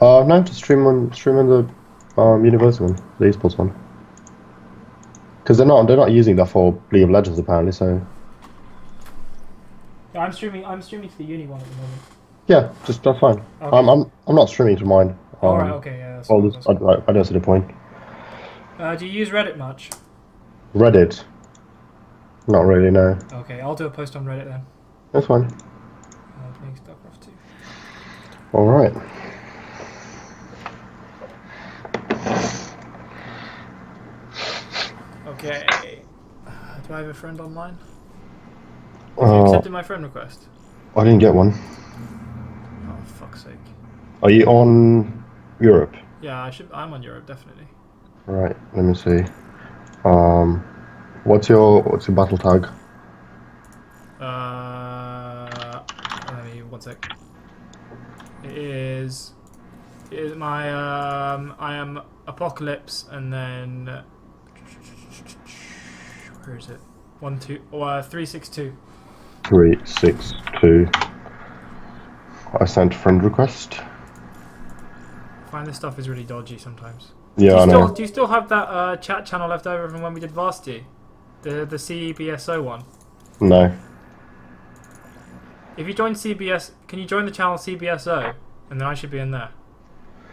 No, just stream on the Universal one, the eSports one. Because they're not using that for League of Legends apparently. So Yeah, I'm streaming to the uni one at the moment. yeah, just that's fine. Okay. I'm not streaming to mine. All right. Okay. Yeah, that's Well, fine. That's cool. I don't see the point. Do you use Reddit much? Reddit, not really. No, Okay, I'll do a post on Reddit then. that's fine. Playing Starcraft 2. All right. Okay. Do I have a friend online? Have you accepted my friend request? I didn't get one. Oh, fuck's sake. Are you on Europe? Yeah, I should. I'm on Europe, definitely. All right. Let me see. Um, what's your battle tag? Let me one sec. It is. It is my I am Apocalypse, and then where is it? 362. 362. I sent friend request. Find this stuff is really dodgy sometimes. Yeah, I know. Do you still have that chat channel left over from when we did Varsity? The CBSO one? No. If you join CBS, can you join the channel CBSO? And then I should be in there.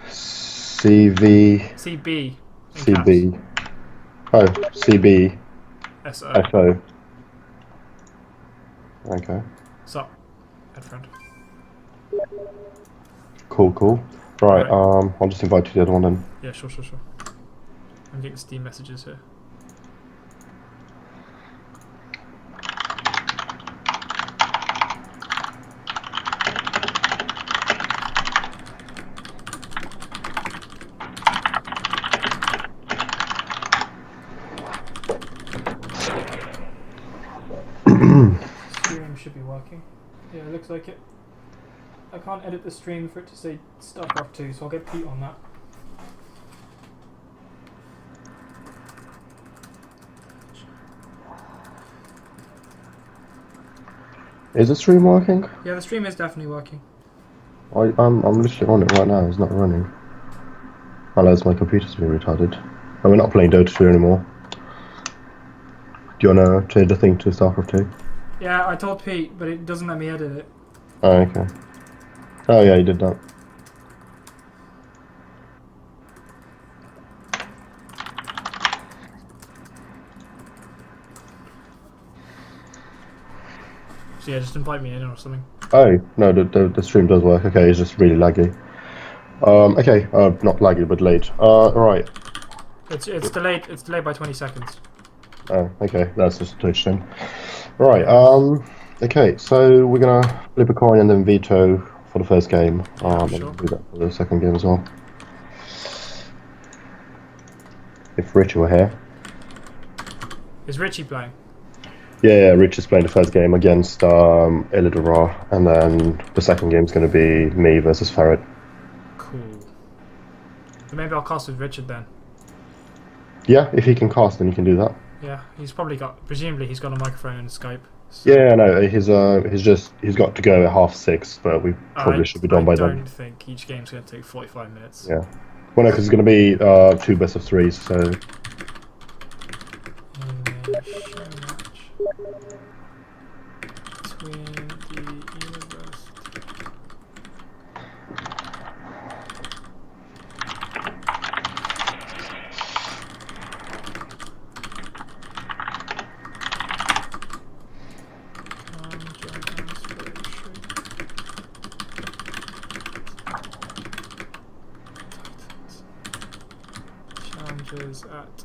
CV. CB. In CB. Oh, CB. caps. SO. SO. Okay. Sup, head friend. Cool. Right, Right. I'll just invite you to the other one then. Yeah, sure. I'm getting Steam messages here. Stream should be working. Yeah, it looks like it. I can't edit the stream for it to say Starcraft 2, so I'll get Pete on that. Is the stream working? Yeah, the stream is definitely working. I'm literally on it right now. It's not running. Unless my computer's being retarded. And we're not playing Dota 2 anymore. Do you wanna change the thing to Starcraft 2? Yeah, I told Pete, but it doesn't let me edit it. Oh, okay. Oh yeah, you did that. So yeah, just invite me in or something. Oh no, the stream does work. Okay, it's just really laggy. Okay, not laggy but late. Right. It's delayed. It's delayed by 20 seconds. Oh, okay, that's just Twitch then. Right. Okay, so we're gonna flip a coin and then veto for the first game. Yeah, And sure. we'll do that for the second game as well. If Richie were here. Is Richie playing? Yeah, Rich is playing the first game against Illidora, and then the second game's going to be me versus Ferret. Cool. So maybe I'll cast with Richard then. Yeah, if he can cast, then you can do that. Yeah, he's probably got. Presumably, he's got a microphone and Skype. So Yeah, no, he's got to go at 6:30, but we probably should be done by then. I don't think each game's going to take 45 minutes. Yeah. Well, no, because it's going to be 2 best of 3s, so. Showmatch between the university. Challenges at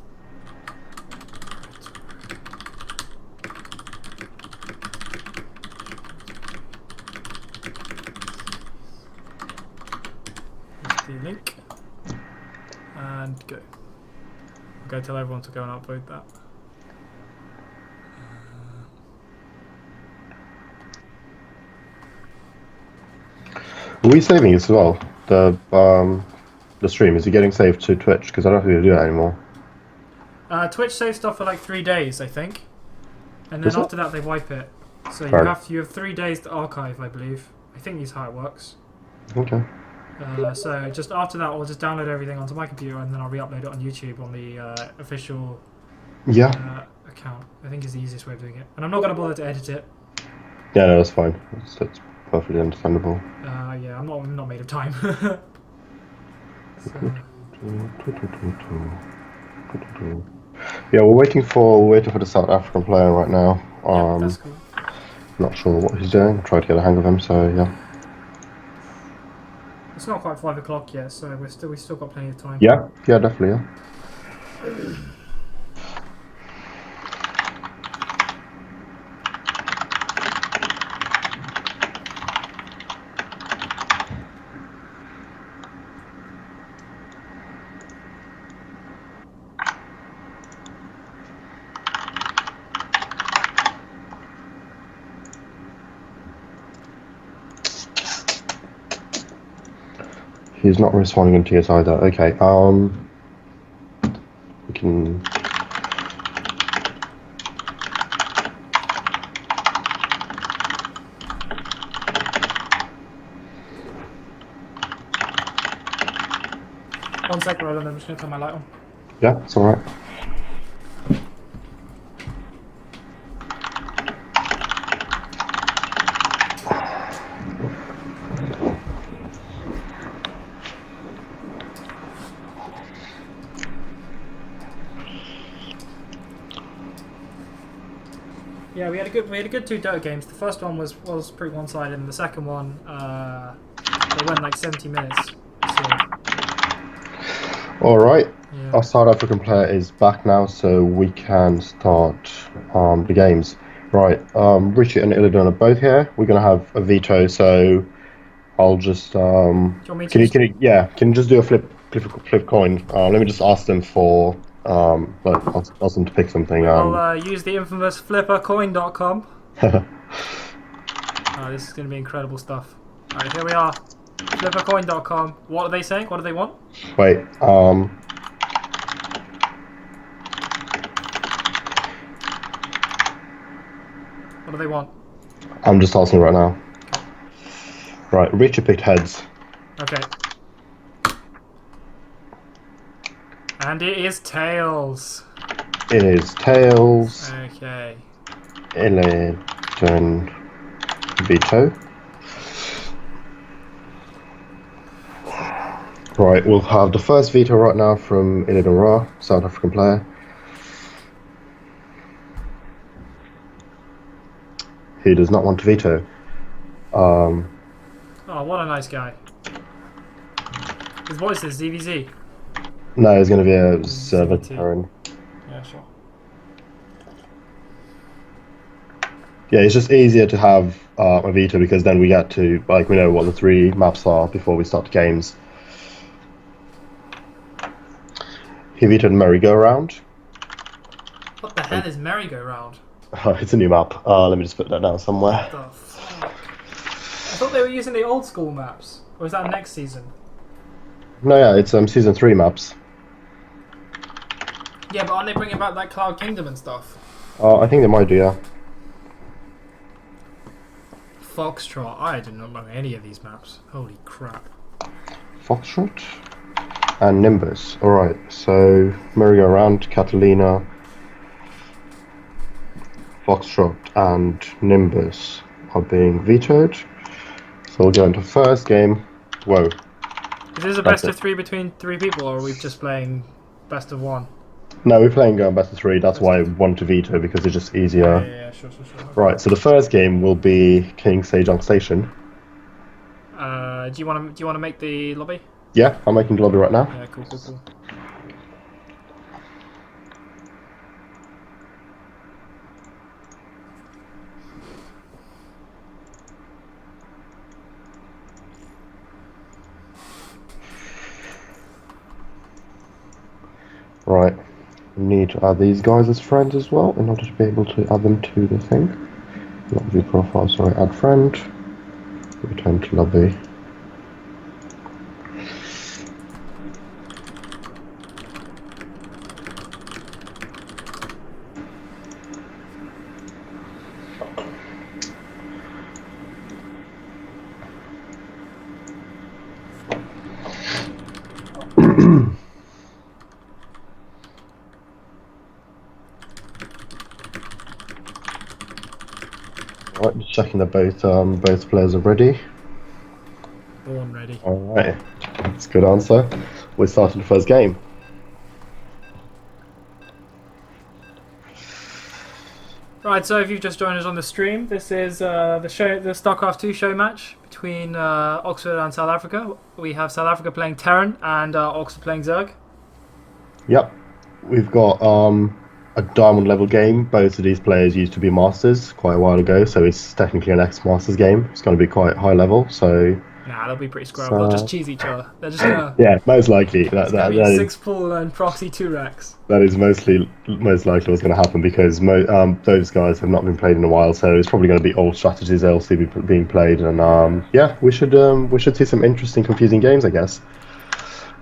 the link and go. Okay, tell everyone to go and upload that. Are we saving this as well? The stream, is it getting saved to Twitch? Because I don't think we do that anymore. Twitch saves stuff for like 3 days, I think, and then Is it? after that they wipe it. So Fair you have 3 days to archive, I believe. I think this is how it works. Okay. So just after that, I'll just download everything onto my computer and then I'll re-upload it on YouTube on the official Yeah. account. I think is the easiest way of doing it. And I'm not going to bother to edit it. Yeah, no, that's fine. That's perfectly understandable. Yeah, I'm not made of time. So, Yeah, we're waiting for the South African player right now. yep, that's cool. Not sure what he's doing. Try to get a hang of him. So yeah. It's not quite 5 o'clock yet, so we still got plenty of time. Yeah, yeah, definitely. Yeah. He's not responding in TS either. Okay. We can. One sec, Roland. I'm just going to turn my light on. Yeah, it's all right. Yeah, we had a good two Dota games. The first one was pretty one-sided, and the second one it went like 70 minutes. So All right. yeah, Our South African player is back now, so we can start the games. Right. Richie and Illidan are both here. We're gonna have a veto, so I'll just do you want me to? can you just do a flip coin? Let me just ask them for like ask them to pick something. We will use the infamous flippercoin.com. This is going to be incredible stuff. Alright, here we are. Flippercoin.com. What are they saying? What do they want? Wait. What do they want? I'm just asking right now. Right. Richie picked heads. Okay. And it is tails. It is tails. Okay. Illidan veto. Right, we'll have the first veto right now from Illidan Ra, South African player. He does not want to veto. Oh, what a nice guy. What is this? ZVZ? No, it's going to be a ZT. veteran. Yeah, sure. Yeah, it's just easier to have a veto because then we get to, like, we know what the three maps are before we start the games. He vetoed merry-go-round. What the hell is merry-go-round? It's a new map. Let me just put that down somewhere. What the fuck? I thought they were using the old school maps. Or is that next season? No, yeah, it's season 3 maps. Yeah, but aren't they bringing back that Cloud Kingdom and stuff? I think they might do, yeah. Foxtrot. I do not know any of these maps. Holy crap. Foxtrot and Nimbus. Alright, so merry-go-round, Catalina, Foxtrot and Nimbus are being vetoed. So we'll go into first game. Whoa. Is this a best of 3 between 3 people, or are we just playing best of 1? No, we're playing best of 3. That's why I want to veto, because it's just easier. Yeah, sure. Right, so the first game will be King Sejong Station. Do you want to make the lobby? Yeah, I'm making the lobby right now. Yeah, cool. Right, need to add these guys as friends as well in order to be able to add them to the thing. Not view profile, sorry, add friend. Return to lobby. Right, just checking that both players are ready. Born ready. All right, that's a good answer. We're starting the first game. Right, so if you've just joined us on the stream, this is the Starcraft 2 show match between Oxford and South Africa. We have South Africa playing Terran and Oxford playing Zerg. Yep, we've got a diamond level game. Both of these players used to be masters quite a while ago, so it's technically an ex-masters game. It's going to be quite high level, so Nah, they'll be pretty scrub. They'll just cheese each other. They're just gonna. yeah, most likely It's gonna be six pull and proxy 2-racks. that is most likely what's going to happen because those guys have not been played in a while, so it's probably going to be old strategies they'll see being played, and yeah, we should see some interesting, confusing games, I guess.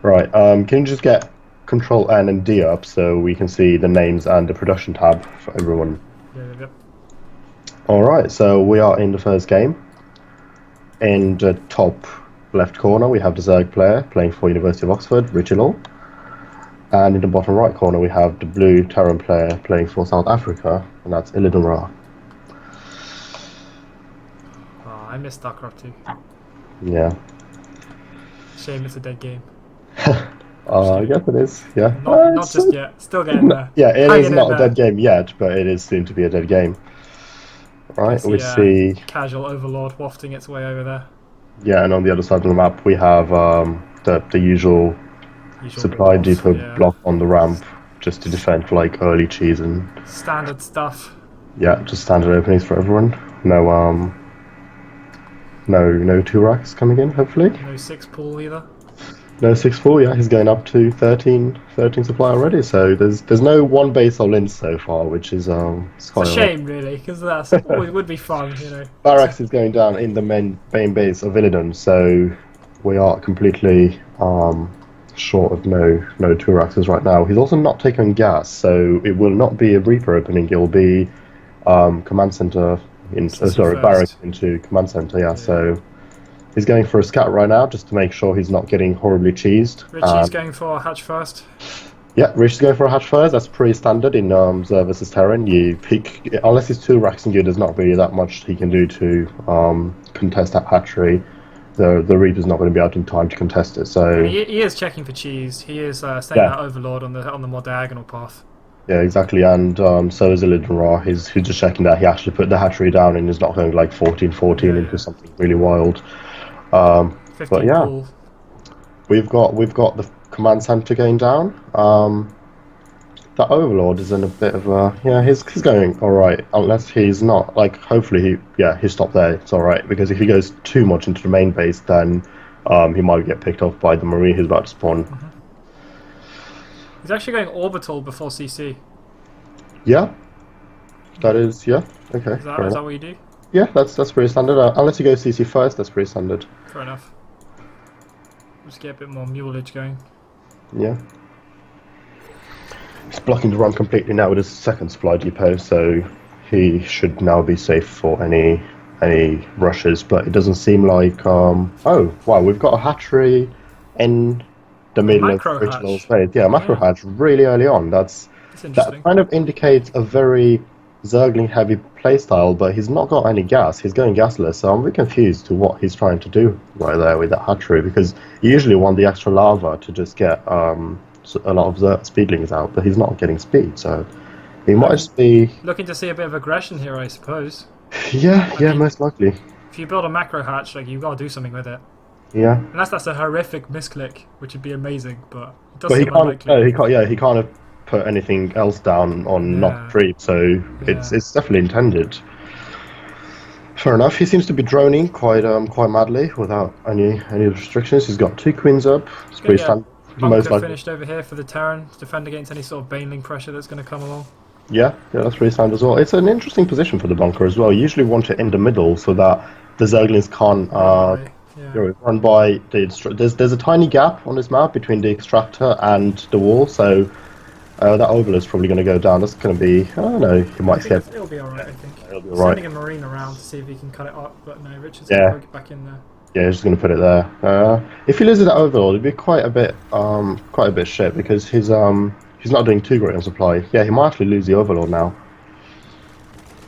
Right, can you just get Control N and D up so we can see the names and the production tab for everyone? Yep. All right, so we are in the first game. In the top left corner, we have the Zerg player playing for University of Oxford, Richie Law. And in the bottom right corner, we have the blue Terran player playing for South Africa, and that's Illidan Ra. Oh, I miss Starcraft 2. Yeah. Shame it's a dead game. I guess it is, yeah. Not just yet. Still getting there. Yeah, it is Hanging not in a there. dead game yet, but it is soon to be a dead game. Right, we see... Casual Overlord wafting its way over there. Yeah, and on the other side of the map, we have the usual supply depot block on the ramp just to defend for like early cheese and standard stuff. Yeah, just standard openings for everyone. No 2-racks coming in, hopefully. No 6 pull either. No 6-4, yeah, he's going up to 13 supply already, so there's no one base all in so far, which is it's a shame really, because that's always would be fun, you know. Barracks is going down in the main base of Illidan, so we are completely short of no 2-racks right now. He's also not taking gas, so it will not be a Reaper opening, it will be command center barracks into command center, yeah. So he's going for a scout right now just to make sure he's not getting horribly cheesed. Richie's going for a hatch first. Yeah, Richie's going for a hatch first. That's pretty standard in Zerg versus Terran. You pick, unless he's 2-racks and you, there's not really that much he can do to contest that hatchery. The Reaper's not going to be out in time to contest it. So he is checking for cheese. He is staying that Overlord on the more diagonal path. Yeah, exactly, and so is Illidan Ra. He's just checking that he actually put the hatchery down and is not going like 14-14 into something really wild. But yeah, pull. we've got the command center going down. That Overlord is in a bit of a he's going all right, unless he's not like. Hopefully he stopped there. It's all right because if he goes too much into the main base, then he might get picked off by the Marine who's about to spawn. Mm-hmm. He's actually going orbital before CC. Yeah, that is okay. Is that what you do? Yeah, that's pretty standard. Unless you go CC first, that's pretty standard. Fair enough. Just get a bit more muleage going. Yeah. He's blocking the run completely now with his second supply depot, so he should now be safe for any rushes. But it doesn't seem like. Oh wow, we've got a hatchery in the middle of original space. Yeah, macro hatch really early on. That kind of indicates a very Zergling heavy playstyle, but he's not got any gas. He's going gasless, so I'm a bit confused to what he's trying to do right there with that hatchery, because you usually want the extra lava to just get a lot of speedlings out, but he's not getting speed, so he might just be looking to see a bit of aggression here, I suppose. Yeah, I mean, most likely. If you build a macro hatch, like you've got to do something with it. Yeah. Unless that's a horrific misclick, which would be amazing, but it does seem unlikely. He can't have put anything else down on not creep, so it's definitely intended. Fair enough. He seems to be droning quite madly without any restrictions. He's got 2 queens up. It's pretty standard. Most likely finished over here for the Terran to defend against any sort of baneling pressure that's going to come along. Yeah, that's pretty standard as well. It's an interesting position for the bunker as well. You usually want it in the middle so that the Zerglings can't run by the there's a tiny gap on this map between the extractor and the wall, so that Overlord is probably going to go down. That's going to be, I don't know, he might it'll be alright, I think. It'll be alright. Sending a Marine around to see if he can cut it up, but no, Richard's going to get back in there. Yeah, he's just going to put it there. If he loses that overlord, it'd be quite a bit shit because he's not doing too great on supply. Yeah, he might actually lose the overlord now.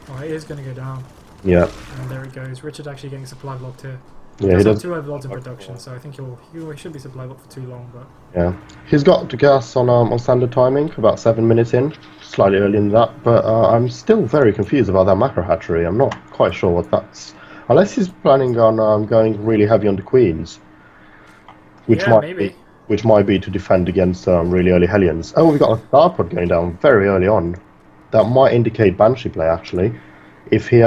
Oh, it is going to go down. Yeah, And there he goes. Richard actually getting supply blocked here. He yeah, he does have does. 2 overlords in production, so I think he should be supply blocked for too long. But Yeah, he's got the gas on standard timing, about 7 minutes in, slightly earlier than that. But I'm still very confused about that macro hatchery. I'm not quite sure what that's. Unless he's planning on going really heavy on the queens, which yeah, might be maybe. to defend against really early Hellions. Oh, we've got a Starpod going down very early on. That might indicate Banshee play actually. If he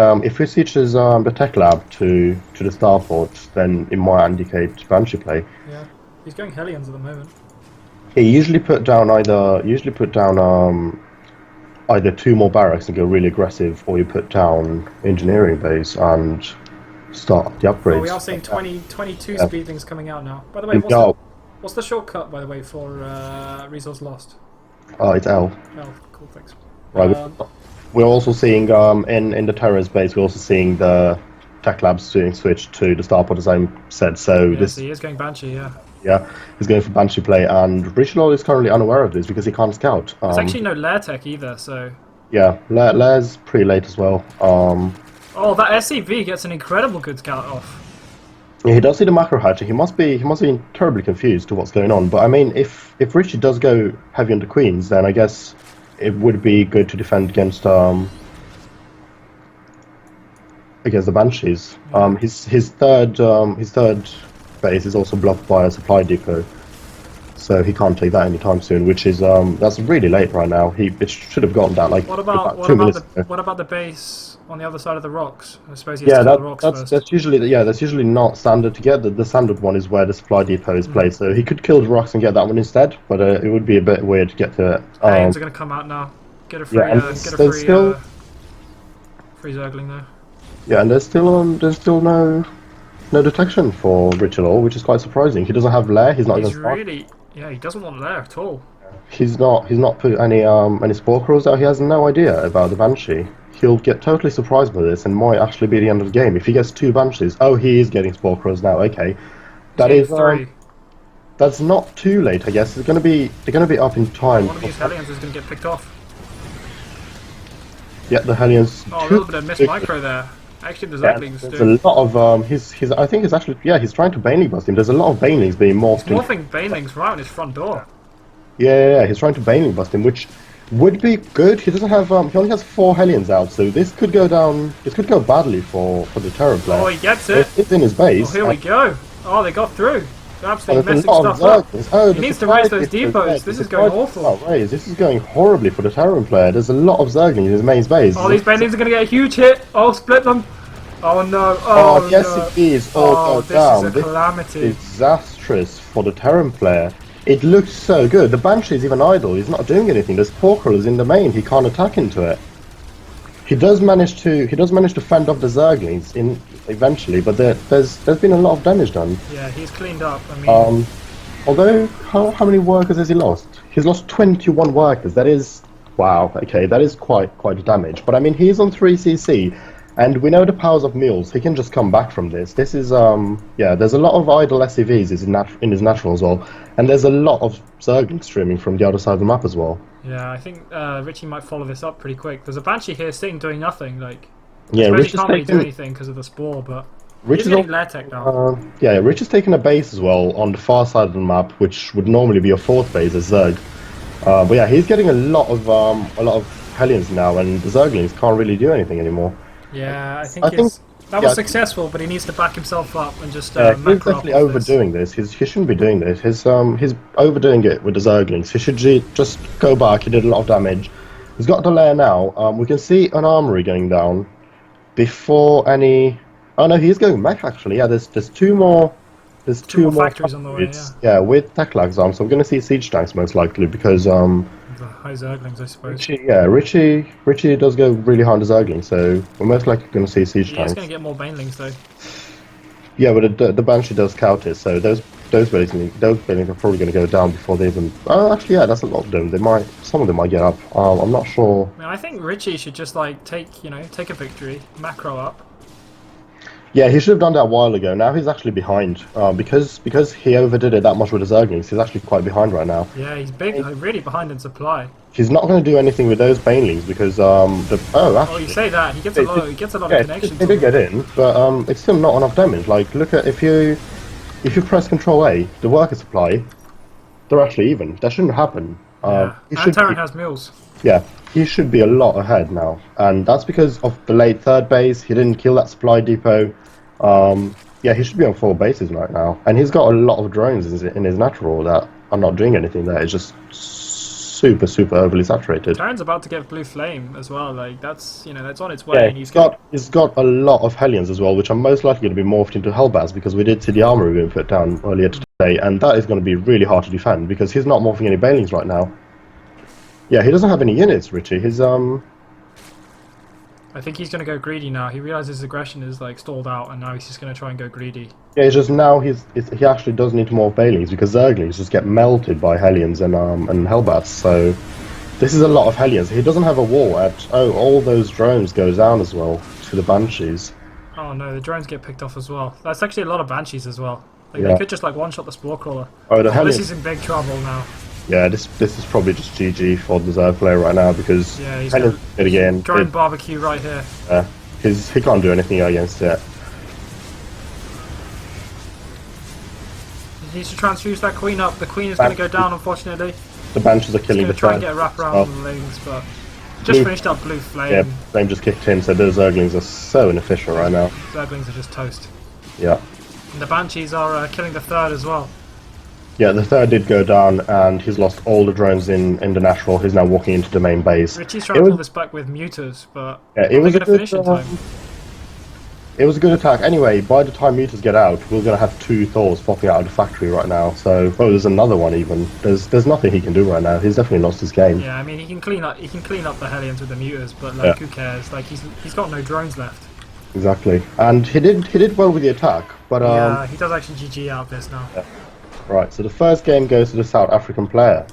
switches the tech lab to the Starport, then it might indicate Banshee play. Yeah, he's going Hellions at the moment. He usually put down either 2 more barracks and go really aggressive, or you put down engineering base and start the Oh, we upgrades. are seeing 22 Yeah. speedlings coming out now. By the way, And go. what's the shortcut, by the way, for resource lost? Oh, it's L. Oh, cool, thanks. Right. Um, We're also seeing in the terrorist base. We're also seeing the tech labs doing switch to the Starport, as I said. So yes, this, he is going Banshee, yeah. yeah, he's going for Banshee play, and Richard is currently unaware of this because he can't scout. There's actually no lair tech either, so... Yeah, Lair's pretty late as well. Oh, that SCV gets an incredible good scout off. Yeah, he does see the macro hatching. He must be terribly confused to what's going on. But I mean, if Richard does go heavy on the queens, then I guess it would be good to defend against the banshees. Yeah. His third base is also blocked by a supply depot, so he can't take that anytime soon. Which is that's really late right now. It should have gotten that like What about about 2 minutes ago. what about the base on the other side of the rocks? I suppose he has Yeah, to kill the rocks first. that's usually not standard to get. The standard one is where the supply depot is Mm. placed, so he could kill the rocks and get that one instead. But it would be a bit weird to get to it. Aliens are going to come out now. Get a free, Yeah, and there's still free Zergling there. yeah, and there's still no detection for Rich at all, which is quite surprising. He doesn't have lair. He's not He's even start. really, yeah, he doesn't want lair at all. He's not put any spore crawls out. He has no idea about the banshee. He'll get totally surprised by this and might actually be the end of the game if he gets 2 banshees. Oh, he is getting spore crawls now. Okay, that He's is getting 3. that's not too late. I guess they're gonna be up in time. One of these Hellions is going to get picked off. Yeah, the Hellions. Oh, a little bit of missed micro there. Actually, the Yeah, Zerglings there's do. a lot of he's I think he's actually he's trying to Baneling bust him. There's a lot of Banelings being morphed. Morphing Banelings right on his front door. Yeah, he's trying to Baneling bust him, which would be good. He doesn't have he only has 4 Hellions out, so this could go down. This could go badly for the Terror player. Oh, he gets it. It's in his Oh, base. here we go. Oh, they got through. They're absolutely There's a messing lot of stuff up. Zerglings. Oh, He the needs to supply raise those depot depots. there. This The is going supply awful. depot raised. This is going horribly for the Terror player. There's a lot of Zerglings in his main base. Oh, these Banelings are going to get a huge hit. Oh, split them. Oh, no. Oh, Oh, the no. SCPs all Oh, go this down. is a calamity. Disastrous for the Terran player. It looks so good. The Banshee's even idle. He's not doing anything. There's porkers in the main. He can't attack into it. He does manage to fend off the Zerglings in eventually, but there's been a lot of damage done. Yeah, he's cleaned up. I mean, Although how many workers has he lost? He's lost 21 workers. That is wow. Okay, that is quite damage. But I mean, he's on 3cc. And we know the powers of mules. He can just come back from this. This is there's a lot of idle SCVs in his natural as well, and there's a lot of Zerglings streaming from the other side of the map as well. yeah, I think Richie might follow this up pretty quick. There's a Banshee here sitting doing nothing. Like, Yeah, I suppose Rich he is can't really do taking anything because of the spore, but Rich he's is getting al- lair tech now. Rich is taking a base as well on the far side of the map, which would normally be a 4th base as Zerg. But yeah, he's getting a lot of Hellions now, and the Zerglings can't really do anything anymore. Yeah, I think, I think that yeah, was successful, but he needs to back himself up and just he's macro up definitely off this. overdoing this. He shouldn't be doing this. He's overdoing it with the Zerglings. He should just go back. He did a lot of damage. He's got the lair now. We can see an armory going down before any. Oh no, he's going back actually. Yeah, there's 2 more. There's 2 more factories on the way. Yeah, with tech lags on. So we're going to see siege tanks most likely because The high Zerglings, I suppose. Richie does go really hard on the Zergling, so we're most likely going to see siege He is tanks. going to get more Banelings though. Yeah, but the Banshee does count it, so those buildings are probably going to go down before they even. Oh, actually, yeah, that's a lot of them. Some of them might get up. I'm not sure. I mean, I think Richie should just like take a victory, macro up. Yeah, he should have done that a while ago. Now he's actually behind. Because he overdid it that much with his Zerglings, he's actually quite behind right now. Yeah, he's big, really behind in supply. He's not going to do anything with those Banelings because Oh, you actually say that he gets a they, lot. He gets a lot of yeah, connections they on did them. get in, but it's still not enough damage. Like look at if you press Control A, the worker supply, they're actually even. That shouldn't happen. Yeah, He and should Terran be has mules. Yeah, he should be a lot ahead now, and that's because of the late third base. He didn't kill that supply depot. Yeah, he should be on four bases right now, and he's got a lot of drones in his natural that are not doing anything there. It's just super overly saturated. Terran's about to get blue flame as well. Like that's that's on its way, Yeah, and he's gonna. he's got a lot of Hellions as well, which are most likely going to be morphed into Hellbats because we did see the armor being put down earlier today, and that is going to be really hard to defend because he's not morphing any Banelings right now. Yeah, he doesn't have any units, Richie. I think he's gonna go greedy now. He realizes his aggression is like stalled out, and now he's just gonna try and go greedy. Yeah, it's just now he actually does need more Banelings because Zerglings just get melted by Hellions and Hellbats. So this is a lot of Hellions. He doesn't have a wall at all those drones go down as well to the Banshees. Oh no, the drones get picked off as well. That's actually a lot of banshees as well. Like they Yeah. could just like one shot the spore crawler. Oh, the Oh, this Hellions. is in big trouble now. Yeah, this is probably just GG for the Zerg player right now because Yeah, he's Hellions gonna did again. drone barbecue right here. He can't do anything against it. He needs to transfuse that queen up. The queen is gonna go down, unfortunately. The Banshees are He's killing gonna the try and third. get a wrap around Oh. the lanes, but just Blue- finished up blue flame. Yeah, Flame just kicked in, so those Zerglings are so inefficient right now. Zerglings are just toast. Yeah. And the banshees are killing the third as well. Yeah, the third did go down, and he's lost all the drones in the natural. He's now walking into the main base. Richie's trying to pull this back with muters, but Yeah, are they gonna finish in time? it was a good attack. Anyway, by the time meters get out, we're gonna have two Thors popping out of the factory right now. So, oh, there's another one even. There's nothing he can do right now. He's definitely lost his game. Yeah, I mean he can clean up the Hellions with the muters, but like who cares? Like he's got no drones left. Exactly, and he did well with the attack, but Yeah, he does actually GG out of this now. right. So the first game goes to the South African player.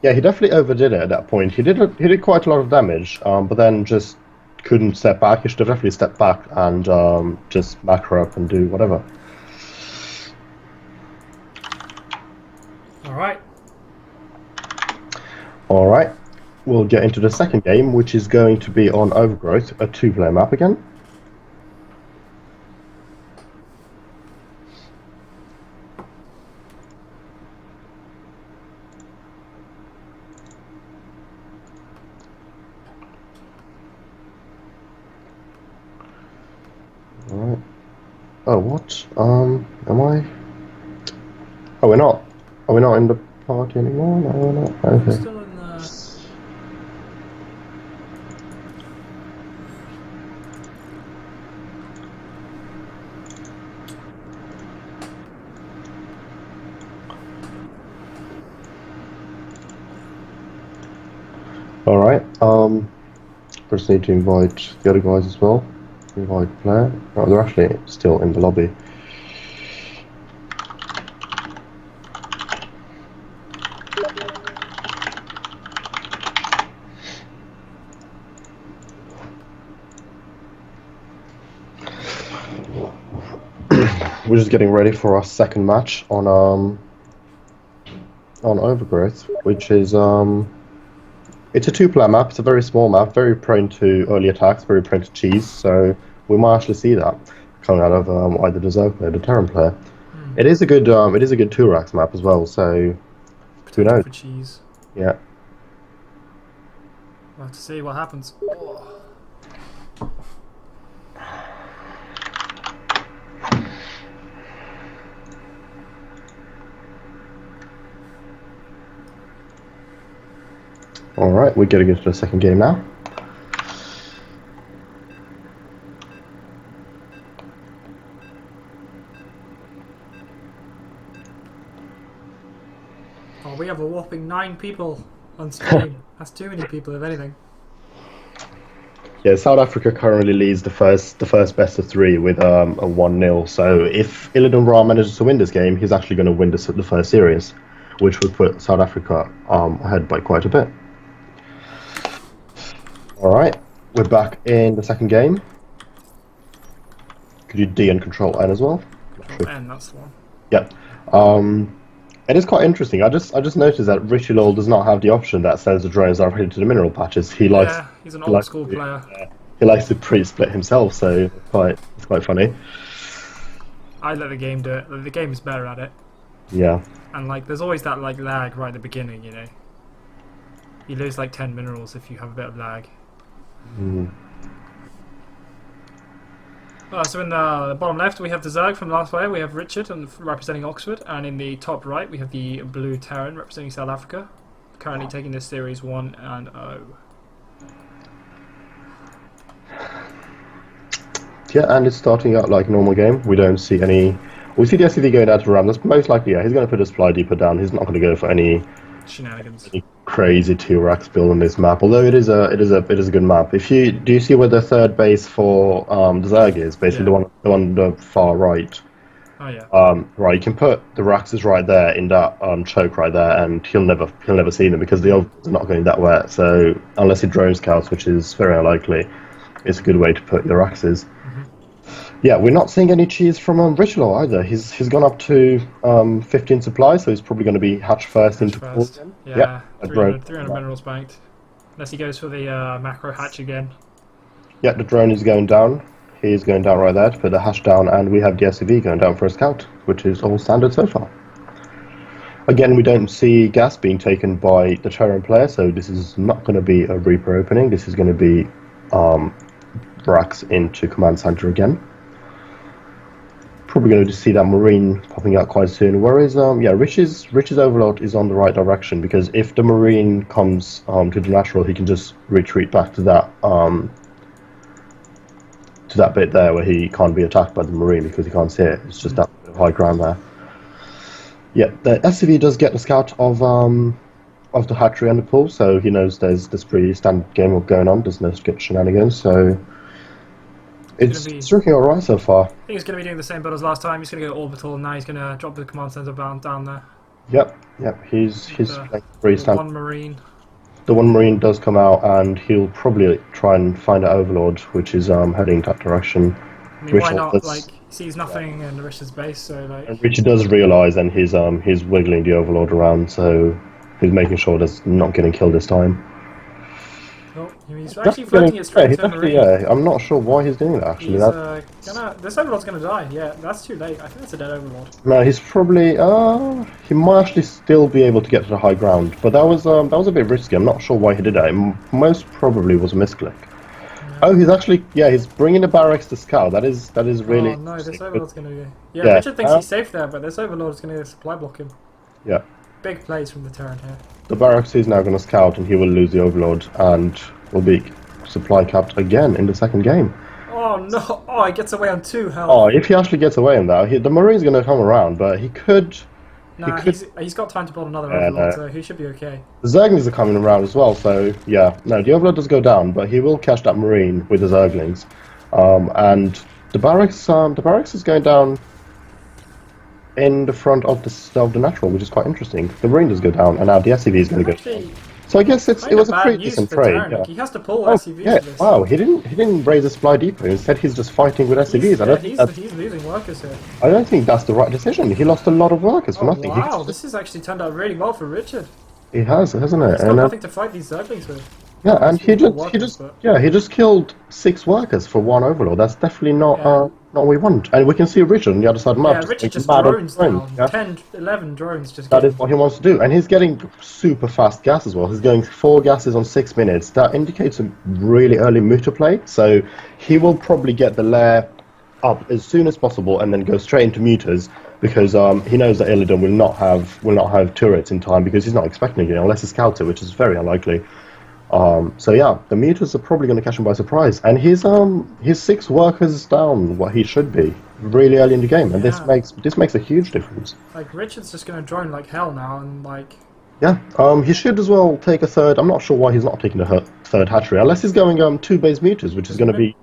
Yeah, he definitely overdid it at that point. He did quite a lot of damage, but then just couldn't step back. He should have definitely stepped back and just macro up and do whatever. All right. All right, we'll get into the second game, which is going to be on Overgrowth, a two-player map again. Alright. Oh, what? Am I? Oh, we're not. Are we not in the party anymore? No, we're not. I'm Okay. still in the. Alright. Just need to invite the other guys as well. Invite player. Oh, they're actually still in the lobby. We're just getting ready for our second match on Overgrowth, which is it's a two-player map. It's a very small map, very prone to early attacks, very prone to cheese. So we might actually see that coming out of either the Zerg player or the Terran player. It is a good 2-racks map as well. So who knows? For cheese. Yeah. We'll have to see what happens. Oh. All right, we're getting into the second game now. Oh, we have a whopping 9 people on stream. That's too many people, if anything. Yeah, South Africa currently leads the first best of 3 with a 1-0. So if Illidan Ra manages to win this game, he's actually going to win the first series, which would put South Africa ahead by quite a bit. All right, we're back in the second game. Could you D and Control N as well? Control N, that's the one. Yep. It is quite interesting. I just noticed that Richie Lowell does not have the option that sends the drones directly to the mineral patches. Yeah, he's an old school player. He likes to pre-split himself, so it's quite funny. I let the game do it. The game is better at it. Yeah. And like, there's always that like lag right at the beginning, you know. You lose like 10 minerals if you have a bit of lag. Mm. So in the bottom left we have the Zerg from last player, we have Richard and representing Oxford, and in the top right we have the blue Terran representing South Africa, currently taking this series 1-0. Yeah, and it's starting out like a normal game. We don't see any. We see the SCV going down to Ram. That's most likely, yeah. He's going to put his fly deeper down. He's not going to go for any Shenanigans. Any crazy T-Rex build on this map. Although it is a good map. Do you see where the third base for the Zerg is? Basically, the one on the far right. Oh yeah. Right, you can put the Raxes right there in that choke right there, and he'll never see them because the overlords are not going that way. So unless he drone scouts, which is very unlikely, it's a good way to put your Raxes. Yeah, we're not seeing any cheese from Richelo either. He's gone up to 15 supply, so he's probably going to be hatch first into pool. Yeah, 300 minerals banked. Unless he goes for the macro hatch again. Yeah, the drone is going down. He's going down right there to put the hash down, and we have the SUV going down for a scout, which is all standard so far. Again, we don't see gas being taken by the Terran player, so this is not going to be a Reaper opening. This is going to be Brax into Command Center again. Probably going to see that Marine popping out quite soon. Whereas, Rich's Overlord is on the right direction, because if the Marine comes to the natural, he can just retreat back to that bit there where he can't be attacked by the Marine because he can't see it. It's just that bit of high ground there. Yeah, the SCV does get the scout of the hatchery and the pool, so he knows there's this pretty standard game up going on. There's no skip shenanigans, so it's working alright so far. I think he's going to be doing the same build as last time. He's going to go orbital, and now he's going to drop the command center down there. Yep. He's playing pretty standard. One Marine. The one Marine does come out, and he'll probably try and find an Overlord, which is heading that direction. I mean, why not? Like, he sees nothing in Richard's base, so like. And Richard does realise, and he's wiggling the Overlord around, so he's making sure that's not getting killed this time. Oh, he's actually floating it straight to the Marine. Yeah, I'm not sure why he's doing that, actually. This Overlord's gonna die. Yeah, that's too late. I think that's a dead Overlord. No, he's probably he might actually still be able to get to the high ground, but that was a bit risky. I'm not sure why he did that. It most probably was a misclick. Yeah. Oh, he's bringing the barracks to scout. That is really. Oh no, this Overlord's gonna go. Yeah, Richard thinks he's safe there, but this Overlord's gonna supply block him. Yeah. Big plays from the Terran here. The barracks is now going to scout, and he will lose the Overlord, and will be supply capped again in the second game. Oh no! Oh, he gets away on 2 health. Oh, if he actually gets away on that, the Marine's going to come around, but he could. Nah, he's got time to build another Overlord, so he should be okay. The Zerglings are coming around as well, so yeah. No, the Overlord does go down, but he will catch that Marine with the Zerglings, and the barracks is going down in the front of the natural, which is quite interesting. The Marine does go down, and now the SCV is going to go down. So I guess it was a pretty decent trade. Yeah. He has to pull SCVs. Yeah. For this. Wow, he didn't raise his fly deeper. Instead, he's just fighting with SCVs. He's losing workers here. I don't think that's the right decision. He lost a lot of workers for nothing. Wow, this has actually turned out really well for Richard. It has, hasn't it? He's got nothing to fight these Zerglings with. Yeah, and he just killed 6 workers for 1 Overlord. That's definitely not what we want. And we can see Richard on the other side of the map. Yeah, Richard just drones down. 10, 11 drones just. That is what he wants to do, and he's getting super fast gas as well. He's going 4 gases on 6 minutes. That indicates a really early muta play. So he will probably get the lair up as soon as possible, and then go straight into mutas, because he knows that Illidan will not have turrets in time, because he's not expecting it unless he scouts it, which is very unlikely. So yeah, the mutas are probably going to catch him by surprise, and he's 6 workers down what he should be really early in the game, and this makes a huge difference. Like, Richard's just going to drone like hell now, and like. Yeah, he should as well take a third. I'm not sure why he's not taking a third hatchery, unless he's going 2 base mutas, which is going to be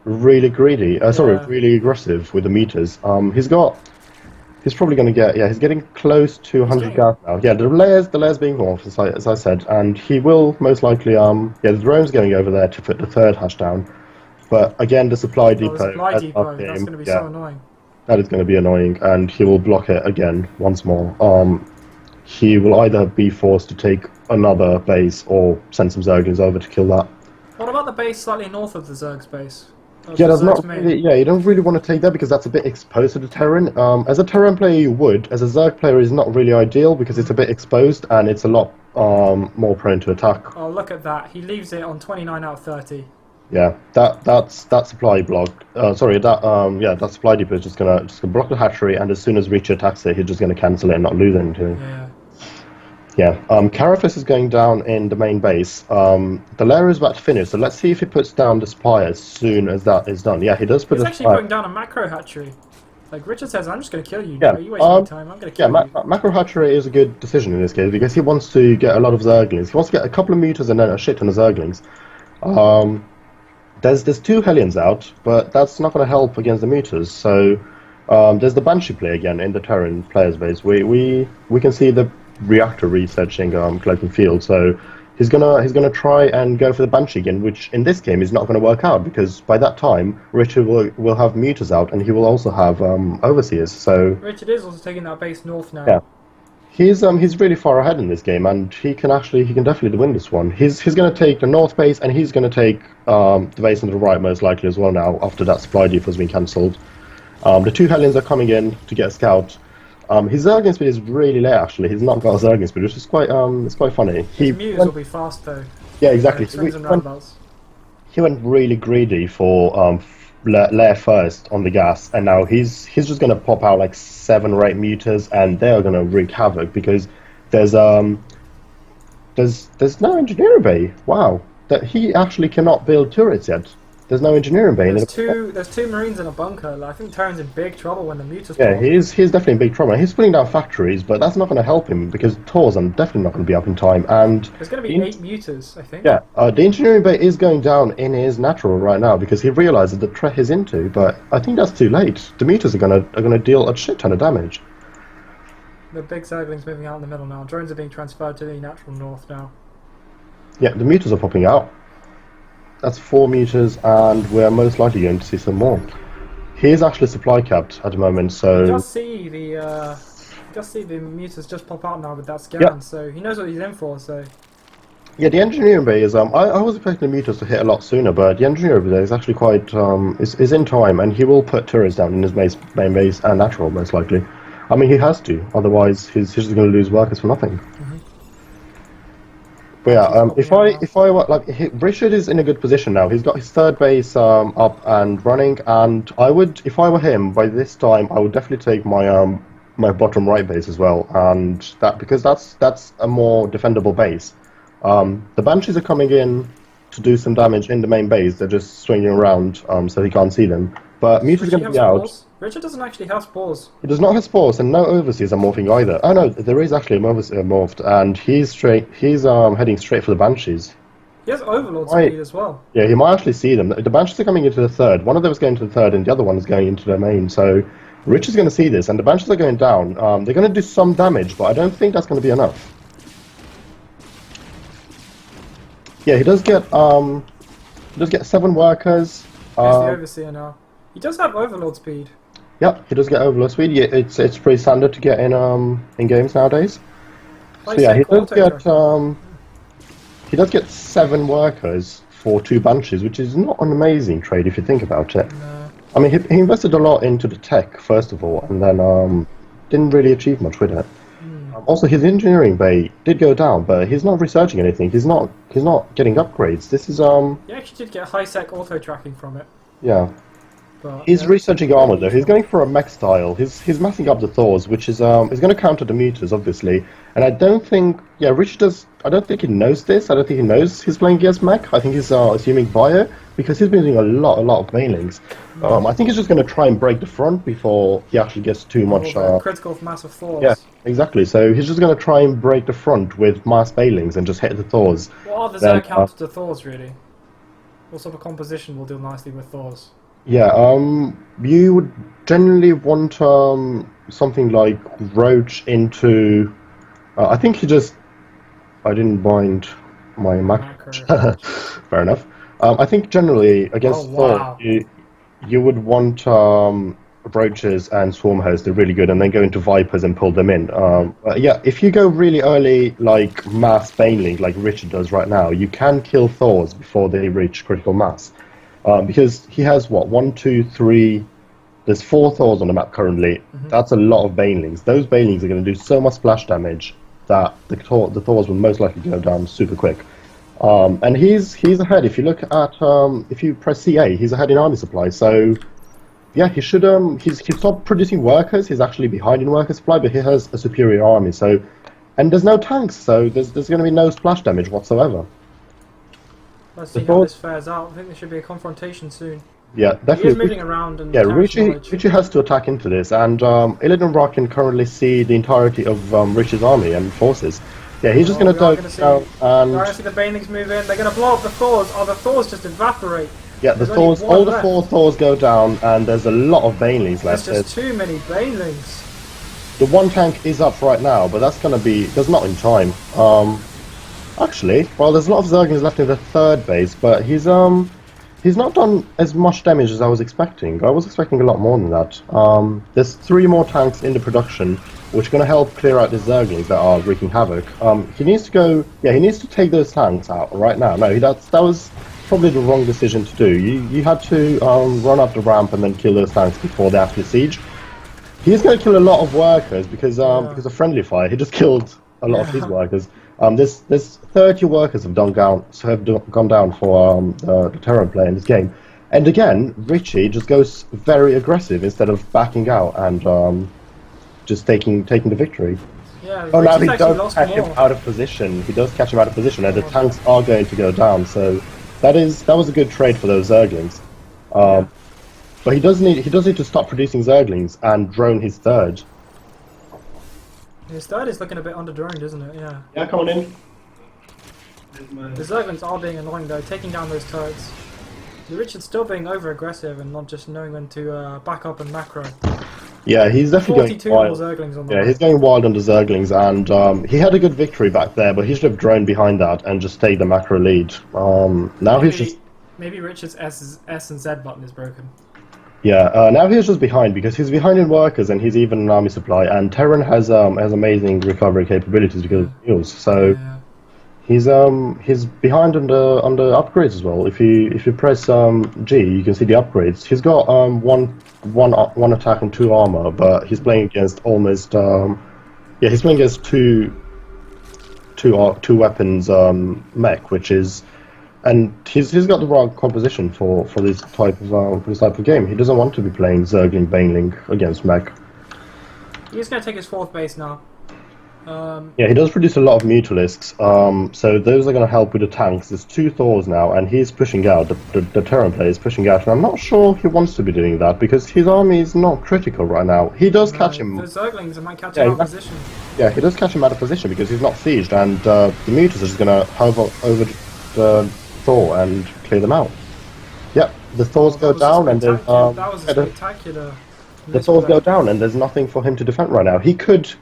really greedy. Really aggressive with the meters. He's got He's probably going to get, yeah, he's getting close to He's 100 getting. gas now. Yeah, the layers being off, as I said, and he will most likely, yeah, the drone's going over there to put the third hash down. But again, the supply Oh, the depot supply has up depot. That's him. going to be so Yeah, annoying. that is going to be annoying, and he will block it again once more. He will either be forced to take another base or send some Zerglings over to kill that. What about the base slightly north of the Zerg's base? Of Yeah, the that's Zerg's not main? really. Yeah, you don't really want to take that because that's a bit exposed to the Terran. As a Terran player, you would. As a Zerg player, is not really ideal because it's a bit exposed and it's a lot more prone to attack. Oh, look at that. He leaves it on 29 out of 30. Yeah, that supply block. Sorry, that supply depot is just gonna block the hatchery, and as soon as Reacher attacks it, he's just gonna cancel it and not lose anything. Yeah. Yeah. Carathis is going down in the main base. The lair is about to finish, so let's see if he puts down the spy as soon as that is done. Yeah, he does put He's the actually spy. putting down a macro hatchery. Like Richard says, I'm just going to kill you. Yeah. Are you wasting my time? I'm going to Yeah, kill you. Macro Hatchery is a good decision in this case because he wants to get a lot of Zerglings. He wants to get a couple of meters and then a shit ton of Zerglings. Um, there's two Hellions out, but that's not going to help against the meters. So there's the Banshee play again in the Terran players base. We can see the reactor researching Cloaking Field. So he's gonna try and go for the Banshee again, which in this game is not going to work out because by that time Richard will have meters out and he will also have overseers. So Richard is also taking that base north now. yeah. He's really far ahead in this game, and he can definitely win this one. He's going to take the north base, and he's going to take the base on the right most likely as well now after that supply depot has been cancelled. The two Hellions are coming in to get a scout. His Zergling speed is really late actually. He's not got a Zergling speed, which is quite it's quite funny. His muse will be fast though. Yeah, exactly. Swings and roundabouts. He went really greedy for lair first on the gas, and now he's just gonna pop out like 7 or 8 meters, and they are gonna wreak havoc because there's there's no engineering bay. Wow, that he actually cannot build turrets yet. There's no engineering bay. There's two Marines in a bunker. Like, I think Terran's in big trouble when the mutas Yeah, pop. he's definitely in big trouble. He's putting down factories, but that's not going to help him because Tors are definitely not going to be up in time. And There's going to be 8 mutas, I think. yeah, the engineering bay is going down in his natural right now because he realizes the threat he's into. But I think that's too late. The meters are gonna deal a shit ton of damage. The big Zerglings moving out in the middle now. Drones are being transferred to the natural north now. Yeah, the meters are popping out. That's 4 meters, and we're most likely going to see some more. He is actually supply capped at the moment, so You just see the mutas just pop out now with that scan, yeah. so he knows what he's in for. So Yeah, the engineering bay is. I was expecting the meters to hit a lot sooner, but the engineering bay is actually quite is in time, and he will put turrets down in his main base and natural most likely. I mean, he has to, otherwise he's just going to lose workers for nothing. But yeah, if I were like Richard is in a good position now. He's got his third base up and running, and I would, if I were him, by this time I would definitely take my bottom right base as well, and that because that's a more defendable base. The Banshees are coming in to do some damage in the main base. They're just swinging around, so he can't see them. But Muta's going to be out. Richard doesn't actually have spores. He does not have spores, and no overseers are morphing either. Oh no, there is actually a overseer morphed, and he's heading straight for the Banshees. He has overlord speed as well. Yeah, he might actually see them. The Banshees are coming into the third. One of them is going to the third, and the other one is going into the main. So Rich is going to see this, and the Banshees are going down. They're going to do some damage, but I don't think that's going to be enough. Yeah, he does get 7 workers. Here's the overseer now. He does have overlord speed. Yeah, he does get overlord speed. Yeah, it's pretty standard to get in games nowadays. So yeah, he does get 7 workers for 2 Banshees, which is not an amazing trade if you think about it. No. I mean, he invested a lot into the tech first of all, and then didn't really achieve much with it. Also, his engineering bay did go down, but he's not researching anything. He's not getting upgrades. This is He actually did get high sec auto tracking from it. yeah. But, He's researching armor though. He's going for a mech style. He's massing up the Thors, which is going to counter the meters, obviously. And I don't think, yeah, Richard does. I don't think he knows this. I don't think he knows he's playing against mech. I think he's assuming bio because he's been doing a lot of banelings. I think he's just going to try and break the front before he actually gets too much. Critical mass of Thors. Yeah, exactly. So he's just going to try and break the front with mass banelings and just hit the Thors. What are the Zerg counter to Thors really? What sort of composition will deal nicely with Thors? Yeah, you would generally want something like Roach into. I think he just. I didn't bind my macro. Macro. Fair enough. I think generally Oh against Thor, wow. you would want Roaches and Swarm Host, they're really good, and then go into Vipers and pull them in. But yeah, if you go really early, like mass Baneling, like Richard does right now, you can kill Thors before they reach critical mass. Because he has what, one, two, three. There's 4 Thors on the map currently. That's a lot of Banelings. Those Banelings are going to do so much splash damage that the Thors will most likely go down super quick. And he's ahead. If you look at if you press CA, he's ahead in army supply. So yeah, he should he's stopped producing workers. He's actually behind in worker supply, but he has a superior army. So and there's no tanks, so there's going to be no splash damage whatsoever. Let's The see how Thor, this fares out. I think there should be a confrontation soon. yeah, He is definitely. moving around and Yeah, Terran's knowledge. Richie has to attack into this, and Illidan Rock can currently see the entirety of Richie's army and forces. Yeah, he's just Oh, going to we are go going to see. down, We are going and to see the Banelings move in. They're going to blow up the Thors. Oh, the Thors just evaporate. yeah, the There's only Thors, one all the left. 4 Thors go down, and there's a lot of Banelings There's left. just too many Banelings. The one tank is up right now, but that's going to be there's not in time. Actually, well, there's a lot of Zerglings left in the third base, but he's not done as much damage as I was expecting. I was expecting a lot more than that. There's 3 more tanks in the production, which are going to help clear out the Zerglings that are wreaking havoc. He needs to go. Yeah, he needs to take those tanks out right now. No, that was probably the wrong decision to do. You had to run up the ramp and then kill those tanks before they actually siege. He's going to kill a lot of workers because of friendly fire. He just killed a lot of his Yeah. workers. There's 30 workers have gone down for the Terran player in this game, and again Richie just goes very aggressive instead of backing out and just taking the victory. Yeah, Oh, now Richie's he actually does lost catch him more. out of position. He does catch him out of position, and the tanks are going to go down. So that was a good trade for those Zerglings. Yeah. But he does need to stop producing Zerglings and drone his third. His third is looking a bit underdroned, isn't it? Yeah. Yeah, come on in. The Zerglings are being annoying though, taking down those turrets. The Richard's still being over aggressive and not just knowing when to back up and macro. Yeah, he's definitely 42 going more wild. Zerglings on the Yeah, way. he's going wild on the Zerglings, and he had a good victory back there, but he should have droned behind that and just take the macro lead. Now he's just Maybe Richard's S and Z button is broken. now he's just behind because he's behind in workers and he's even in army supply, and Terran has amazing recovery capabilities because of mules. So Yeah. he's behind on the upgrades as well. If you press G, you can see the upgrades. He's got one attack and 2 armor, but he's playing against almost he's playing against two weapons mech, which is and he's got the wrong composition for this type of game. He doesn't want to be playing Zergling Baneling against mech. He's going to take his 4th base now. Yeah, he does produce a lot of Mutalisks, so those are going to help with the tanks. There's 2 Thors now, and he's pushing out. The Terran player is pushing out, and I'm not sure he wants to be doing that, because his army is not critical right now. He does catch him. The Zerglings might catch him out of position. Yeah, he does catch him out of position, because he's not sieged, and the Mutas are just going to hover over the Thor and clear them out. Yep, the Thors go down, and there's... that was a spectacular... The Thors go down, and there's nothing for him to defend right now. He could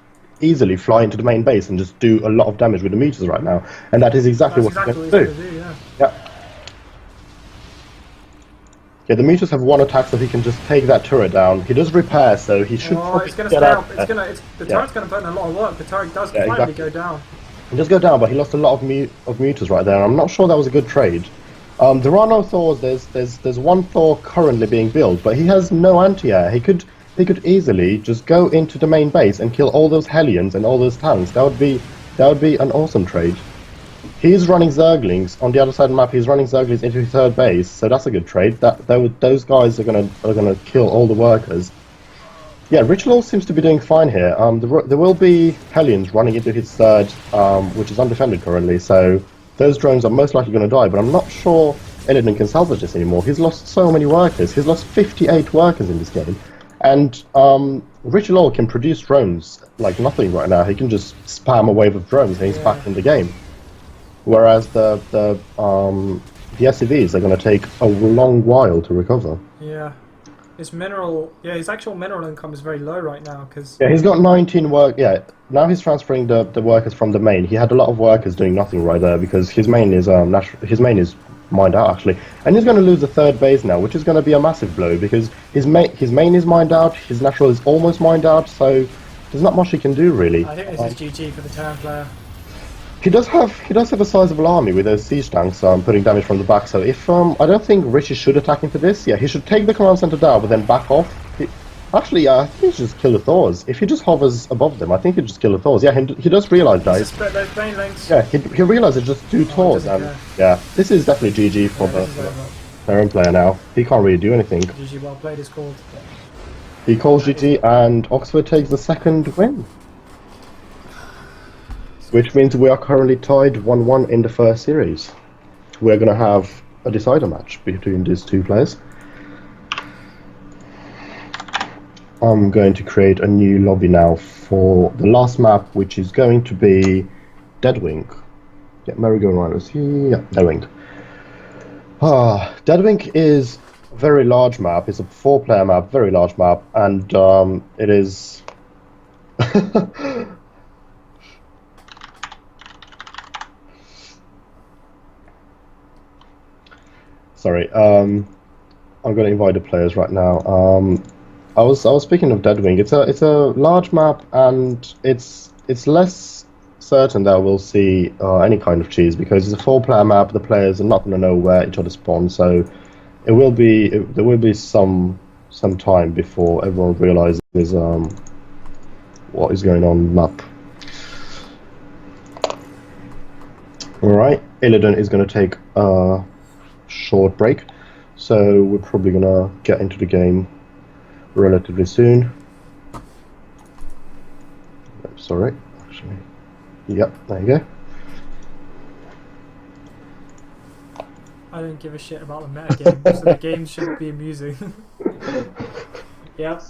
easily fly into the main base and just do a lot of damage with the meters right now, and that is exactly what he's going to do. Yeah. Yeah, the meters have 1 attack, so he can just take that turret down. He does repair, so he should probably get out. The turret's going to put in a lot of work. The turret does finally go down. He does go down, but he lost a lot of meters right there, and I'm not sure that was a good trade. There are no Thors. There's 1 Thor currently being built, but he has no anti-air. He could easily just go into the main base and kill all those Hellions and all those tanks. That would be an awesome trade. He's running Zerglings on the other side of the map. He's running Zerglings into his 3rd base, so that's a good trade. Those guys are gonna kill all the workers. Yeah, Ritual seems to be doing fine here. There will be Hellions running into his 3rd, which is undefended currently. So those drones are most likely going to die. But I'm not sure Illidan can salvage this anymore. He's lost so many workers. He's lost 58 workers in this game. And Ritual can produce drones like nothing right now. He can just spam a wave of drones and he's back in the game. Whereas the SCVs are going to take a long while to recover. Yeah. his mineral, yeah, his actual mineral income is very low right now because Yeah, he's got 19 work. Yeah, now he's transferring the workers from the main. He had a lot of workers doing nothing right there because his main is his main is mined out actually, and he's going to lose the third base now, which is going to be a massive blow because his main is mined out, his natural is almost mined out, so there's not much he can do really. I think this is GG for the Terran player. He does have a sizable army with those siege tanks putting damage from the back. So if I don't think Richie should attack into this. Yeah, he should take the command center down, but then back off. Actually, I think he should just kill the Thors. If he just hovers above them, I think he just kill the Thors. Yeah, he does realize Needs to that. split those plane links. Yeah, he realizes just two Thors, doesn't and care. yeah, this is definitely GG for Yeah, the this is over. their own player now. He can't really do anything. GG, well played is called. He calls GG, and Oxford takes the second win, which means we are currently tied 1-1 in the first series. We're going to have a decider match between these two players. I'm going to create a new lobby now for the last map, which is going to be Deadwing. Yeah, merry-go-round is here. Yeah, Deadwing. Deadwing is a very large map. It's a 4-player map, very large map, and it is. Sorry. I'm going to invite the players right now. I was speaking of Deadwing. It's a large map, and it's less certain that we'll see any kind of cheese because it's a 4-player map. The players are not going to know where each other spawn, so there will be some time before everyone realizes what is going on the map. All right, Illidan is going to take a short break, so we're probably going to get into the game relatively soon. Sorry, actually. Yep, there you go. I don't give a shit about the meta game, so the game should be amusing. Yep,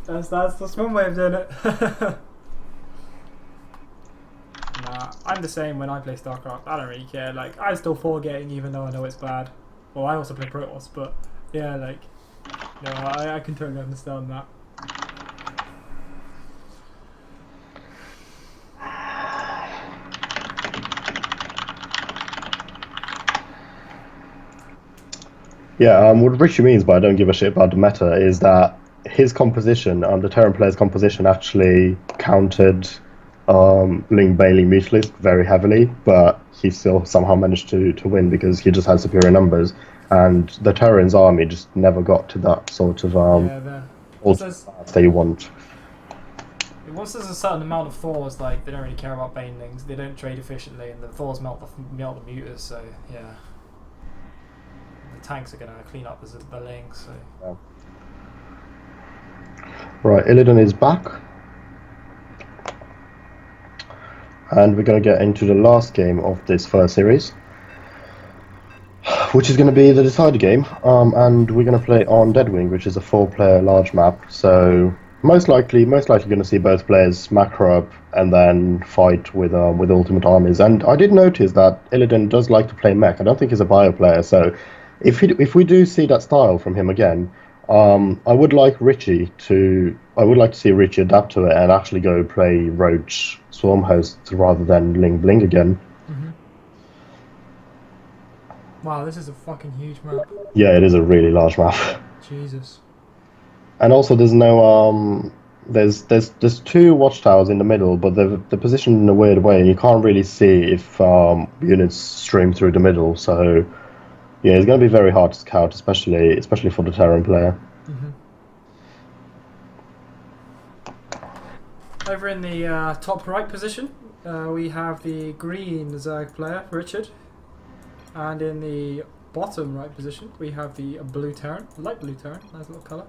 that's one way of doing it. Nah, I'm the same when I play Starcraft. I don't really care. Like, I still fall getting even though I know it's bad. Well, I also play Protoss, but yeah, like, no, I can totally understand that. Yeah, what Richie means by I don't give a shit about the meta is that his composition, the Terran player's composition, actually countered Ling Bailey Mutualist very heavily, but he still somehow managed to win because he just had superior numbers, and the Terran's army just never got to that sort of that you want. Once there's a certain amount of Thors, like, they don't really care about Banelings, they don't trade efficiently, and the Thors melt the muters, so yeah. The tanks are going to clean up the links, so. Yeah. Right, Illidan is back. And we're going to get into the last game of this first series, which is going to be the decider game. And we're going to play on Deadwing, which is a 4-player large map. So most likely going to see both players macro up and then fight with ultimate armies. And I did notice that Illidan does like to play mech. I don't think he's a bio player, so if we do see that style from him again, I would like to see Richie adapt to it and actually go play Roach Swarm Hosts rather than Ling Bling again. Mm-hmm. Wow, this is a fucking huge map. Yeah, it is a really large map. Jesus. And also, there's no there's 2 watchtowers in the middle, but they're positioned in a weird way, and you can't really see if units stream through the middle. So yeah, it's going to be very hard to scout, especially for the Terran player. Mm-hmm. Over in the top right position, we have the green Zerg player, Richard. And in the bottom right position, we have the blue Terran, light blue Terran, nice little colour.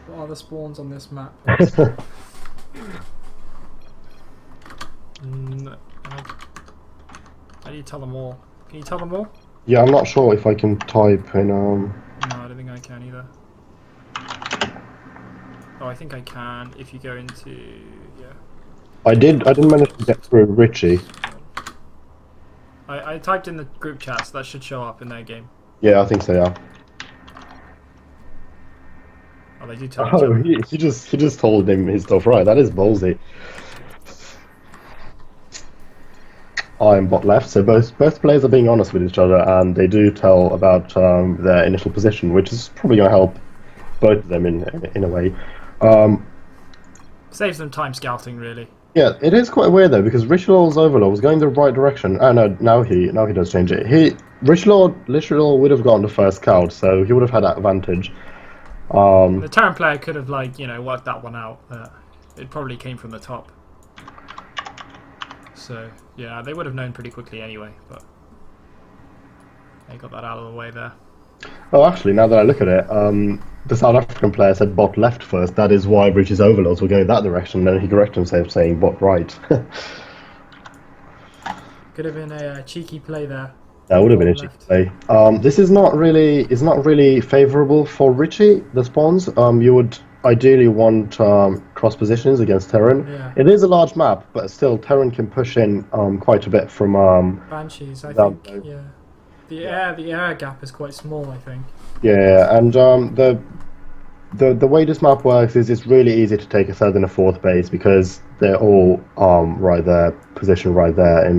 What are the spawns on this map? How do you tell them all? Can you tell them all? Yeah, I'm not sure if I can type in. No, I don't think I can either. Oh, I think I can if you go into I didn't manage to get through Richie. I typed in the group chat, so that should show up in their game. Yeah, I think so. Yeah. Well, they do tell each Oh, other. he just told him his stuff right. That is ballsy. I'm bot left, so both players are being honest with each other, and they do tell about their initial position, which is probably going to help both of them in a way. Um, Saves them time scouting, really. yeah, it is quite weird though because Richelaw's Overlord was going the right direction. Oh no, now he does change it. Richelaw would have gotten the first scout, so he would have had that advantage. The Terran player could have, like, worked that one out. It probably came from the top. So, yeah, they would have known pretty quickly anyway, but they got that out of the way there. Oh, actually, now that I look at it, the South African player said bot left first. That is why British Overlords were going that direction. Then he corrected himself, saying bot right. Could have been a cheeky play there. That would have been a Bot cheap left. play. This is not really favourable for Richie. The spawns. You would ideally want cross positions against Terran. Yeah. It is a large map, but still Terran can push in quite a bit from Banshees, I down think, below. yeah. The air gap is quite small, I think. Yeah, and the way this map works is it's really easy to take a third and a fourth base because they're all right there, positioned right there in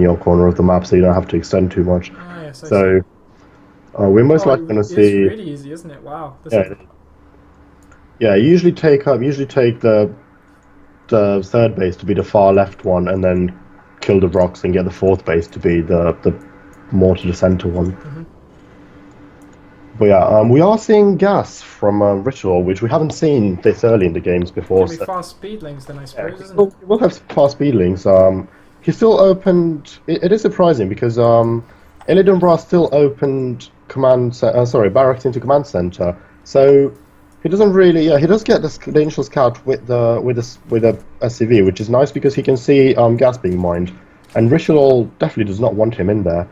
your corner of the map, so you don't have to extend too much. Ah, yes, I see. So we're most likely going to It's see. really easy, isn't it? Wow. Yeah, yeah. Usually take the third base to be the far left one, and then kill the rocks and get the fourth base to be the more to the center one. Mhm. But yeah, we are seeing gas from Ritual, which we haven't seen this early in the games before. Gonna be So fast speedlings then, I yeah, suppose, isn't it? he will have fast speedlings. He still opened. It is surprising because Illidan Bra still opened barracks into command center. So he doesn't really. Yeah, he does get the initial scout with a SCV, which is nice because he can see gas being mined, and Ritual definitely does not want him in there.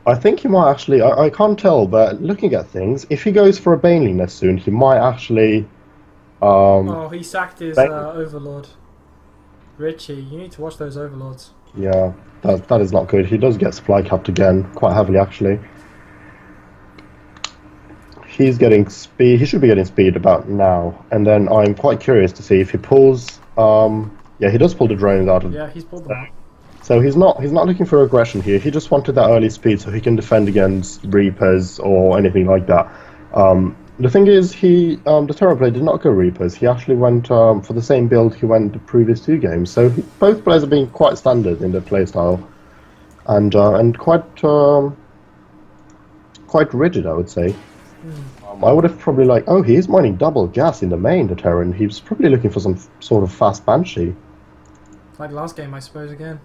I think he might actually. I can't tell, but looking at things, if he goes for a Baneling nest soon, he might actually. Oh, he sacked his Bane- overlord. Richie, you need to watch those overlords. Yeah, that is not good. He does get supply capped again, quite heavily actually. He's getting speed. He should be getting speed about now, and then I'm quite curious to see if he pulls. Yeah, he does pull the drones out of. Yeah, he's pulled them out. So he's not looking for aggression here. He just wanted that early speed so he can defend against Reapers or anything like that. The thing is, the Terran player did not go Reapers. He actually went for the same build he went the previous two games. So both players are being quite standard in their playstyle, and quite rigid, I would say. I would have probably he is mining double gas in the main, the Terran. He's probably looking for some sort of fast Banshee. Like last game, I suppose, again.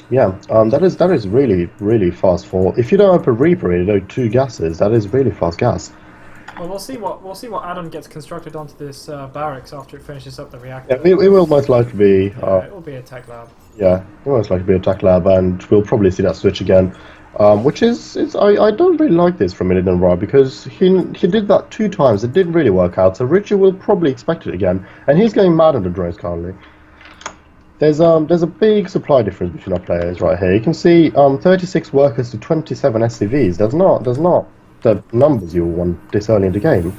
Yeah, that is really fast for if you don't open Reaper and you do two gases, that is really fast gas. Well, we'll see what add-on gets constructed onto this barracks after it finishes up the reactor. Yeah, it will most likely be. It will be a tech lab. Yeah, it will most likely be a tech lab, and we'll probably see that switch again. Which I don't really like this from Illidan Ra because he did that 2 times. It didn't really work out. So Richard will probably expect it again, and he's going mad on the drones currently. There's a big supply difference between our players right here. You can see 36 workers to 27 SCVs. That's not the numbers you want this early in the game.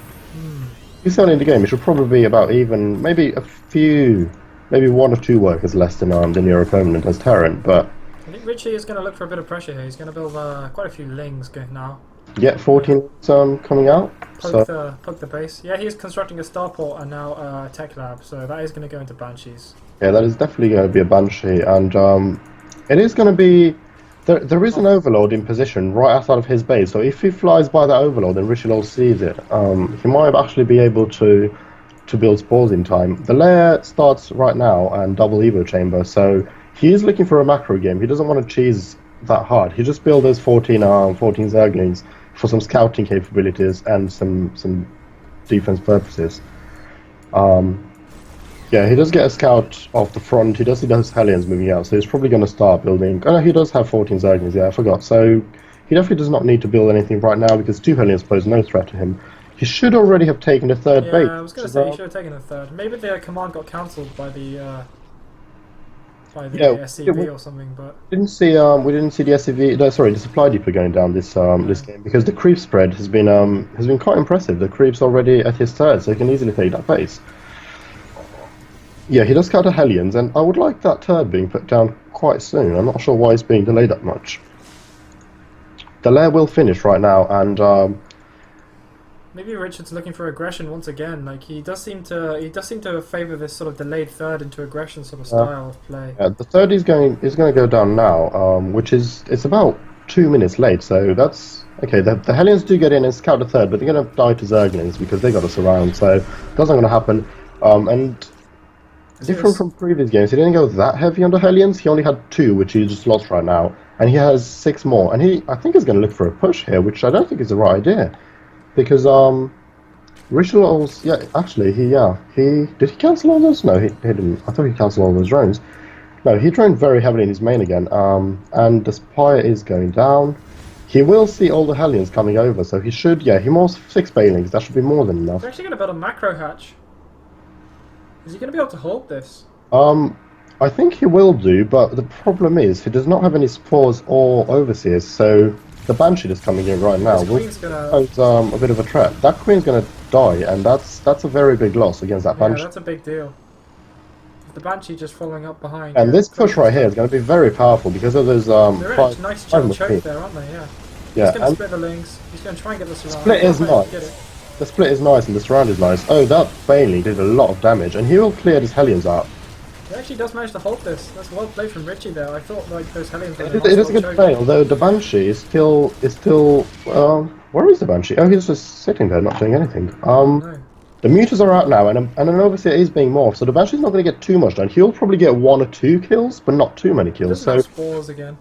This early in the game, it should probably be about even, maybe a few, maybe 1 or 2 workers less than your opponent as Terran. But I think Richie is going to look for a bit of pressure here. He's going to build quite a few lings now. yeah, 14 coming out. Poke the base. Yeah, he's constructing a starport and now a tech lab. So that is going to go into Banshees. Yeah, that is definitely going to be a Banshee, and it is going to be. There is an Overlord in position right outside of his base, so if he flies by that Overlord and Richelot sees it, he might actually be able to build spores in time. The lair starts right now and double Evo chamber, so he is looking for a macro game. He doesn't want to cheese that hard. He just built those 14 Zerglings for some scouting capabilities and some defense purposes. Yeah, he does get a scout off the front. He does see those Hellions moving out, so he's probably going to start building. Oh no, he does have 14 Zerglings, yeah, I forgot. So he definitely does not need to build anything right now because 2 Hellions pose no threat to him. He should already have taken the third base. Yeah, I was going to say he should have taken the third. Maybe the command got cancelled by the by the Yeah, SCV or something, but we didn't see the SCV. No, sorry, the supply depot going down this no. game because the creep spread has been quite impressive. The creep's already at his third, so he can easily take that base. Yeah, he does counter Hellions, and I would like that turret being put down quite soon. I'm not sure why it's being delayed that much. The lair will finish right now, and Maybe Richard's looking for aggression once again. Like he does seem to favour this sort of delayed third into aggression sort of style of play. yeah, the third is going to go down now, which is it's about 2 minutes late. So that's okay. The Hellions do get in and scout the third, but they're going to die to Zerglings because they got us around. So that's not going to happen. And different from previous games, he didn't go that heavy on the Hellions. He only had two, which he just lost right now, and he has six more. And I think he's going to look for a push here, which I don't think is the right idea because Rituals, yeah, actually, he did he cancel all those? No, he didn't. I thought he canceled all those drones. No, he droned very heavily in his main again. And the Spire is going down. He will see all the Hellions coming over, so he should, yeah, he more 6 Bailings. That should be more than enough. He's actually going to build a macro hatch. Is he going to be able to hold this? I think he will do, but the problem is he does not have any Spores or Overseers, so the Banshee that's coming in right now will pose a bit of a threat. That Queen's going to die, and that's a very big loss against that Banshee. Yeah, that's a big deal. The Banshee just following up behind. And this push right here is going to be very powerful because of those they're in a nice chill choke there, aren't they? Yeah. Yeah. He's going to split the links. He's going to try and get the surround. Split is nice. The split is nice and the surround is nice. Oh, that Bailey did a lot of damage, and he will clear his Hellions out. He actually does manage to hold this. That's well played from Richie there. I thought like those Hellions were It is a good play, although the Banshee is still where is the Banshee? Oh, he's just sitting there not doing anything. No. The Mutas are out now, and an Overseer is being morphed, so the Banshee's not going to get too much done. He'll probably get 1 or 2 kills, but not too many kills. So spores again.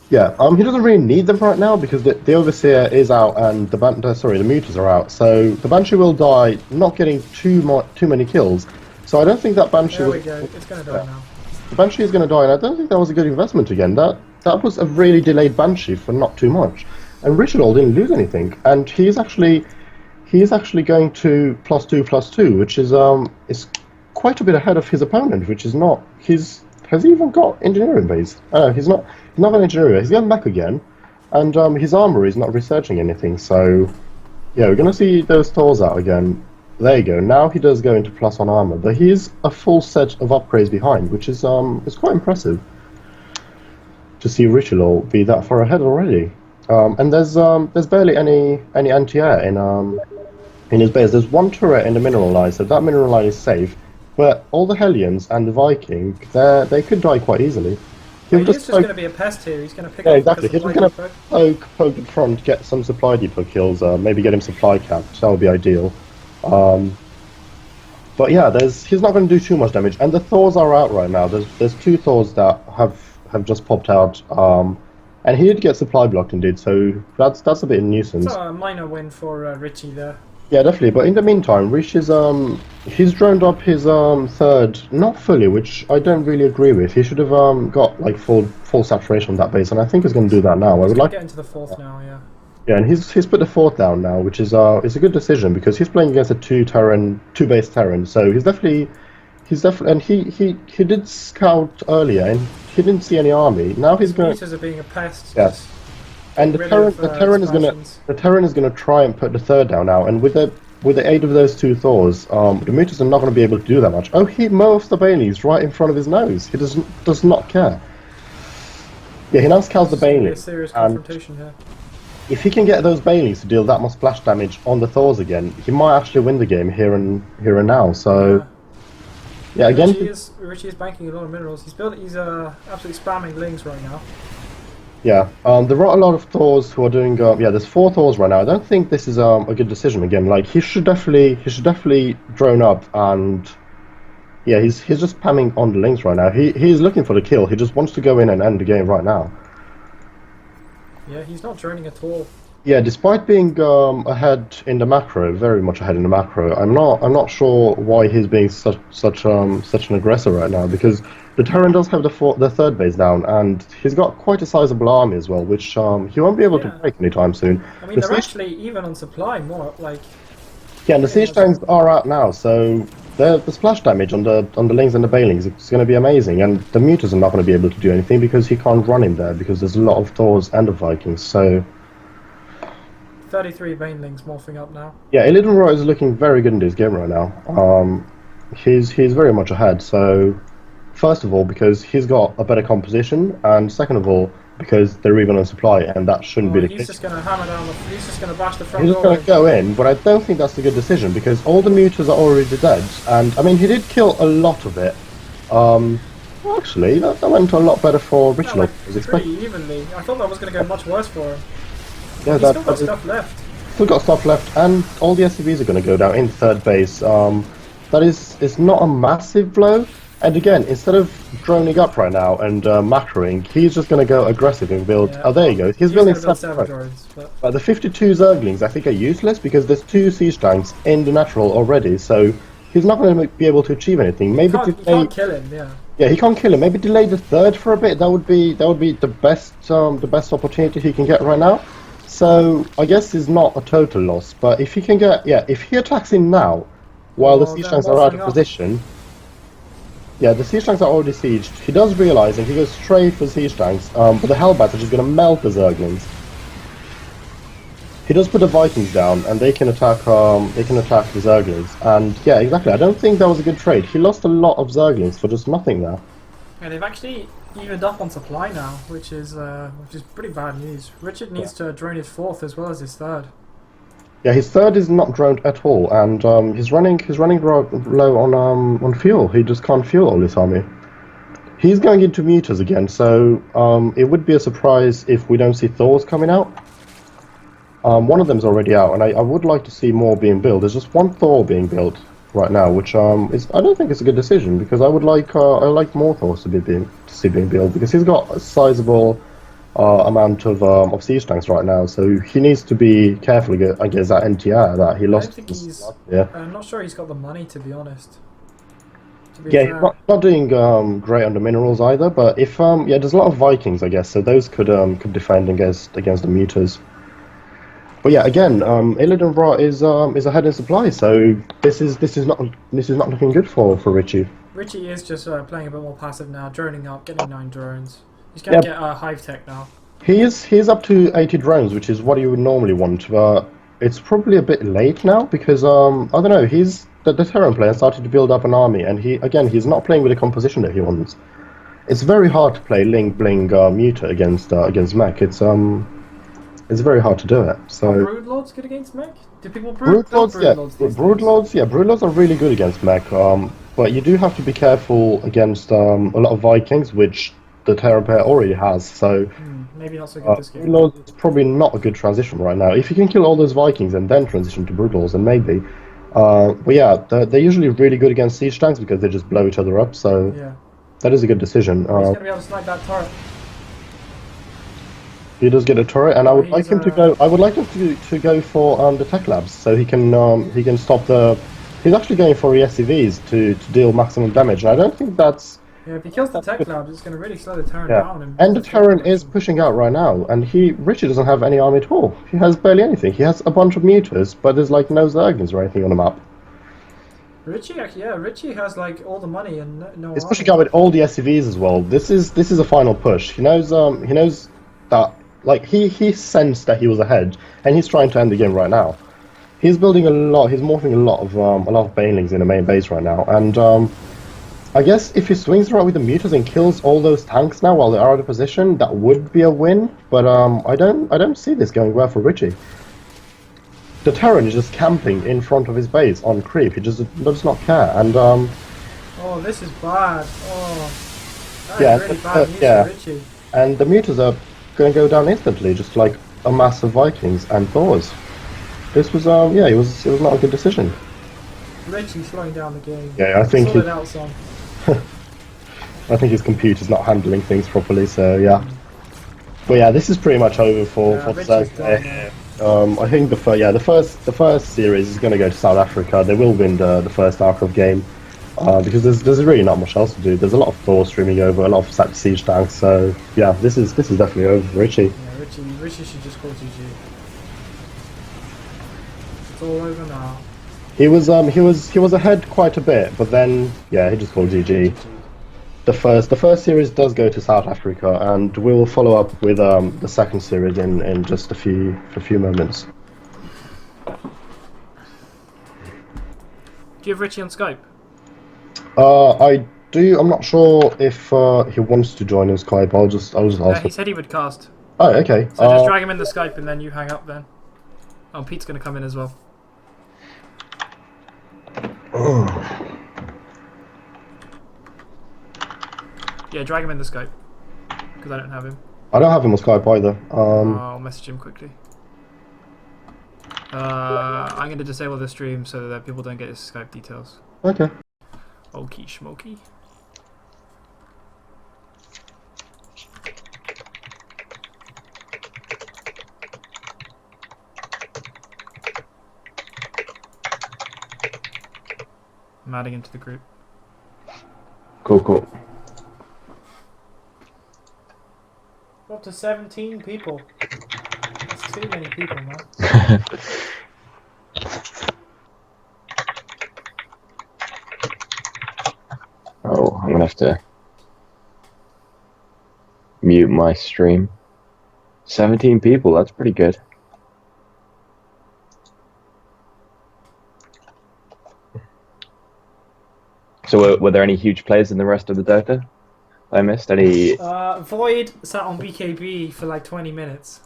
yeah, he doesn't really need them right now because the Overseer is out and the Mutas are out. So the Banshee will die, not getting too many kills. So I don't think that Banshee. There we go. It's going to die now. The Banshee is going to die, and I don't think that was a good investment again. That was a really delayed Banshee for not too much, and Richard didn't lose anything, and he's actually going to +2/+2, which is quite a bit ahead of his opponent, which is not. Has he even got engineering base? He's not got engineering base. He's going back again, and his armory is not researching anything. So yeah, we're going to see those Thors out again. There you go. Now he does go into +1 armor, but he is a full set of upgrades behind, which is quite impressive to see Ritual be that far ahead already. And there's barely any anti-air in his base. There's 1 turret in the mineral line, so that mineral line is safe. But all the Hellions and the Viking, they could die quite easily. He's just going to be a pest here. He's going to pick up. Exactly. He's just going to poke in front, get some supply depot kills, maybe get him supply capped. That would be ideal. But yeah, he's not going to do too much damage, and the Thors are out right now. There's 2 Thors that have just popped out, and he did get supply blocked indeed. So that's a bit of a nuisance. So a minor win for Richie there. Yeah, definitely. But in the meantime, Rich is he's droned up his third, not fully, which I don't really agree with. He should have got like full saturation on that base, and I think he's going to do that now. I would like to get into the 4th now, yeah. Yeah, and he's put the 4th down now, which is it's a good decision because he's playing against a 2 base Terran, so he's definitely and he did scout earlier and he didn't see any army. Now he's going. Are being a pest. Yes. And the Terran is gonna try and put the 3rd down now, and with the aid of those 2 Thors, the Mutas are not going to be able to do that much. Oh, he morphs the Baileys right in front of his nose. He does not care. Yeah, he now scouts the Bailey. A serious confrontation here. If he can get those Baileys to deal that much splash damage on the Thors again, he might actually win the game here and now. So, yeah, again, Richie is banking a lot of minerals. He's absolutely spamming lings right now. Yeah, there are a lot of Thors who are doing. Yeah, there's 4 Thors right now. I don't think this is a good decision again. Like he should definitely drone up, and yeah, he's just spamming on the lings right now. He's looking for the kill. He just wants to go in and end the game right now. Yeah, he's not droning at all. Yeah, despite being ahead in the macro, very much ahead in the macro, I'm not sure why he's being such an aggressor right now, because the Terran does have the 3rd base down, and he's got quite a sizable army as well, which he won't be able to break anytime soon. I mean, they're actually even on supply, more like. Yeah, and the siege tanks are out now, so the splash damage on the lings and the bailings is going to be amazing, and the mutas are not going to be able to do anything because he can't run in there because there's a lot of Thors and of Vikings. So 33 banelings morphing up now. yeah, Illidan Roy is looking very good in this game right now. He's very much ahead. So first of all, because he's got a better composition, and second of all, because they're even on supply, and that shouldn't Oh, be the he's case. just going to hammer down the... He's just going to bash the front He's just door going to in. go in, but I don't think that's a good decision because all the mutas are already dead, and I mean he did kill a lot of it. Well, actually, that went a lot better for That Richard. went I was pretty expecting. evenly. I thought that was going to go much worse for him. Yeah, He's still got stuff left. still got stuff left, and all the SCVs are going to go down in third base. That is, it's not a massive blow. And again, instead of droning up right now and macroing, he's just going to go aggressive and build. Yeah, Oh, there you go. He's he's building going to build 7 7 drones, but... The 52 Zerglings I think are useless because there's 2 siege tanks in the natural already, so he's not going to be able to achieve anything. Maybe You can't kill him, yeah. yeah, he can't kill him. Maybe delay the third for a bit. That would be the best opportunity he can get right now. So I guess it's not a total loss, but if he can get if he attacks him now, while the siege they're tanks are out of morphing up. position. Yeah, the siege tanks are already sieged. He does realize, and he goes straight for siege tanks. But the Hellbats are just going to melt the Zerglings. He does put the Vikings down, and they can attack. They can attack the Zerglings. And yeah, exactly. I don't think that was a good trade. He lost a lot of Zerglings for just nothing there. And they've actually evened up on supply now, which is pretty bad news. Richard needs to drone his 4th as well as his 3rd. Yeah, his 3rd is not droned at all, and he's running low on fuel. He just can't fuel all this army. He's going into mutas again, so it would be a surprise if we don't see Thors coming out. One of them's already out, and I would like to see more being built. There's just one Thor being built right now, which is I don't think it's a good decision because I would like I like more Thors to see being built because he's got a sizable amount of siege tanks right now, so he needs to be careful against that NTR that he lost. I'm not sure he's got the money, to be honest. Yeah, he's not doing great under minerals either. But if there's a lot of Vikings, I guess, so those could defend against the mutas. But yeah, again, Illidan Ra is ahead in supply, so this is not looking good for Richie. Richie is just playing a bit more passive now, droning up, getting 9 drones. He's going to get Hive Tech now. He is up to 80 drones, which is what you would normally want. But it's probably a bit late now because I don't know. The Terran player started to build up an army, and he's not playing with the composition that he wants. It's very hard to play Ling Bling Muta against mech. It's very hard to do it. So Broodlords good against mech? Do people Broodlords? Broodlords are really good against mech. But you do have to be careful against a lot of Vikings, which the Terran player already has. So maybe not so good this game. Broodlords is probably not a good transition right now. If you can kill all those Vikings and then transition to Broodlords, then maybe. But yeah, they're usually really good against siege tanks because they just blow each other up. So that is a good decision. He's going to be able to snipe that turret. He does get a turret, and I would like him to go. I would like him to go for the tech labs, so he can stop the. He's actually going for SCVs to deal maximum damage, and I don't think that's. Yeah, if he kills the tech labs, it's going to really slow the Terran down. And the Terran is pushing out right now, and Richard doesn't have any army at all. He has barely anything. He has a bunch of mutas, but there's like no Zerglings or anything on the map. Richie has like all the money and no. He's pushing out with all the SCVs as well. This is a final push. He knows that. Like, he sensed that he was ahead, and he's trying to end the game right now. He's building a lot, he's morphing a lot of banelings in the main base right now, and I guess if he swings around with the mutas and kills all those tanks now while they are out of position, that would be a win, but I don't see this going well for Richie. The Terran is just camping in front of his base on creep, he just does not care, and oh, this is bad. Oh, that is really bad news for Richie. And the mutas are going to go down instantly, just like a mass of Vikings and Thors. This was it was not a good decision. Richie slowing down the game. Yeah, I think I think his computer's not handling things properly. So yeah, but yeah, this is pretty much over for Thursday. I think the first series is going to go to South Africa. They will win the first Starcraft game. Because there's really not much else to do. There's a lot of Thor streaming over, a lot of siege tanks. So yeah, this is definitely over for Richie. Yeah, Richie should just call GG. It's all over now. he was ahead quite a bit, but then yeah, he just called GG. GG. The first series does go to South Africa, and we will follow up with the second series in just a few moments. Do you have Richie on Skype? I do. I'm not sure if he wants to join in Skype. I'll just ask He him. said he would cast. Oh, okay. So just drag him in the Skype and then you hang up then. Oh, Pete's going to come in as well. Yeah, drag him in the Skype. Because I don't have him. I don't have him on Skype either. I'll message him quickly. I'm going to disable the stream so that people don't get his Skype details. Okay. Okie schmoky. I'm adding into the group. Cool. Up to 17 people. That's too many people, man. Oh, I'm gonna have to mute my stream. 17 people, that's pretty good. So were there any huge players in the rest of the Dota? I missed any Void sat on BKB for like 20 minutes.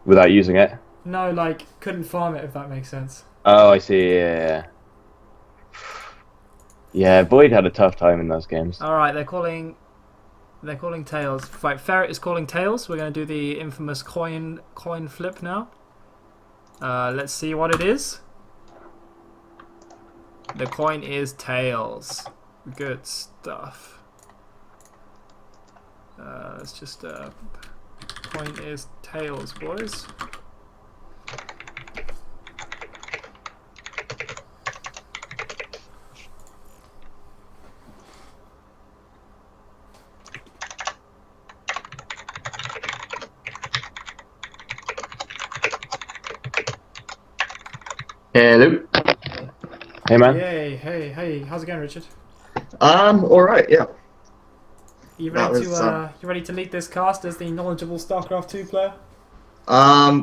without using it? No, like, couldn't farm it, if that makes sense. Oh, I see, yeah. Yeah, Void had a tough time in those games. Alright, they're calling Tails. Right, Ferret is calling Tails. We're going to do the infamous coin flip now. Let's see what it is. The coin is Tails. Good stuff. Let's just coin is Tails, boys. Hello. Hey, man. Yay, hey, how's it going, Richard? All right, yeah. You That ready was, to you ready to lead this cast as the knowledgeable StarCraft 2 player?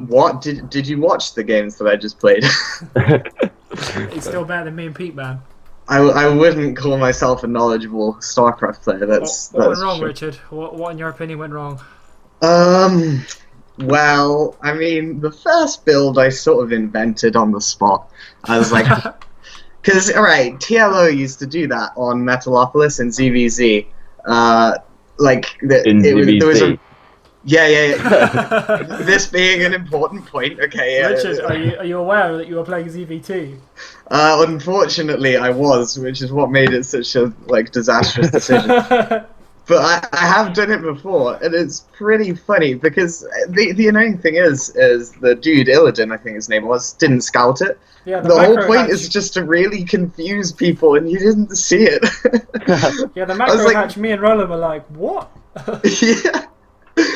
What did you watch the games that I just played? It's still better than me and Pete, man. I wouldn't call myself a knowledgeable StarCraft player. That's What went that's wrong, true. Richard? What in your opinion went wrong? Well, I mean, the first build I sort of invented on the spot. I was like, because alright, TLO used to do that on Metalopolis and ZVZ. In There was a ZVZ. yeah. This being an important point, okay. Yeah. Richard, are you aware that you were playing ZV2? Unfortunately, I was, which is what made it such a disastrous decision. But I have done it before, and it's pretty funny because the annoying thing is the dude Illidan, I think his name was, didn't scout it. Yeah, The whole macro point hatch- is just to really confuse people, and you didn't see it. Yeah, the I macro was like, hatch, me and Roland were like, what? yeah,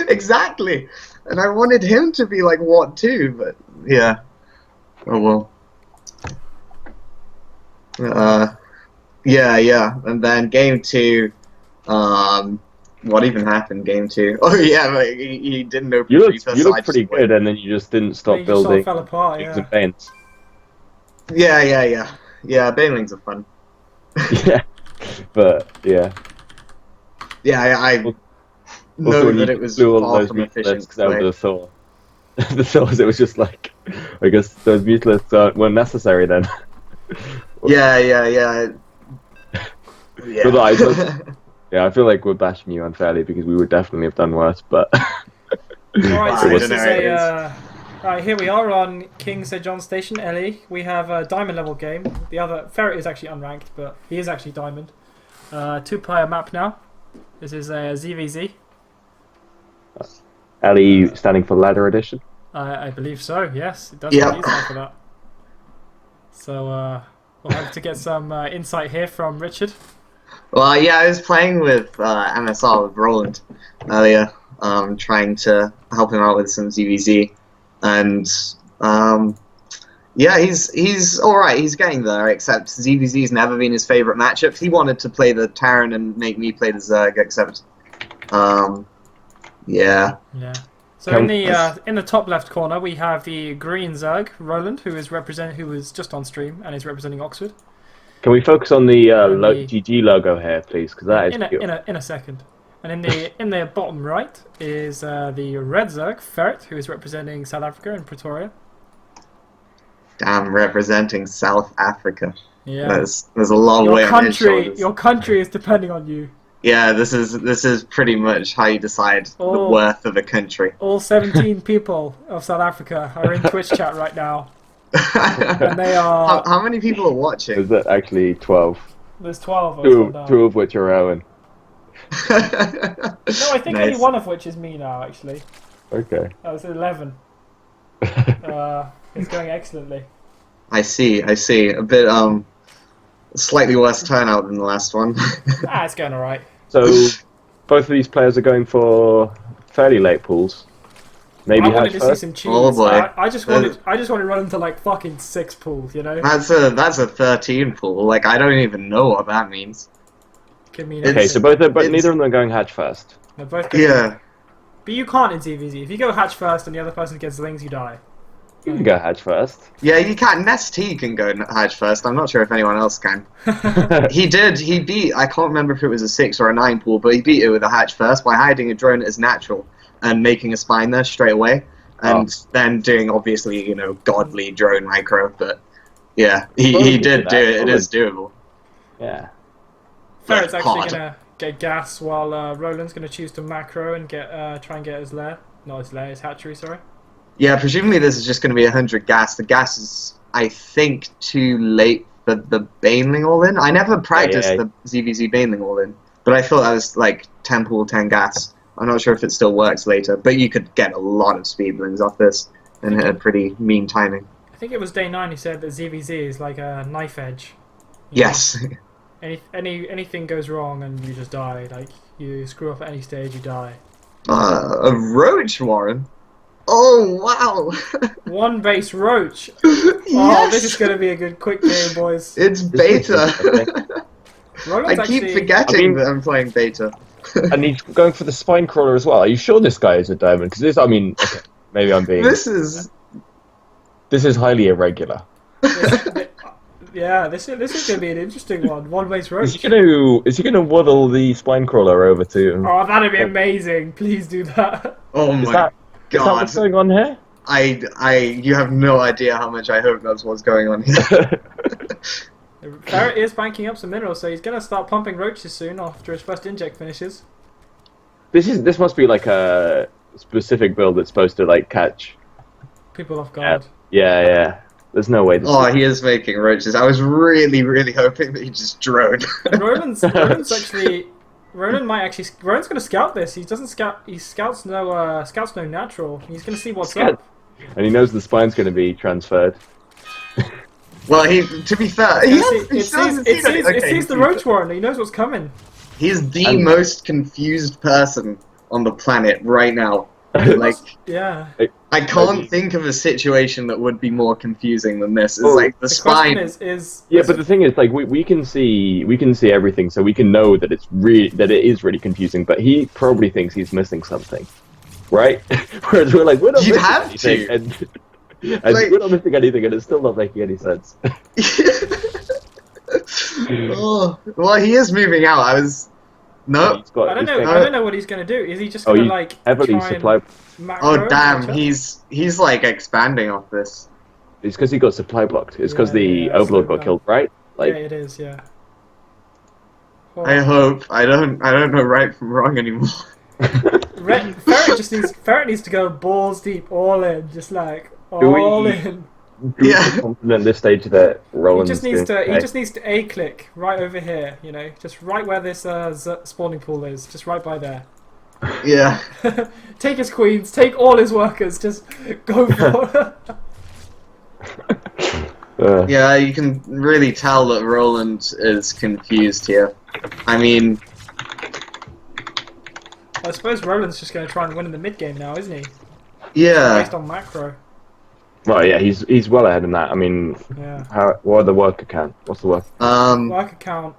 exactly. And I wanted him to be like, what too? But yeah. Oh well. Yeah. And then game 2. What even happened game 2? Oh yeah, like, he didn't know. You looked pretty good, and then you just didn't stop You just sort building of fell apart, things yeah. and paints. Yeah. Banelings are fun. Yeah, but yeah. Yeah, I Also, know when that you it was blew all far those from mutalisks efficient. out of the Thor. The Thors, it was just like, I guess those mutalisks weren't necessary then. Yeah. But yeah, I feel like we're bashing you unfairly because we would definitely have done worse, but... Alright, so I this don't is know, Right, here we are on King Sir John Station, LE. We have a diamond level game. The other Ferret is actually unranked, but he is actually diamond. 2-player map now. This is a ZVZ. LE standing for Ladder Edition. I believe so, yes. It does Yeah. indeed stand for that. So we'll have to get some insight here from Richard. Well, yeah, I was playing with MSR with Roland earlier, trying to help him out with some ZVZ, and Yeah, he's all right. He's getting there. Except ZVZ's never been his favorite matchup. He wanted to play the Terran and make me play the Zerg. Except, yeah. Yeah. So in the top left corner we have the green Zerg, Roland, who is just on stream and is representing Oxford. Can we focus on the And GG logo here, please? Because that is cute. in a second. And in the bottom right is the red Zerg, Ferret, who is representing South Africa in Pretoria. Damn, representing South Africa. Yeah. There's a long way on his shoulders. Your country is depending on you. Yeah, this is pretty much how you decide the worth of a country. All 17 people of South Africa are in Twitch chat right now. And they are... How many people are watching? Is that actually 12? There's 12. Two of which are Owen. No, I think only one of which is me now, actually. Okay. That was 11. It's going excellently. I see. A bit, slightly worse turnout than the last one. It's going alright. So, both of these players are going for fairly late pools. Maybe I wanted to see some cheese. Oh boy. I just wanted to run into like fucking 6 pools, you know? That's a 13 pool. Like, I don't even know what that means. Could mean Okay, so neither of them are going hatch first. They're both going Yeah. But you can't in ZVZ. If you go hatch first and the other person gets lings, you die. You can go hatch first. Yeah, you can. Nest T can go hatch first. I'm not sure if anyone else can. He beat, I can't remember if it was a 6 or a 9 pool, but he beat it with a hatch first by hiding a drone as natural and making a spine there straight away. And then doing, obviously, you know, godly drone micro. But yeah, he did do it. It is doable. Yeah. Ferret's actually going to get gas while Roland's going to choose to macro and try and get his lair. Not his lair, his hatchery, sorry. Yeah, presumably this is just going to be 100 gas. The gas is, I think, too late for the Baneling all-in. I never practiced the ZVZ Baneling all-in, but I thought that was like 10 pool, 10 gas. I'm not sure if it still works later, but you could get a lot of speedlings off this and hit a pretty mean timing. I think it was day 9 he said that ZVZ is like a knife edge. Yes. Anything goes wrong and you just die. Like, you screw up at any stage, you die. A roach, Warren? Oh, wow! One base roach! Yes! Oh, this is going to be a good quick game, boys. It's beta! I keep forgetting that I'm playing beta. And he's going for the spine crawler as well. Are you sure this guy is a diamond? Because this, I mean, okay, maybe I'm being... This is highly irregular. This is going to be an interesting one. One base roach. Is he gonna waddle the spine crawler over to... Oh, that'd be amazing. Please do that. Oh my god. Is that what's going on here? You have no idea how much I hope that's what's going on here. Ferret is banking up some minerals, so he's going to start pumping roaches soon after his first inject finishes. This must be like a specific build that's supposed to like catch people off guard. Yeah. There's no way. He is making roaches. I was really, really hoping that he just droned. Roland's going to scout this. He doesn't scout. He scouts no natural. He's going to see what's up. And he knows the spine's going to be transferred. Well, to be fair, it sees the roach warren. He knows what's coming. He's the most confused person on the planet right now. Like, yeah. I can't think of a situation that would be more confusing than this. It's like the spine. But the thing is, like, we can see everything, so we can know that it is really confusing. But he probably thinks he's missing something, right? Whereas we're like, we're not missing anything, and like, we're not missing anything, and it's still not making any sense. Well, he is moving out. I don't know what he's gonna do. Is he just gonna like heavily supply? Oh damn, he's like expanding off this. It's because he got supply blocked. It's because the Overlord got killed, right? Like, yeah, it is. Yeah. Oh. I hope. I don't know right from wrong anymore. Ferret needs to go balls deep, all in, just like all in. Confident this stage that Roland he just needs to A click right over here, you know, just right where this spawning pool is, just right by there. Yeah. Take his queens, take all his workers, just go for it. Yeah, you can really tell that Roland is confused here. I mean, I suppose Roland's just going to try and win in the mid game now, isn't he? Yeah. Based on macro. Well, yeah, he's well ahead in that. I mean, Yeah. what are the worker count? What's the work? Worker count,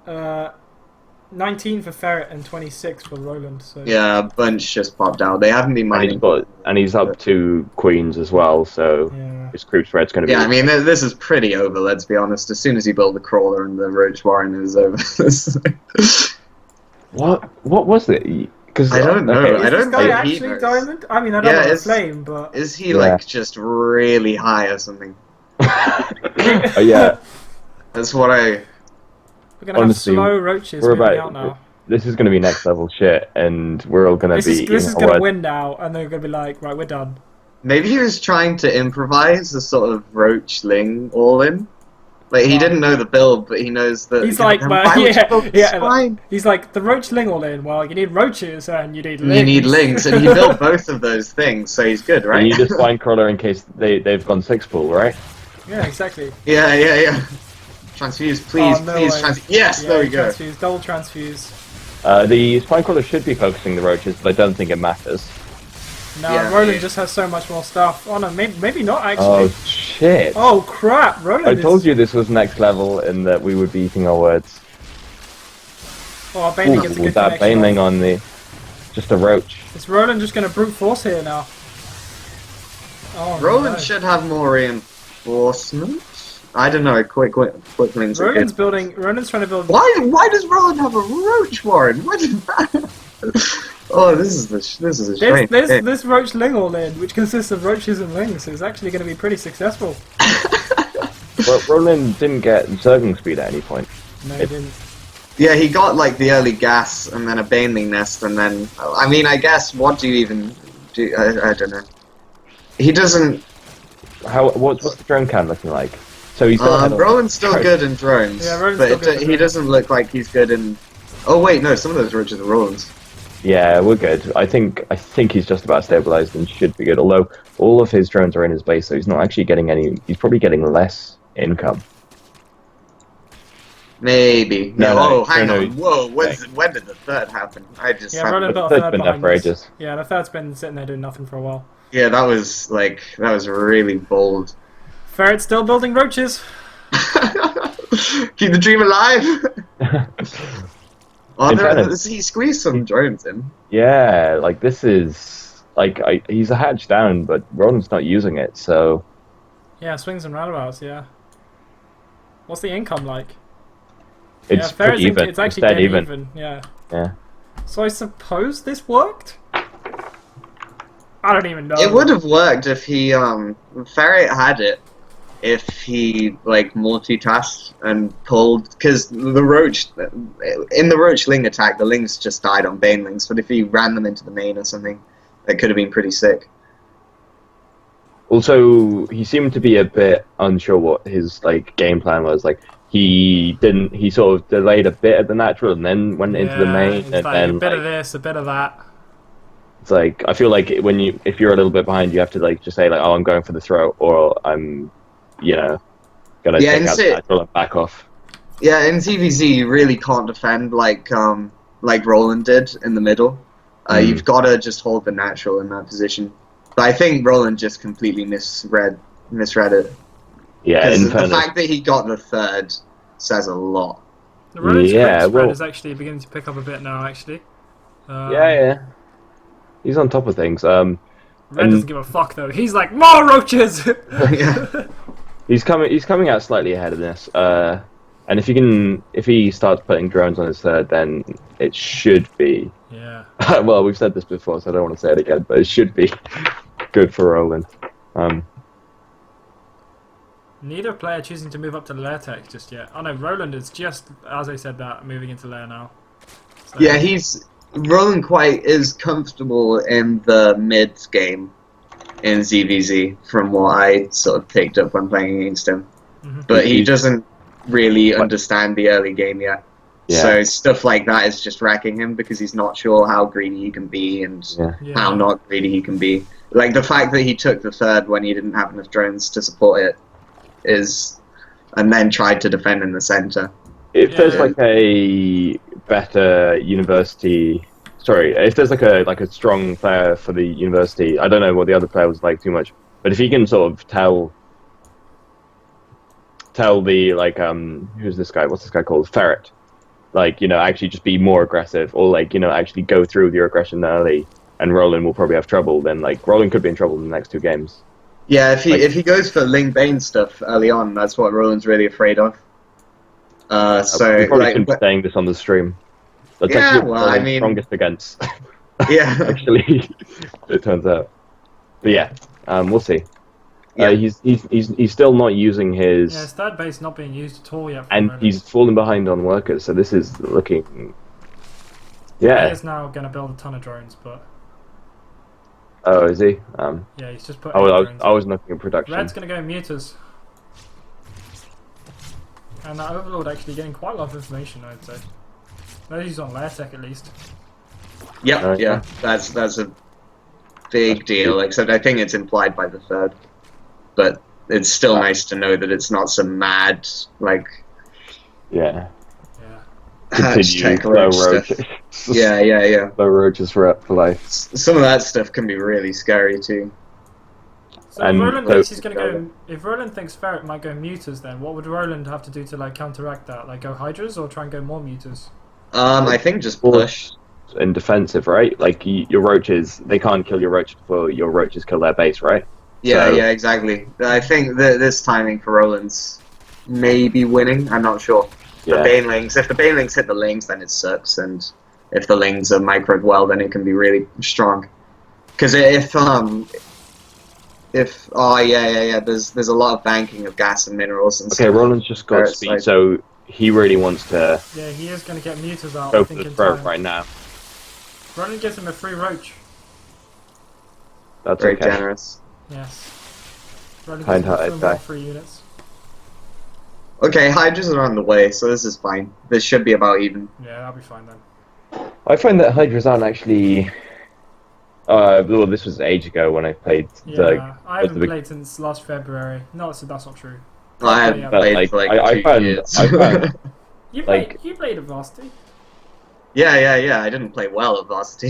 19 for Ferret and 26 for Roland. So Yeah, a bunch just popped out. They haven't been mining. And he's up to queens as well, so yeah. his creep spread's going to be. Yeah, I mean, this is pretty over, let's be honest. As soon as he built the crawler and the roach warren, it was over. What was it? Because I don't know. Is I this don't guy think he actually knows. diamond? I mean, I don't know the flame, but Is he like just really high or something? Oh yeah. That's what I. We're gonna have slow roaches moving out now. This is gonna be next level shit, and we're all gonna be. This is gonna win now, and they're gonna be like, right, we're done. Maybe he was trying to improvise a sort of roach ling all in. Like he didn't know the build, but he knows that. He's like, he's like the roach ling all in. Well, you need roaches and you need lings. You need lings, and he built both of those things, so he's good, right? And you just find crawler in case they've gone 6-pool, right? Yeah, exactly. Yeah. Transfuse, please, please transfuse. Yes, there we go. Transfuse, double transfuse. The spine crawler should be focusing the roaches, but I don't think it matters. No, Roland just has so much more stuff. Oh no, maybe not actually. Oh shit! Oh crap, Roland! I told you this was next level, and that we would be eating our words. Oh, Baneling gets a good that Baneling on the, just a roach. Is Roland just going to brute force here now? Oh, Roland should have more reinforcement. I don't know. Quick links. Roland's building. Roland's trying to build. Why does Roland have a roach warren? What is that? Oh, this is a shame. This roach ling all in, which consists of roaches and lings, is actually going to be pretty successful. Well, Roland didn't get zergling speed at any point. No, he didn't. Yeah, he got like the early gas and then a baneling nest, and then I mean, I guess what do you even do? I don't know. He doesn't. What's the drone cam looking like? So he's Roland's still good in drones, but he doesn't look like he's good in. Oh wait, no, some of those roaches are Roland's. Yeah, we're good. I think he's just about stabilized and should be good. Although all of his drones are in his base, so he's not actually getting any. He's probably getting less income. Maybe. No, hang on. Whoa, when did the third happen? I just. Yeah, Roland built a third been there for ages. Yeah, the third's been sitting there doing nothing for a while. Yeah, that was really bold. Ferret's still building roaches. Keep the dream alive. He squeezed some drones in. Yeah, like this is he's a hatch down, but Roland's not using it, so. Yeah, swings and roundabouts. Yeah. What's the income like? It's pretty even. It's actually dead even. Yeah. Yeah. So I suppose this worked. I don't even know. It would have worked if he Ferret had it. If he like multitasked and pulled, because the roach in the roach ling attack, the lings just died on banelings. But if he ran them into the main or something, that could have been pretty sick. Also, he seemed to be a bit unsure what his like game plan was. Like he sort of delayed a bit of the natural and then went into the main, and like, then a bit of this, a bit of that. It's like I feel like if you're a little bit behind, you have to like just say like, oh, I'm going for the throw, or I'm. Gonna take out the natural and back off. Yeah, in ZVZ you really can't defend like Roland did in the middle. You've got to just hold the natural in that position. But I think Roland just completely misread it. Yeah, the fact that he got the third says a lot. The Roland's spread is actually beginning to pick up a bit now. Actually. Yeah. He's on top of things. Red doesn't give a fuck though. He's like more roaches. Yeah. He's coming out slightly ahead of this, and if he starts putting drones on his third, then it should be. Yeah. Well, we've said this before, so I don't want to say it again, but it should be good for Roland. Neither player choosing to move up to lair tech just yet. Oh no, Roland is just, as I said that, moving into lair now. So. Yeah, Roland quite is comfortable in the mid game. In ZVZ, from what I sort of picked up when playing against him. But he doesn't really understand the early game yet. Yeah. So stuff like that is just wrecking him because he's not sure how greedy he can be and how not greedy he can be. Like the fact that he took the third when he didn't have enough drones to support it and then tried to defend in the center. If there's like a better university... Sorry, if there's like a strong player for the university, I don't know what the other player was like too much, but if he can sort of tell tell the like who's this guy? What's this guy called? Ferret. Like, actually just be more aggressive, or like, actually go through with your aggression early, and Roland will probably have trouble. Then like Roland could be in trouble in the next 2 games. Yeah, if Like, he goes for Ling Bane stuff early on, that's what Roland's really afraid of. So we probably like, shouldn't be saying this on the stream. That's yeah, actually well, I Roland's mean, strongest against. yeah, Actually, it turns out. But yeah, we'll see. yeah. He's still not using Yeah, his, his third base not being used at all yet. For and Roland. he's falling behind on workers. So this is looking. He Yeah. is now going to build a ton of drones, but Oh, is he? yeah, he's just put. I 8 was drones I in. was looking at production. Red's going to go muters. And that Overlord actually getting quite a lot of information, I'd say. Maybe he's on layer tech at least. Yep, yeah, that's a big deal. Except I think it's implied by the third, but it's still nice to know that it's not some mad like Yeah. Yeah. hatch tech Low roach stuff. roaches. Yeah. Low roaches for life. Some of that stuff can be really scary too. So And if Roland so- thinks he's going to go, if Roland thinks Ferret might go muters, then what would Roland have to do to like counteract that? Like go hydras or try and go more muters? I think just push. In defensive, right? Like your roaches, they can't kill your roaches before your roaches kill their base, right? Yeah, So- yeah, exactly. I think that this timing for Roland's maybe winning. I'm not sure. The Yeah. Banelings, if the Banelings hit the Lings, then it sucks, and if the Lings are microed well, then it can be really strong. Because if there's a lot of banking of gas and minerals and Okay, stuff. Roland's just got Ferret's speed, like- so he really wants to Yeah, he is going to get muters out. go I for think the in throat time. right now. Roland gives him a free roach. That's Very okay. generous. Yes. Roland Kind gives him hearted some more guy. free units. Okay, Hydras are on the way, so this is fine. This should be about even. Yeah, that'll be fine then. I find that Hydras aren't actually. Well, this was age ago when I played. Yeah, I haven't the- played since last February. No, that's not true. I Yeah, haven't but, played like, for like I 2 found- years. I found- You like- played. You played at Varsity. yeah. I didn't play well at Varsity.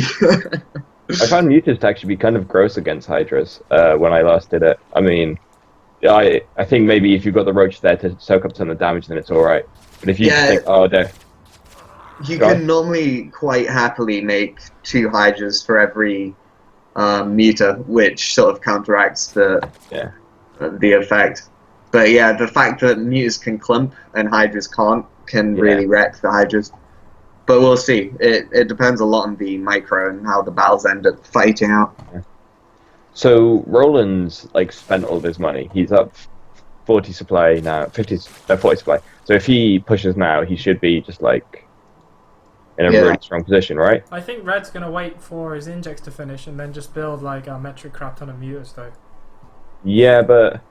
I found mutas to actually be kind of gross against Hydras when I last did it. I mean, I think maybe if you've got the roach there to soak up some of the damage, then it's alright. But if you Yeah. just think, oh, they're You Go on. can normally quite happily make 2 Hydras for every meter, which sort of counteracts the effect. But yeah, the fact that Mutas can clump and Hydras can't can Yeah. really wreck the Hydras. But we'll see. It depends a lot on the micro and how the battles end up fighting out. So Roland's like spent all of his money. He's up 40 supply now, 40 supply. So if he pushes now, he should be just like in a Yeah. really strong position, right? I think Red's gonna wait for his injects to finish and then just build like a metric crap ton of muters though. Yeah, but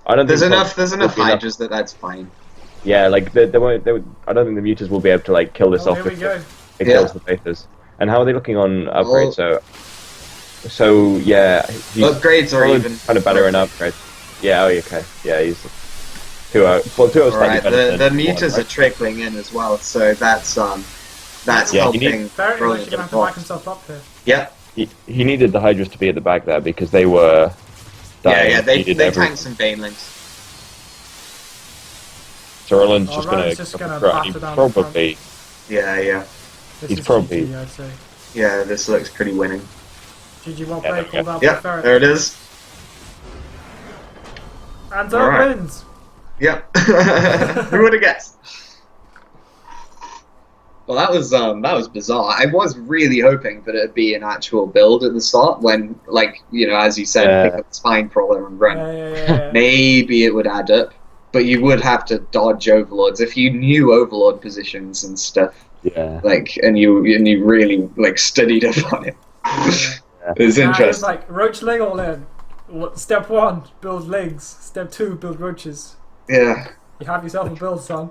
I don't There's think enough there'll be Hydras that's fine. Yeah, like they won't. I don't think the mutas will be able to like kill this Oh, off here we before go. it Yeah. kills the bases. And how are they looking on upgrades? So yeah, he's Upgrades are Roland's even. kind of better in upgrades. Yeah, okay, yeah, he's 2-0. Well, 2-0 slightly Alright, better the than meters one, are trickling in as well, so that's Yeah, you helping need- Ferret is Roland actually get gonna have to back involved. himself up here. Yep. He needed the Hydras to be at the back there because they were dying. Yeah, they He did tanked everything. some Banelings. So Roland's Oh, just Roland's gonna, just go gonna for it. batter He down the probably Yeah. This He's is probably- GG, I'd say. Yeah, this looks pretty winning. GG, well Yeah, played, yeah. called out by Yep, Ferret. there it is. And Alright. wins! Yep. Who would have guessed? Well, that was bizarre. I was really hoping that it'd be an actual build at the start when, like, as you said, Yeah. pick up Spine Crawler and run. Yeah. Maybe it would add up, but you would have to dodge Overlords if you knew Overlord positions and stuff. yeah. And you really studied up on it. It's Nah, it was interesting. like Roach Ling all in. Step 1, build Lings. Step 2, build Roaches. Yeah. You have yourself a build, son.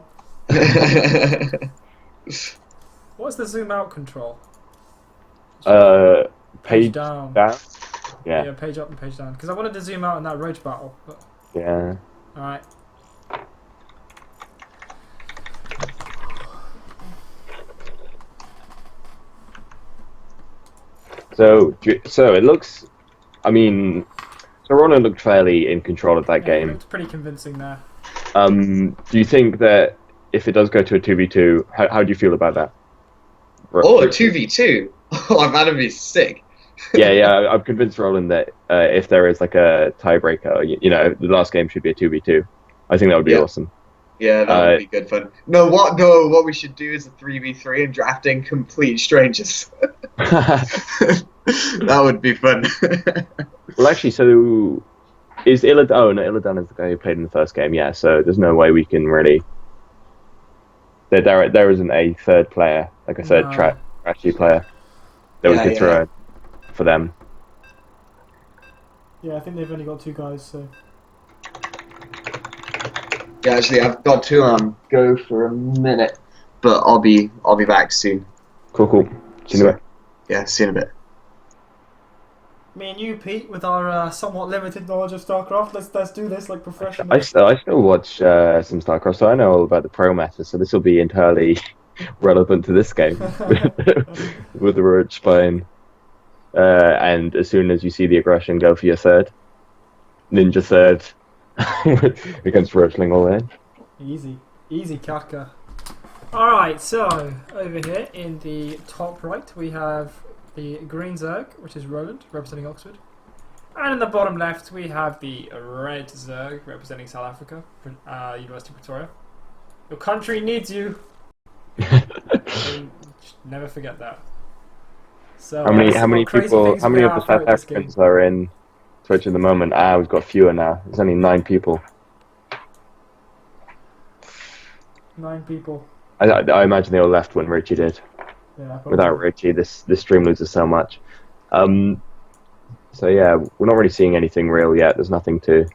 What's the zoom out control? Page down. down. Yeah. Yeah, page up and page down. Because I wanted to zoom out in that Roach battle. But... Yeah. Alright. So it looks. I mean, so Roland looked fairly in control of that Yeah, game. It's pretty convincing there. Do you think that if it does go to a 2v2, how do you feel about that? Oh, a 2v2. Oh, that'd be sick. Yeah. I'm convinced, Roland, that if there is like a tiebreaker, the last game should be a 2v2. I think that would be awesome. Yeah, that would be good fun. No, what we should do is a 3v3 and drafting complete strangers. That would be fun. Well, actually, so is Illidan? Oh no, Illidan is the guy who played in the first game. Yeah, so there's no way we can really. There isn't a third player, like a third strategy player that we could throw in for them. Yeah, I think they've only got 2 guys, so. Yeah, actually, I've got to go for a minute, but I'll be back soon. Cool. See you in a bit. Yeah, see you in a bit. Me and you, Pete, with our somewhat limited knowledge of Starcraft, let's do this like professionally. I still watch some Starcraft, so I know all about the pro meta. So this will be entirely relevant to this game with the roach spine. And as soon as you see the aggression, go for your third ninja third against roachling all in. Easy Kaka. Alright, so over here in the top right we have the green Zerg, which is Roland, representing Oxford. And in the bottom left we have the red Zerg, representing South Africa, University of Pretoria. Your country needs you. Never forget that. So how many people? How many of the South Africans are in Twitch at the moment? We've got fewer now. There's only 9 people. 9 people. I imagine they all left when Richie did. Yeah, without Richie, this stream loses so much. So yeah, we're not really seeing anything real yet. There's nothing to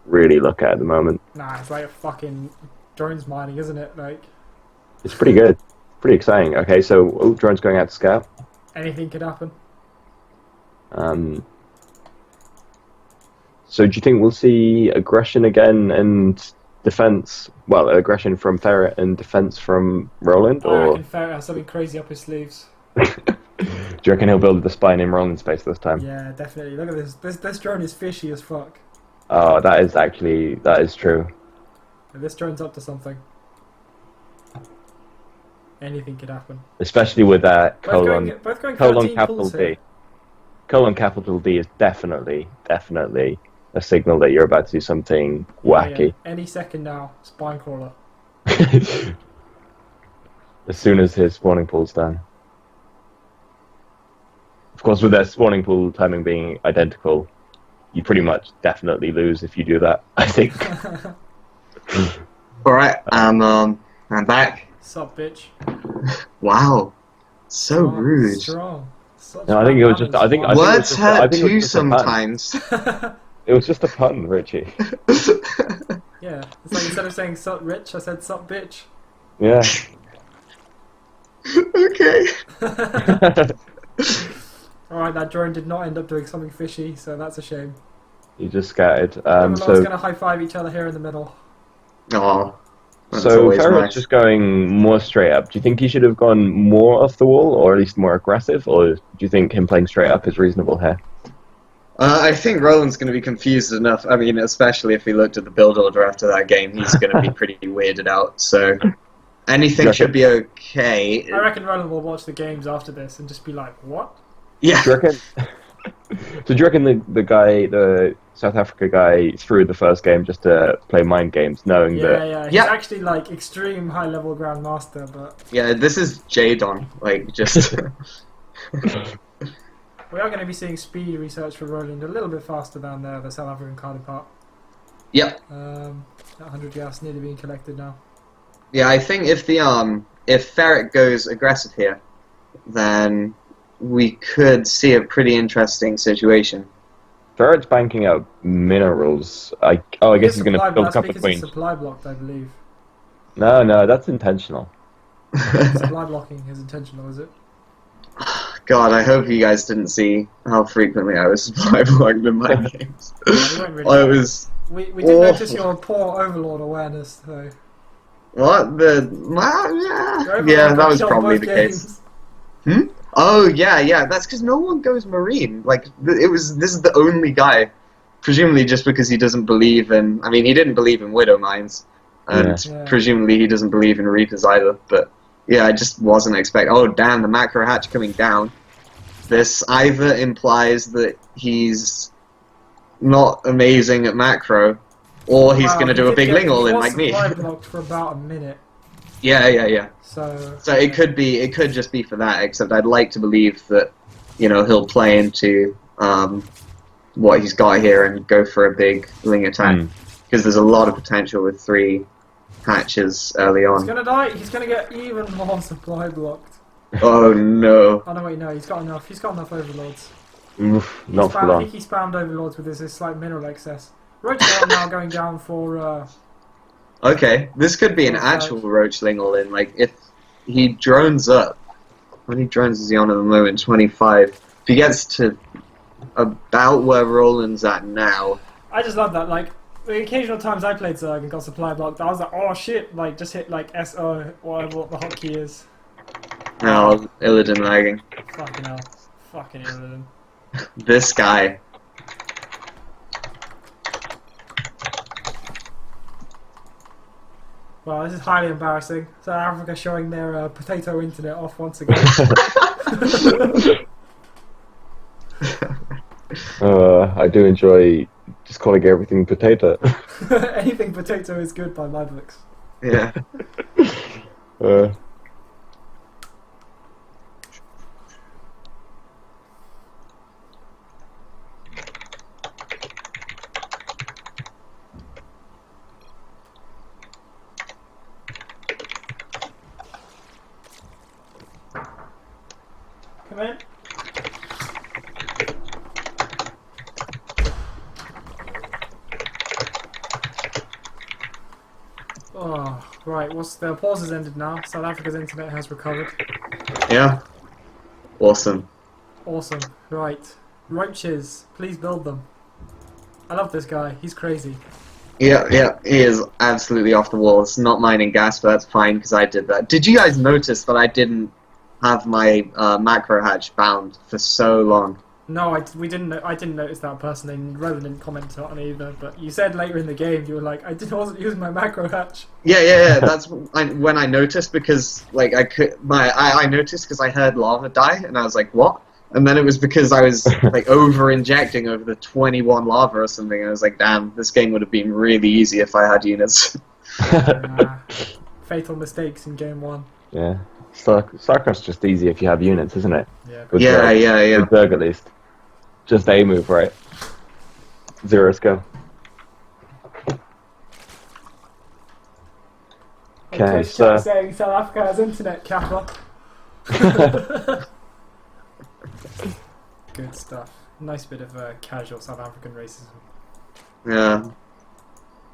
really look at the moment. Nah, it's like a fucking drones mining, isn't it? Like, it's pretty good, pretty exciting. Okay, so drones going out to scout. Anything could happen. So do you think we'll see aggression again and defense? Well, aggression from Ferret and defense from Roland, I reckon Ferret has something crazy up his sleeves. Do you reckon he'll build the spine in Roland's space this time? Yeah, definitely. Look at this. This drone is fishy as fuck. Oh, that is true. This drone's up to something. Anything could happen. Especially with that colon capital D. Colon capital D is definitely a signal that you're about to do something wacky. Yeah. Any second now, spine crawler. As soon as his spawning pool's done. Of course, with their spawning pool timing being identical, you pretty much definitely lose if you do that, I think. Alright, I'm back. Sup, bitch. Wow. So rude. Strong. No, I think it was just. Words hurt too sometimes. It was just a pun, Richie. Yeah, it's like instead of saying sup rich, I said sup bitch. Yeah. Okay. Alright, that drone did not end up doing something fishy, so that's a shame. You just scattered. Everyone's gonna high five each other here in the middle. Oh. So Ferret's just going more straight up. Do you think he should have gone more off the wall, or at least more aggressive, or do you think him playing straight up is reasonable here? I think Roland's going to be confused enough. I mean, especially if he looked at the build order after that game, he's going to be pretty weirded out. So anything should be okay. I reckon Roland will watch the games after this and just be like, "What?" Yeah. Do you reckon? So do you reckon the South Africa guy threw the first game just to play mind games, knowing that? Yeah. He's actually like extreme high level grandmaster, but yeah, this is Jadon. Like just. We are going to be seeing speed research for Roland a little bit faster than the South African card part. Yep. That 100 gas nearly being collected now. Yeah, I think if Ferret goes aggressive here, then we could see a pretty interesting situation. Ferret's banking out minerals. I guess he's going to build a couple of queens. Supply blocked, I believe. No, that's intentional. Supply blocking is intentional, is it? God, I hope you guys didn't see how frequently I was supply blocked in my games. We did notice your poor Overlord awareness, though. What? Yeah, that was probably the case. Oh, yeah, that's because no one goes Marine. Like, this is the only guy presumably just because he doesn't believe in. I mean, he didn't believe in Widow Mines, and Yeah. presumably he doesn't believe in Reapers either. But yeah, I just wasn't expecting. Oh damn, the macro hatch coming down. This either implies that he's not amazing at macro, or he's Wow, going to he do a did big ling all he in was like me. supply blocked for about a minute. Yeah. So it could just be for that. Except I'd like to believe that, you know, he'll play into what he's got here and go for a big ling attack, because there's a lot of potential with 3 hatches early he's on. gonna die. He's gonna get even more supply blocked. Oh no! Oh no, wait, no, he's got enough. He's got enough overlords. Oof, not for I long. think he spammed overlords with his slight mineral excess. Roach Tail now going down for. Okay, this could be an actual roachling all in. Like if he drones up, how many drones is he on at the moment? 25. If he gets to about where Roland's at now. I just love that. Like the occasional times I played Zerg and got supply blocked, I was like, oh shit! Like just hit like SO, whatever what the hotkey is. Oh, Illidan lagging. Fucking hell. Fucking Illidan. This guy. Well, this is highly embarrassing. South Africa showing their potato internet off once again. I do enjoy just calling everything potato. Anything potato is good by my books. Yeah. Come in. Oh, right. What's the pause has ended now? South Africa's internet has recovered. Yeah. Awesome. Awesome. Right. Roaches, please build them. I love this guy. He's crazy. Yeah, he is absolutely off the wall. It's not mining gas, but that's fine because I did that. Did you guys notice that I didn't have my macro hatch bound for so long? No, we didn't. I didn't notice that personally. And Roland didn't comment on it either. But you said later in the game you were like, wasn't using my macro hatch. Yeah. That's when I noticed, because like I noticed because I heard lava die and I was like, what? And then it was because I was like over injecting over the 21 lava or something. And I was like, damn, this game would have been really easy if I had units. Fatal mistakes in game 1. Yeah. Starcraft's just easy if you have units, isn't it? Yeah. With Yeah. With Zerg at least. Just A move, right? 0 skill. Okay, so saying South Africa has internet, Kappa. Good stuff. Nice bit of casual South African racism. Yeah.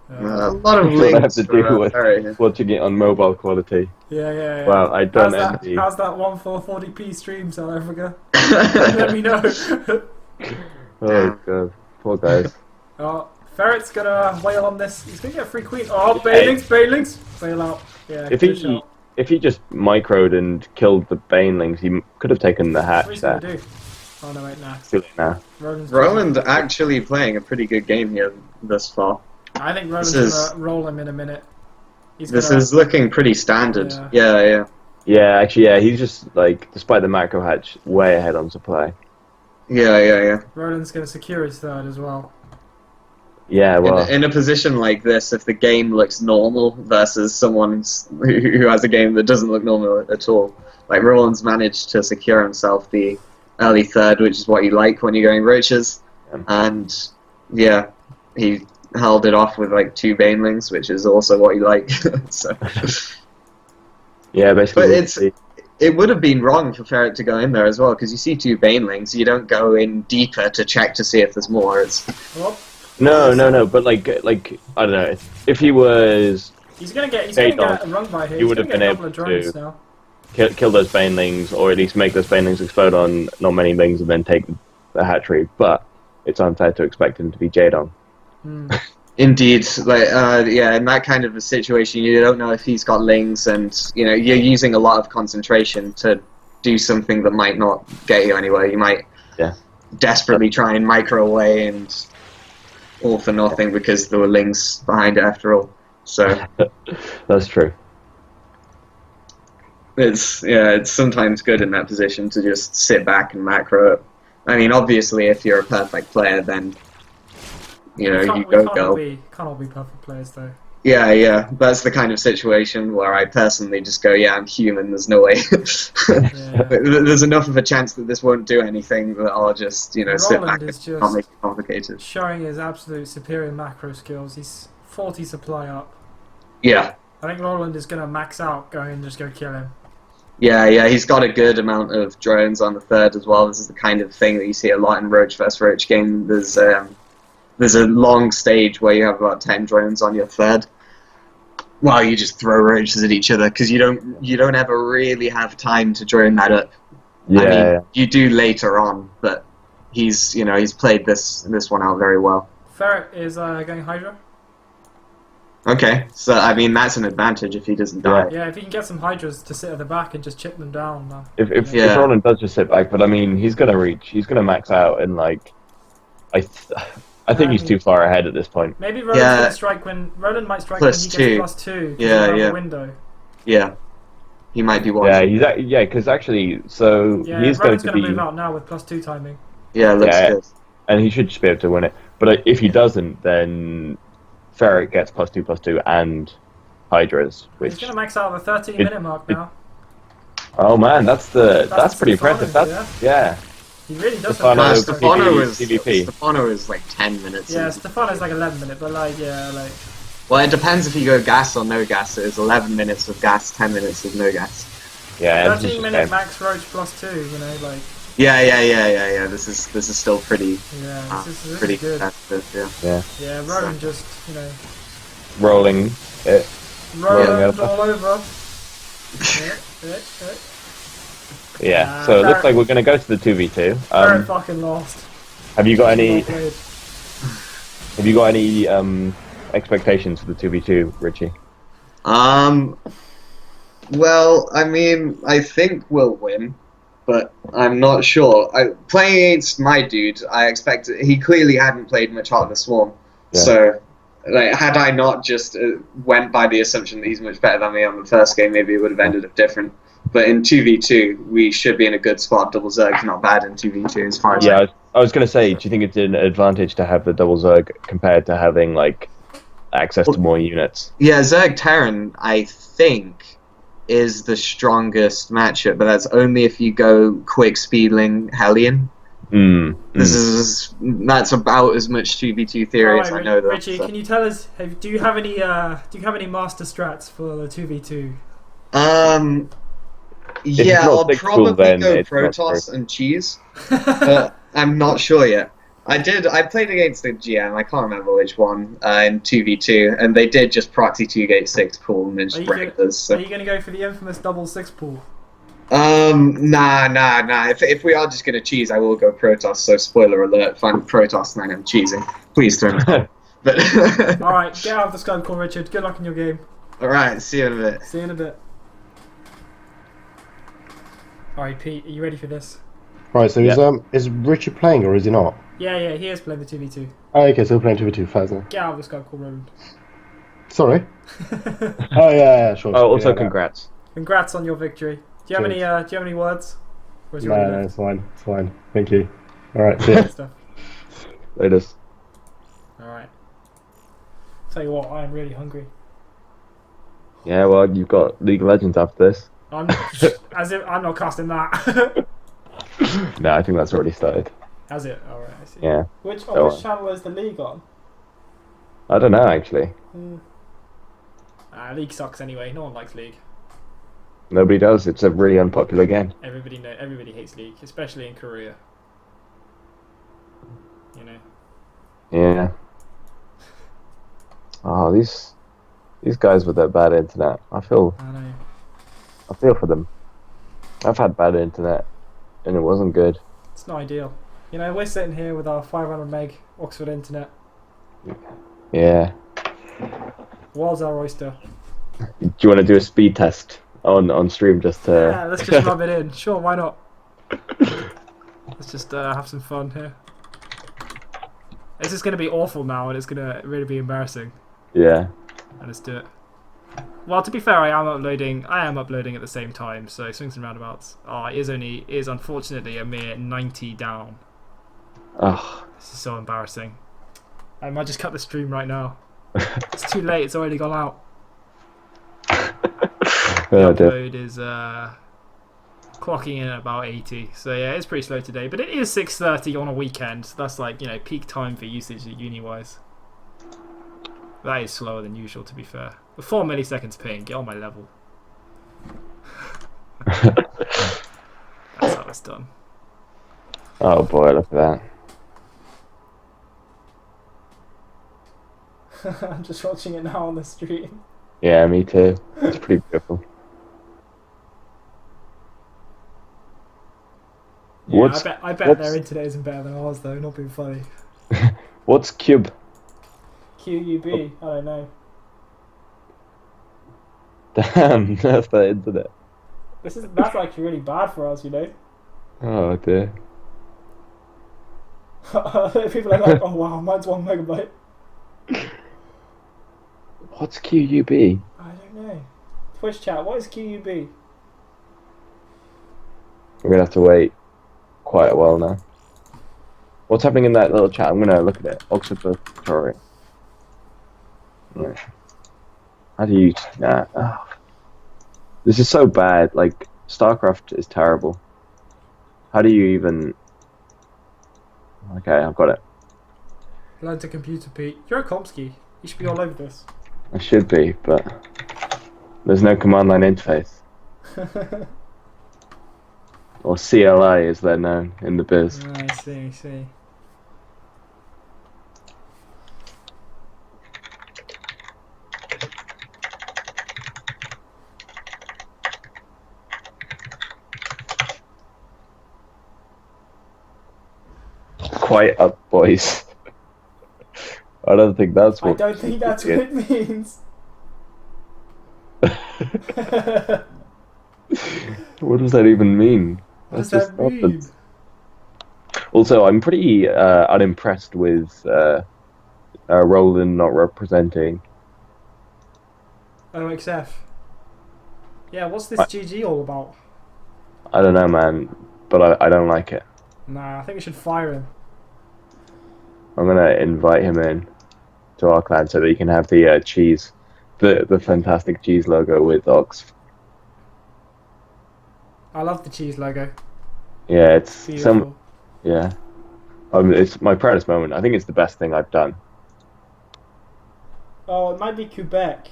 A Um, lot of That's what I have links to for, do with Terry. watching it on mobile quality. yeah. Well, I don't envy. How's that 1440p stream, South Africa? Let me know. Oh god, poor guys. Oh, Ferret's gonna wail on this. He's gonna get a free queen. Oh, Banelings! Bail out. Yeah, If good he shot. if he just microed and killed the banelings, he could have taken the hatch What he's there. gonna do? Oh no, wait, nah. Too late now. Roland actually playing a pretty good game here thus far. I think Roland's This gonna roll him in a minute. This is looking pretty standard. Yeah. Yeah. Yeah, actually, yeah, he's just like, despite the macro hatch, way ahead on supply. Yeah. Roland's gonna secure his third as well. Yeah, well, In a position like this, if the game looks normal versus someone who has a game that doesn't look normal at all, like Roland's managed to secure himself the early third, which is what you like when you're going roaches, and yeah, he held it off with like 2 banelings, which is also what you like. So. yeah, basically. But it would have been wrong for Ferret to go in there as well, because you see 2 banelings, you don't go in deeper to check to see if there's more. Oh, No, but like I don't know, if he was he's gonna get Stayed a run by here. he would have been able to kill those banelings, or at least make those banelings explode on not many things and then take the hatchery, but it's unfair to expect him to be Jade on. Indeed, like yeah, in that kind of a situation, you don't know if he's got lings, and you know you're using a lot of concentration to do something that might not get you anywhere. You might desperately try and micro away, and all for nothing because there were links behind it after all. So That's true. it's sometimes good in that position to just sit back and macro it. I mean, obviously, if you're a perfect player, then you go go. Can't all be perfect players though. Yeah, that's the kind of situation where I personally just go, yeah, I'm human. There's no way. There's enough of a chance that this won't do anything that I'll just sit back and not make it complicated. Showing his absolute superior macro skills. He's 40 supply up. Yeah. I think Roland is gonna max out, going and just go kill him. Yeah, he's got a good amount of drones on the third as well. This is the kind of thing that you see a lot in Roach vs Roach game. There's a long stage where you have about 10 drones on your third. Well, you just throw roaches at each other because you don't ever really have time to drone that up. Yeah, I mean, you do later on, but he's played this one out very well. Ferret is going Hydra. Okay, so I mean that's an advantage if he doesn't die. Yeah, if he can get some Hydras to sit at the back and just chip them down. If Roland does just sit back, but I mean he's gonna reach, he's gonna max out, and like I think he's too far ahead at this point. Maybe Roland's gonna strike when Roland might strike when he gets +2. Yeah. Window. Yeah, he might be watching. Yeah, because actually, so he's going to be move out now with +2 timing. Yeah, looks good. And he should just be able to win it. But if he doesn't, then Ferret gets +2/+2 and Hydras. Which he's gonna max out at the 13-minute mark now. Oh man, that's pretty impressive. Yeah. He really does. Stefano is like 10 minutes. Yeah, Stefano's like 11 minutes, but well, it depends if you go gas or no gas. It's 11 minutes of gas, 10 minutes of no gas. Yeah. 13-minute max Roach +2. Yeah. This is still pretty. Yeah, this is pretty good. competitive. Yeah. Yeah, Roland just rolling it. Roland all over. Yeah. So it looks like we're going to go to the 2v2. Very fucking lost. Have you got any? Have you got any expectations for the 2v2, Richie? Well, I mean, I think we'll win, but I'm not sure. Playing against my dude, I expect he clearly hadn't played much Heart of the Swarm, so had I not just went by the assumption that he's much better than me on the first game, maybe it would have ended up different. But in 2v2, we should be in a good spot. Double Zerg's not bad in 2v2 as far as I was going to say, do you think it's an advantage to have the double Zerg compared to having like access to more units? Yeah, Zerg Terran, I think, is the strongest matchup, but that's only if you go quick speedling Hellion. That's about as much 2v2 theory as I know. Richie, can you tell us? Do you have any master strats for the 2v2? Yeah, I'll probably go Protoss and Cheese, but I'm not sure yet. I played against the GM, I can't remember which one, in 2v2, and they did just proxy 2-gate 6 pool and then just break us. So. Are you going to go for the infamous double 6 pool? Nah. If we are just going to cheese, I will go Protoss, so spoiler alert, if I'm Protoss and I'm cheesing, please don't. But Alright, get out of the Skype call, Richard. Good luck in your game. Alright, see you in a bit. See you in a bit. Alright, Pete, are you ready for this? Right, so is Richard playing or is he not? Yeah, he is playing the 2v2. Oh, okay, so we're playing 2v2 first then. Get out of the Skype call, Roland. Sorry? Oh, yeah, sure. Oh, also congrats. Congrats on your victory. Do you have any words? No, it's fine. It's fine. Thank you. Alright, see ya. Later. Alright. Tell you what, I am really hungry. Yeah, well, you've got League of Legends after this. I'm not casting that. No, I think that's already started. Has it? Alright, I see. Yeah. Which channel is the League on? I don't know, actually. League sucks anyway. No one likes League. Nobody does. It's a really unpopular game. Everybody hates League, especially in Korea. You know. Yeah. Oh, these guys with their bad internet. I feel for them. I've had bad internet, and it wasn't good. It's not ideal. You know, we're sitting here with our 500 meg Oxford internet. Yeah. World's our oyster. Do you want to do a speed test on stream just to... Yeah, let's just rub it in. Sure, why not? Let's just have some fun here. This is going to be awful now, and it's going to really be embarrassing. Yeah. Let's do it. Well, to be fair, I am uploading at the same time, so swings and roundabouts. Oh, it is unfortunately a mere 90 down. Oh. This is so embarrassing. I might just cut the stream right now. It's too late. It's already gone out. The upload is clocking in at about 80. So yeah, it's pretty slow today. But it is 6:30 on a weekend. So that's like, you know, peak time for usage uni-wise. That is slower than usual, to be fair. With 4 milliseconds ping, get on my level. That's how it's done. Oh boy, look at that. I'm just watching it now on the stream. Yeah, me too. It's pretty beautiful. Yeah, I bet their internet isn't better than ours though, not being funny. What's cube? QUB, I don't know. Damn, that's the internet. That's actually really bad for us, you know. Oh dear. People are like, oh wow, mine's 1 megabyte. What's QUB? I don't know. Twitch chat, what is QUB? We're gonna have to wait quite a while now. What's happening in that little chat? I'm gonna look at it. Oxford Pretoria. Right. How do you... Nah. Oh. This is so bad. Like, Starcraft is terrible. How do you even... Okay, I've got it. Learn to computer, Pete. You're a Komsky. You should be all over this. I should be, but... There's no command line interface. Or CLI as they're known in the biz. I see. Quiet up, boys. I don't think that's what... I don't think that's what it means. What does that even mean? What does that mean? Also, I'm pretty unimpressed with Roland not representing. OXF. Yeah, what's this GG all about? I don't know, man, but I don't like it. Nah, I think we should fire him. I'm gonna invite him in to our clan so that he can have the cheese, the fantastic cheese logo with Ox. I love the cheese logo. Yeah, it's beautiful. Yeah, it's my proudest moment. I think it's the best thing I've done. Oh, it might be Quebec.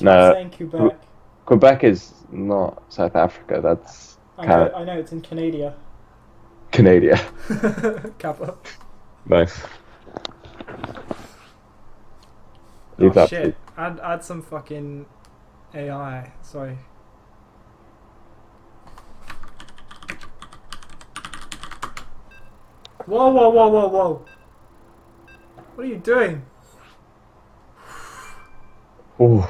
No, saying Quebec. Quebec is not South Africa. That's I know it's in Canada. Canada. Kappa. Nice. Oh shit! Add some fucking AI. Sorry. Whoa! What are you doing? Ooh.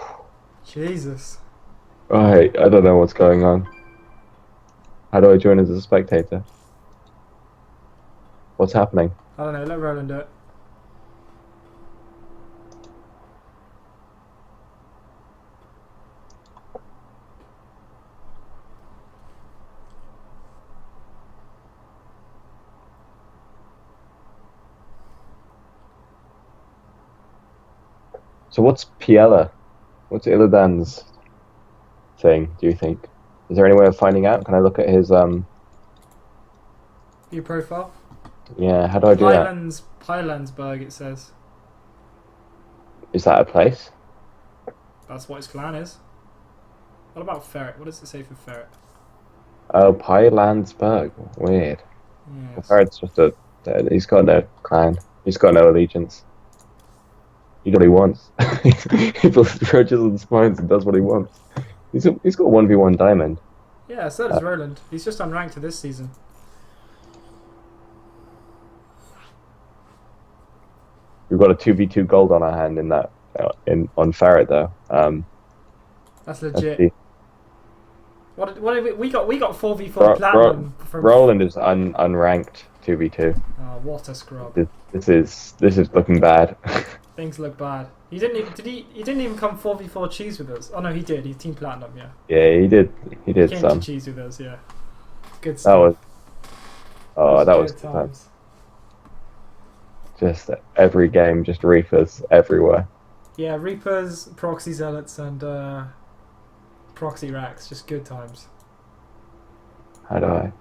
Jesus. Right, I don't know what's going on. How do I join as a spectator? What's happening? I don't know, let Roland do it. So what's Piella? What's Illidan's thing, do you think? Is there any way of finding out? Can I look at his Your profile? Yeah, how do I do that? Pylandsburg, it says. Is that a place? That's what his clan is. What about Ferret? What does it say for Ferret? Oh, Pylandsburg. Weird. Yes. Ferret's just he's got no clan. He's got no allegiance. He does what he wants. He builds bridges and spines and does what he wants. He's got 1v1 diamond. Yeah, so does Roland. He's just unranked to this season. We've got a 2v2 gold on our hand in that on Ferret though. That's legit. What did we got? We got 4v4 platinum from Roland is unranked 2v2. Oh, what a scrub! This is looking bad. Things look bad. He didn't even he didn't even come 4v4 cheese with us. Oh no, he did. He's team platinum. Yeah. Yeah, he did. He did Came some. to cheese with us. Yeah. Good That stuff. was. Oh, that was good times. just every game, just Reapers everywhere. Yeah, Reapers, Proxy Zealots, and Proxy Racks. Just good times. How do I?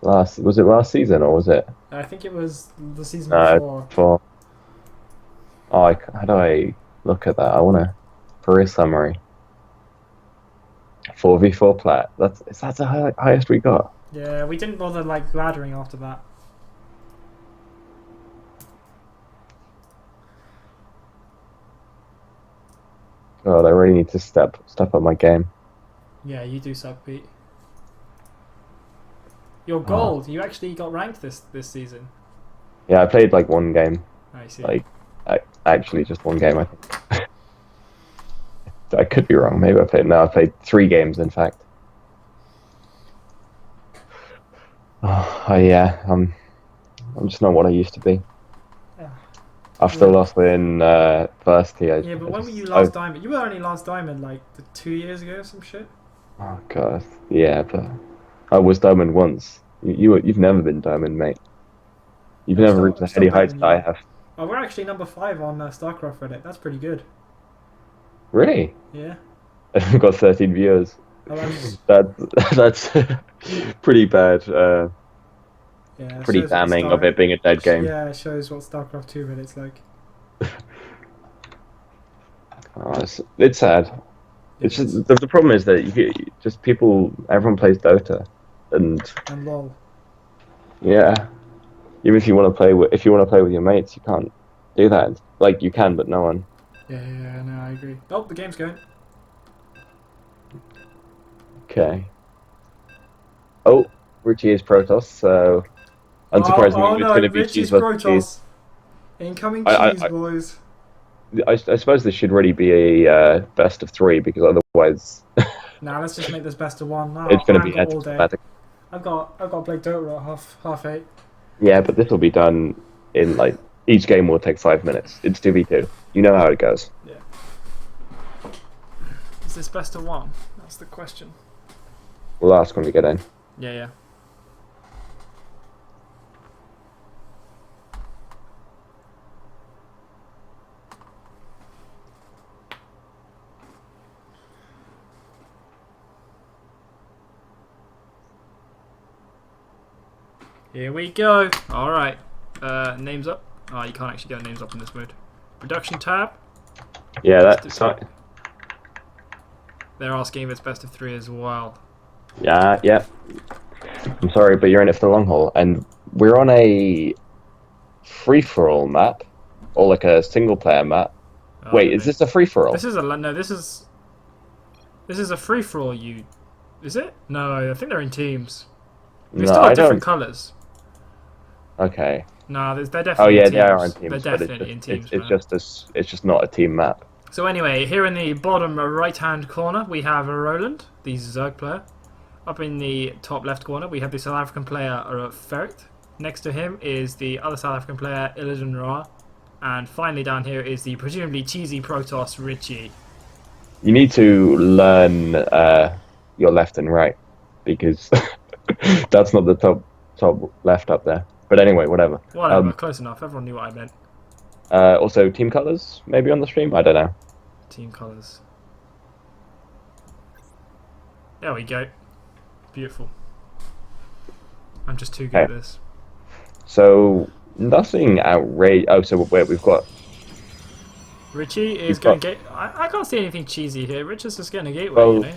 Was it last season or was it? I think it was the season No, before. Oh, how do I look at that? I want to career summary. 4v4 plat. That's the highest we got. Yeah, we didn't bother like laddering after that. God, I really need to step up my game. Yeah, you do suck, Pete. You're gold. You actually got ranked this season. Yeah, I played like one game. I see. Like, actually just one game, I think. I could be wrong. Maybe I played 3 games, in fact. Yeah, I'm just not what I used to be. Yeah. I've still lost in first tier. Yeah, but when were you last diamond? You were only last diamond like 2 years ago or some shit. Oh god, yeah, but I was diamond once. You've never been diamond, mate. You've never reached the heady heights that I have. Oh, we're actually number 5 on Starcraft Reddit. That's pretty good. Really? Yeah. I've got 13 viewers. Oh, that's pretty bad. Yeah, pretty damning of it being a dead game. Yeah, it shows what Starcraft 2 Reddit's like. Oh, it's sad. It's just, the problem is that everyone plays Dota, and LOL. Yeah, even if you want to play with your mates, you can't do that. Like you can, but no one. Yeah, no, I agree. Oh, the game's going. Okay. Oh, Richie is Protoss, so unsurprisingly, it's going to be cheese versus cheese. Incoming cheese, boys. I suppose this should really be a best of 3 because otherwise. Nah, let's just make this best of 1. No, it's going to be all day. I've got to play Dota at half 8. Yeah, but this will be done in like each game will take 5 minutes. It's 2v2. You know how it goes. Yeah. Is this best of 1? That's the question. We'll ask when we get in. Yeah. Here we go. Alright. Names up. Oh, you can't actually get names up in this mode. Production tab. Yeah, that's not. They're asking if it's best of 3 as well. Yeah. I'm sorry, but you're in it for the long haul, and we're on a free-for-all map, or like a single-player map. Oh, wait, is this a free-for-all? This is a free-for-all. Is it? No, I think they're in teams. They still have different colours. Okay. No, they're definitely. Oh yeah, in teams. they are in teams. They're definitely in teams. It's just not a team map. So anyway, here in the bottom right-hand corner, we have a Roland, the Zerg player. Up in the top left corner, we have the South African player, Ferret. Next to him is the other South African player, Illidan Ra. And finally down here is the presumably cheesy Protoss, Richie. You need to learn your left and right, because that's not the top left up there. But anyway, whatever. Whatever, close enough. Everyone knew what I meant. Also, team colours, maybe on the stream? I don't know. Team colours. There we go. Beautiful. I'm just too good at this. So, nothing outrageous. Oh, so wait, we've got... Richie is going to get... I can't see anything cheesy here. Richie's just getting a gateway, you know?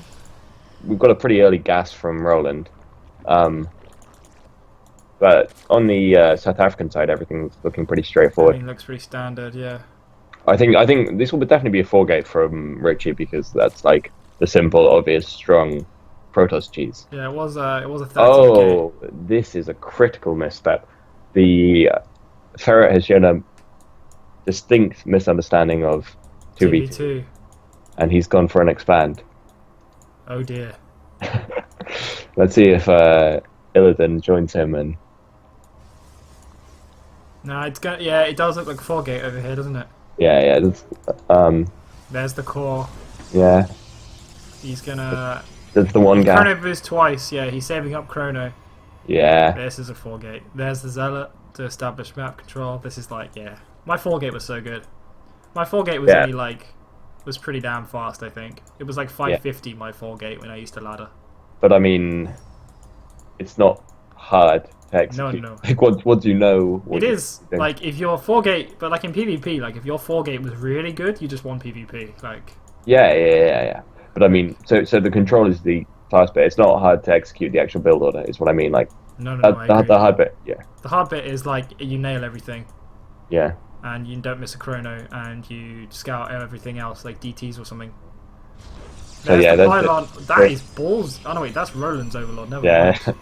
We've got a pretty early gas from Roland. But on the South African side, everything's looking pretty straightforward. Everything looks pretty standard, yeah. I think this will definitely be a 4-gate from Richie because that's like the simple, obvious, strong Protoss cheese. Yeah, it was a 30k. Oh, this is a critical misstep. The Ferret has shown a distinct misunderstanding of 2v2, and he's gone for an expand. Oh dear. Let's see if Illidan joins him and. No, it's gonna. Yeah, it does look like a 4-gate over here, doesn't it? Yeah, There's the core. yeah. He's gonna. That's the one Chrono guy. boost twice. Yeah, he's saving up Chrono. Yeah, This is a 4-gate. There's the Zealot to establish map control. This is like, yeah. My 4-gate was so good. My 4-gate was yeah, only like. Was pretty damn fast, I think. It was like yeah. 550 my 4-gate when I used to ladder. But I mean, it's not hard to No, execute. no. Like, what do you know? It What you is, think? like, if your 4-gate. But like in PvP, like, if your 4-gate was really good, you just won PvP. Like. Yeah. But I mean, so the control is the task bit. It's not hard to execute the actual build order. Is what I mean. Like No, I agree. the hard bit. Yeah, The hard bit is like you nail everything yeah. and you don't miss a chrono and you scout everything else like DTs or something. So There's yeah, the there's pylon. That is balls. Oh no, wait, that's Roland's Overlord. Never yeah. mind.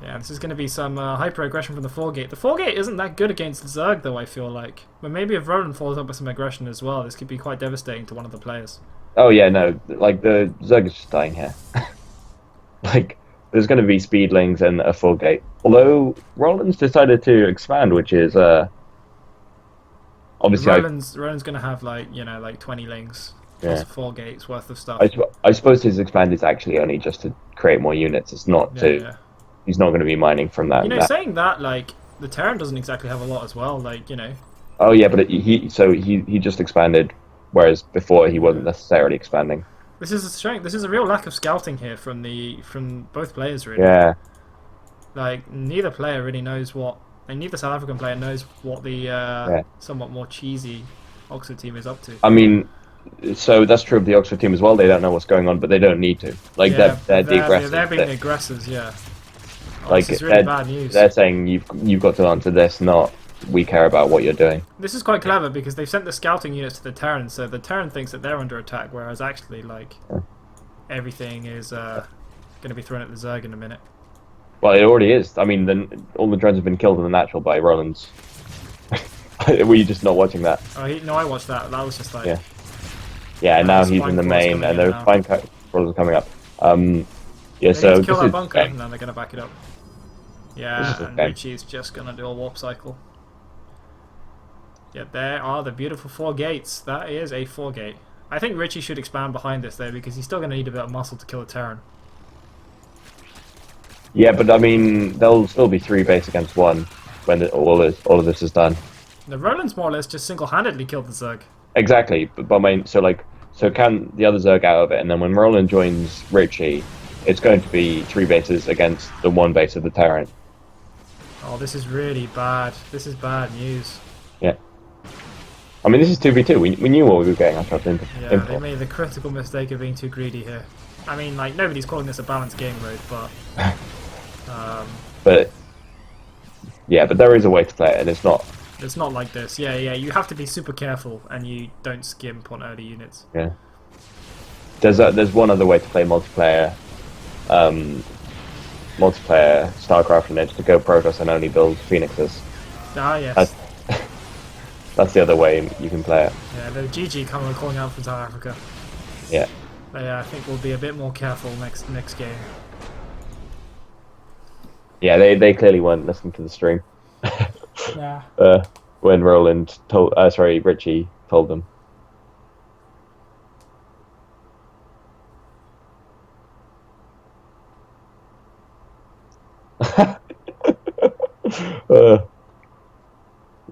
Yeah, this is going to be some hyper aggression from the 4-gate. The 4-gate isn't that good against Zerg though. I feel like, but maybe if Roland follows up with some aggression as well, this could be quite devastating to one of the players. Oh yeah, no. Like the Zerg is just dying here. Like there's going to be speedlings and a full gate. Although Roland's decided to expand, which is obviously Roland's going to have like like 20 links plus yeah. 4 gates worth of stuff. I suppose his expand is actually only just to create more units. It's not to. Yeah. He's not going to be mining from that. Saying that, like the Terran doesn't exactly have a lot as well. Like Oh yeah, but he just expanded, whereas before he wasn't necessarily expanding. This is a strength. This is a real lack of scouting here from both players, really. Yeah, Like neither player really knows what, and neither South African player knows what the somewhat more cheesy Oxford team is up to. I mean, so that's true of the Oxford team as well. They don't know what's going on, but they don't need to. Like yeah, they're the aggressors. they're being the aggressors. Yeah. Oh, Like this is really bad news. they're saying you've got to answer this, not we care about what you're doing. This is quite clever because they've sent the scouting units to the Terran, so the Terran thinks that they're under attack, whereas actually, like, everything is going to be thrown at the Zerg in a minute. Well, it already is. I mean, all the drones have been killed in the natural by Roland's. Were you just not watching that? Oh, no, I watched that. That was just like... Yeah. Yeah, and now he's in the main, and there's fine crawlers coming up. Yeah, they so need to kill this that is bunker, and then they're going to back it up. Yeah, and okay. Richie's just going to do a warp cycle. Yeah, there are the beautiful 4 gates. That is a 4-gate. I think Richie should expand behind this, though, because he's still going to need a bit of muscle to kill a Terran. Yeah, but I mean, there'll still be 3 base against 1 when all of this is done. The Roland's more or less just single-handedly killed the Zerg. Exactly, but so can the other Zerg out of it, and then when Roland joins Richie, it's going to be 3 bases against the 1 base of the Terran. Oh, this is really bad. This is bad news. Yeah. I mean, this is 2v2. We knew what we were getting ourselves into. Yeah, they made the critical mistake of being too greedy here. I mean, like, nobody's calling this a balanced game mode, but... But... Yeah, but there is a way to play it, and it's not... It's not like this. Yeah, you have to be super careful, and you don't skimp on early units. Yeah. There's one other way to play multiplayer... multiplayer Starcraft, and it's to go Protoss and only build Phoenixes. Ah, yes. That's the other way you can play it. Yeah, the GG calling out from South Africa. Yeah. I think we'll be a bit more careful next game. Yeah, they clearly weren't listening to the stream. Yeah. When Roland told, Richie told them.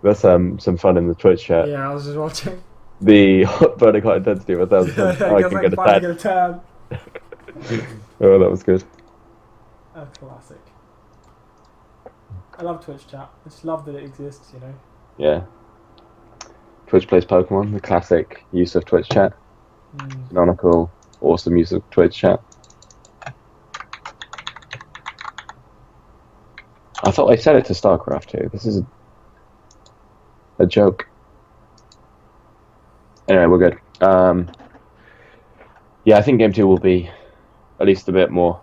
That's some fun in the Twitch chat. Yeah, I was just watching. The vertical intensity of 1,000. I can like get a tan. Oh, that was good. A classic. I love Twitch chat. I just love that it exists, you know. Yeah. Twitch plays Pokemon, the classic use of Twitch chat. Canonical, awesome use of Twitch chat. I thought I said it to Starcraft too. This is a joke. Anyway, we're good. Yeah, I think game 2 will be at least a bit more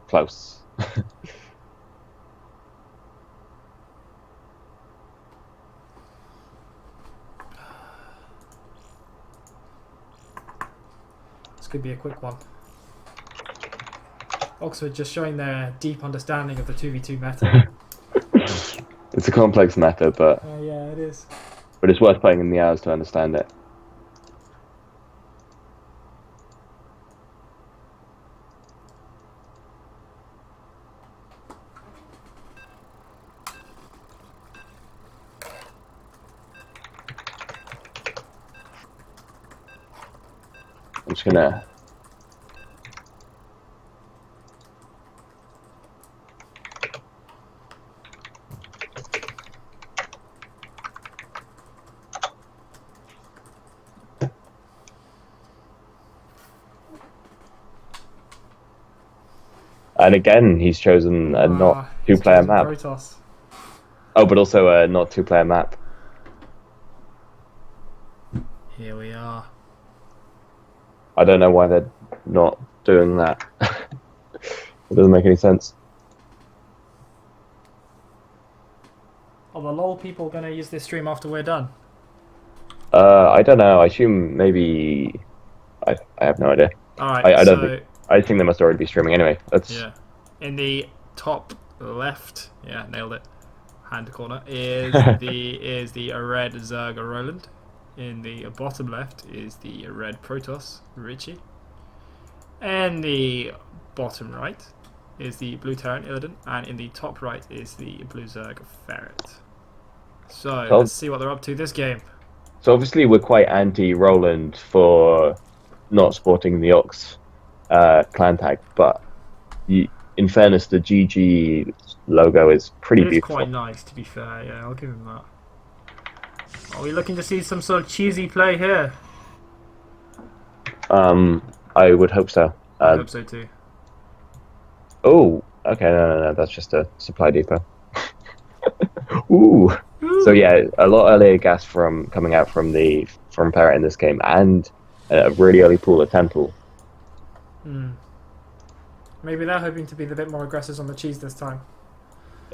close. could be a quick one. Oxford just showing their deep understanding of the 2v2 meta. It's a complex meta, but Yeah, it is. it's worth playing in the hours to understand it. I'm just gonna. And again, he's chosen a not two-player map. Protoss. Oh, but also a not two-player map. Here we are. I don't know why they're not doing that. It doesn't make any sense. Are the LOL people going to use this stream after we're done? I don't know. I assume maybe. I have no idea. Alright, I don't think. I think they must already be streaming anyway. Let's. Yeah. In the top left, yeah, nailed it. Hand corner is the red Zerg Roland. In the bottom left is the red Protoss Richie. And the bottom right is the blue Terran Illidan, and in the top right is the blue Zerg Ferret. So let's see what they're up to this game. So obviously we're quite anti-Roland for not sporting the Ox clan tag, but in fairness, the GG logo is pretty beautiful. It's quite nice, to be fair. Yeah, I'll give him that. Are we looking to see some sort of cheesy play here? I would hope so. I hope so too. Oh, okay, no, that's just a supply depot. Ooh. So yeah, a lot earlier gas coming out from Parrot in this game, and a really early pool of Temple. Maybe they're hoping to be a bit more aggressive on the cheese this time.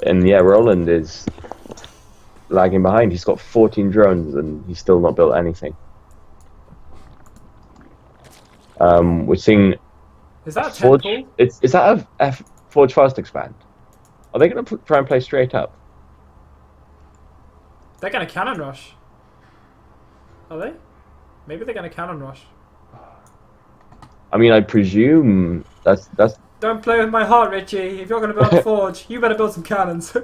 And yeah, Roland is lagging behind. He's got 14 drones and he's still not built anything. We're seeing. Is that a Forge? Temple? Is that a Forge Fast expand? Are they going to try and play straight up? They're going to cannon rush. Are they? Maybe they're going to cannon rush. I mean, I presume that's. Don't play with my heart, Richie. If you're going to build a forge, you better build some cannons.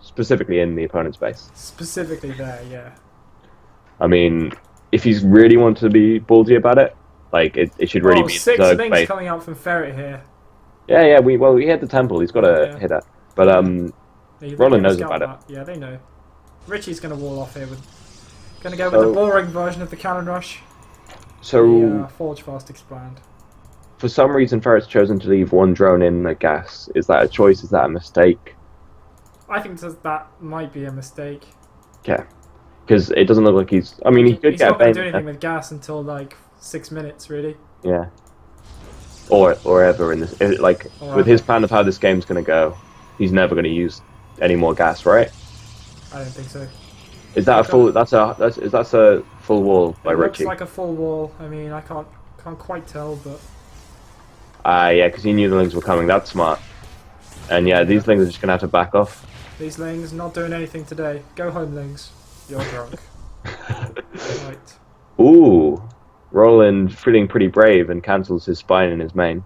Specifically in the opponent's base. Specifically there, yeah. I mean, if he's really wanted to be ballsy about it, like it should really be 6 Zerg links base. coming out from Ferret here. Yeah. We had the temple. He's got to hit that. But Roland knows about it. Yeah, they know. Richie's going to wall off here with. Going to go with the boring version of the cannon rush. So the Forge Fast expand. For some reason, Ferret's chosen to leave one drone in the gas. Is that a choice? Is that a mistake? I think that might be a mistake. Yeah, because it doesn't look like he's. I mean, he could he's get. He's not going to do anything with gas until like 6 minutes, really. Yeah. Or ever in this, with his plan of how this game's going to go, he's never going to use any more gas, right? I don't think so. Is that a full? That's a full wall by Richie. It looks like a full wall. I mean, I can't quite tell, but. Yeah, because he knew the lings were coming. That's smart. And yeah, these lings are just gonna have to back off. These lings not doing anything today. Go home, lings. You're drunk. Right. Ooh, Roland feeling pretty brave and cancels his spine in his main.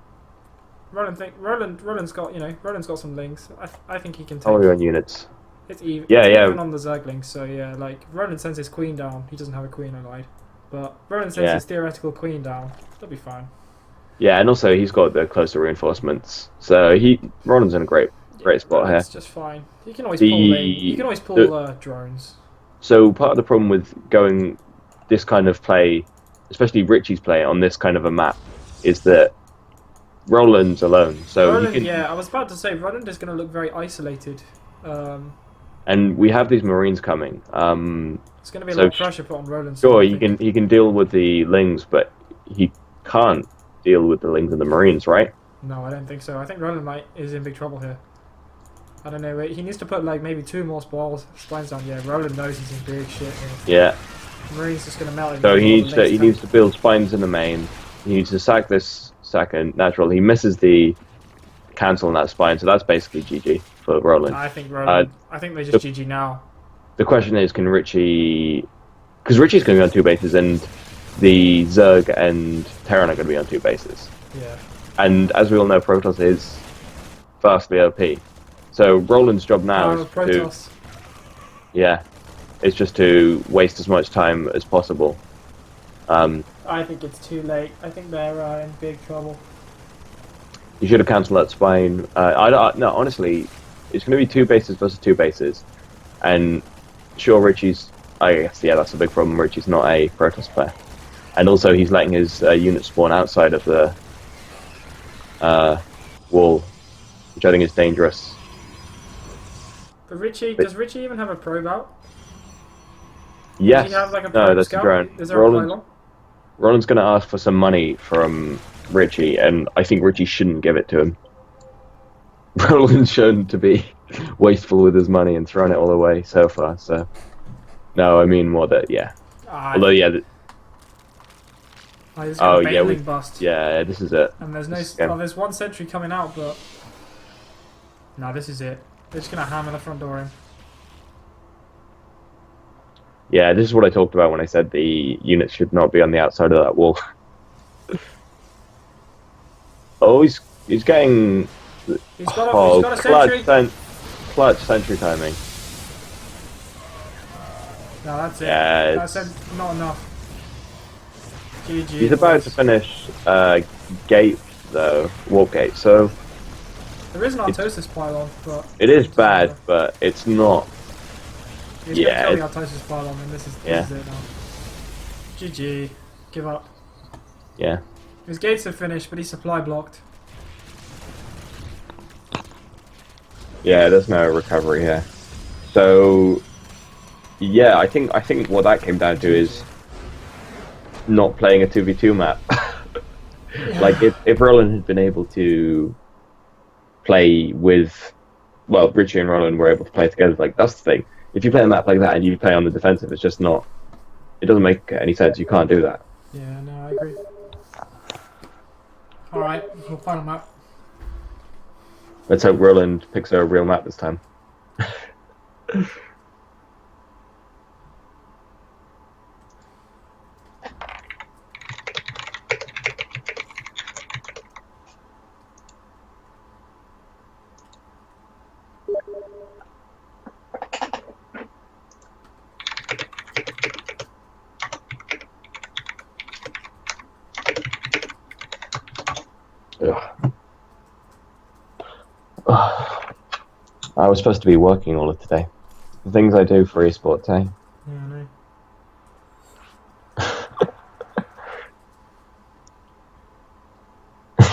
Roland's got some lings. I think he can take. Oh, you're on units. It's even. Yeah, it's yeah. even on the Zerglings, so yeah, like Roland sends his queen down. He doesn't have a queen, I lied. But Roland sends his theoretical queen down. They'll be fine. Yeah, and also he's got the closer reinforcements, so Roland's in a great spot here. It's just fine. You can always pull drones. So part of the problem with going this kind of play, especially Richie's play on this kind of a map, is that Roland's alone. So Roland, I was about to say Roland is going to look very isolated. And we have these Marines coming. It's going to be a lot of pressure put on Roland. Sure, he can deal with the Lings, but he can't deal with the Lings and the Marines, right? No, I don't think so. I think Roland is in big trouble here. I don't know. He needs to put like maybe 2 more spines down. Yeah, Roland knows he's in big shit here. Yeah. Marine's just going to melt it. So he needs to build spines in the main. He needs to sack this second natural. He misses the cancel on that spine, so that's basically GG for Roland. I think Roland. I think they just GG now. The question is, can Richie? Because Richie's going to be on 2 bases, and the Zerg and Terran are going to be on 2 bases. Yeah. And as we all know, Protoss is vastly OP. So Roland's job now is Protoss. it's just to waste as much time as possible. I think it's too late. I think they're in big trouble. You should have cancelled that spine. No, honestly, it's going to be 2 bases versus 2 bases, and sure, Richie's. I guess that's a big problem. Richie's not a Protoss player, and also he's letting his unit spawn outside of the wall, which I think is dangerous. But does Richie even have a probe out? Yes. Does he have like a no, probe that's scout? a drone. Is there a pylon? Roland's going to ask for some money from Richie, and I think Richie shouldn't give it to him. Roland's shown to be wasteful with his money and thrown it all away so far. So, no, I mean more that Although bust. Yeah, this is it. And there's there's 1 sentry coming out, but no, this is it. They're just gonna hammer the front door in. Yeah, this is what I talked about when I said the units should not be on the outside of that wall. Oh, he's getting. He's got a sentry. Clutch sentry timing. No, that's it. Yeah, that's not enough. GG. He's about to finish gate though, warp gate. So there is an Artosis pylon, but it is bad, but it's not. He's gonna kill the Artosis pylon, and this is it now. GG. Give up. Yeah. His gates are finished, but he's supply blocked. Yeah, there's no recovery here. So, yeah, I think what that came down to is not playing a 2v2 map. Like, if Roland had been able to play with, well, Richie and Roland were able to play together, like, that's the thing. If you play a map like that and you play on the defensive, it's just not, it doesn't make any sense. You can't do that. Yeah, no, I agree. Alright, we'll find a map. Let's hope Roland picks a real map this time. I was supposed to be working all of today. The things I do for eSports, eh? Yeah,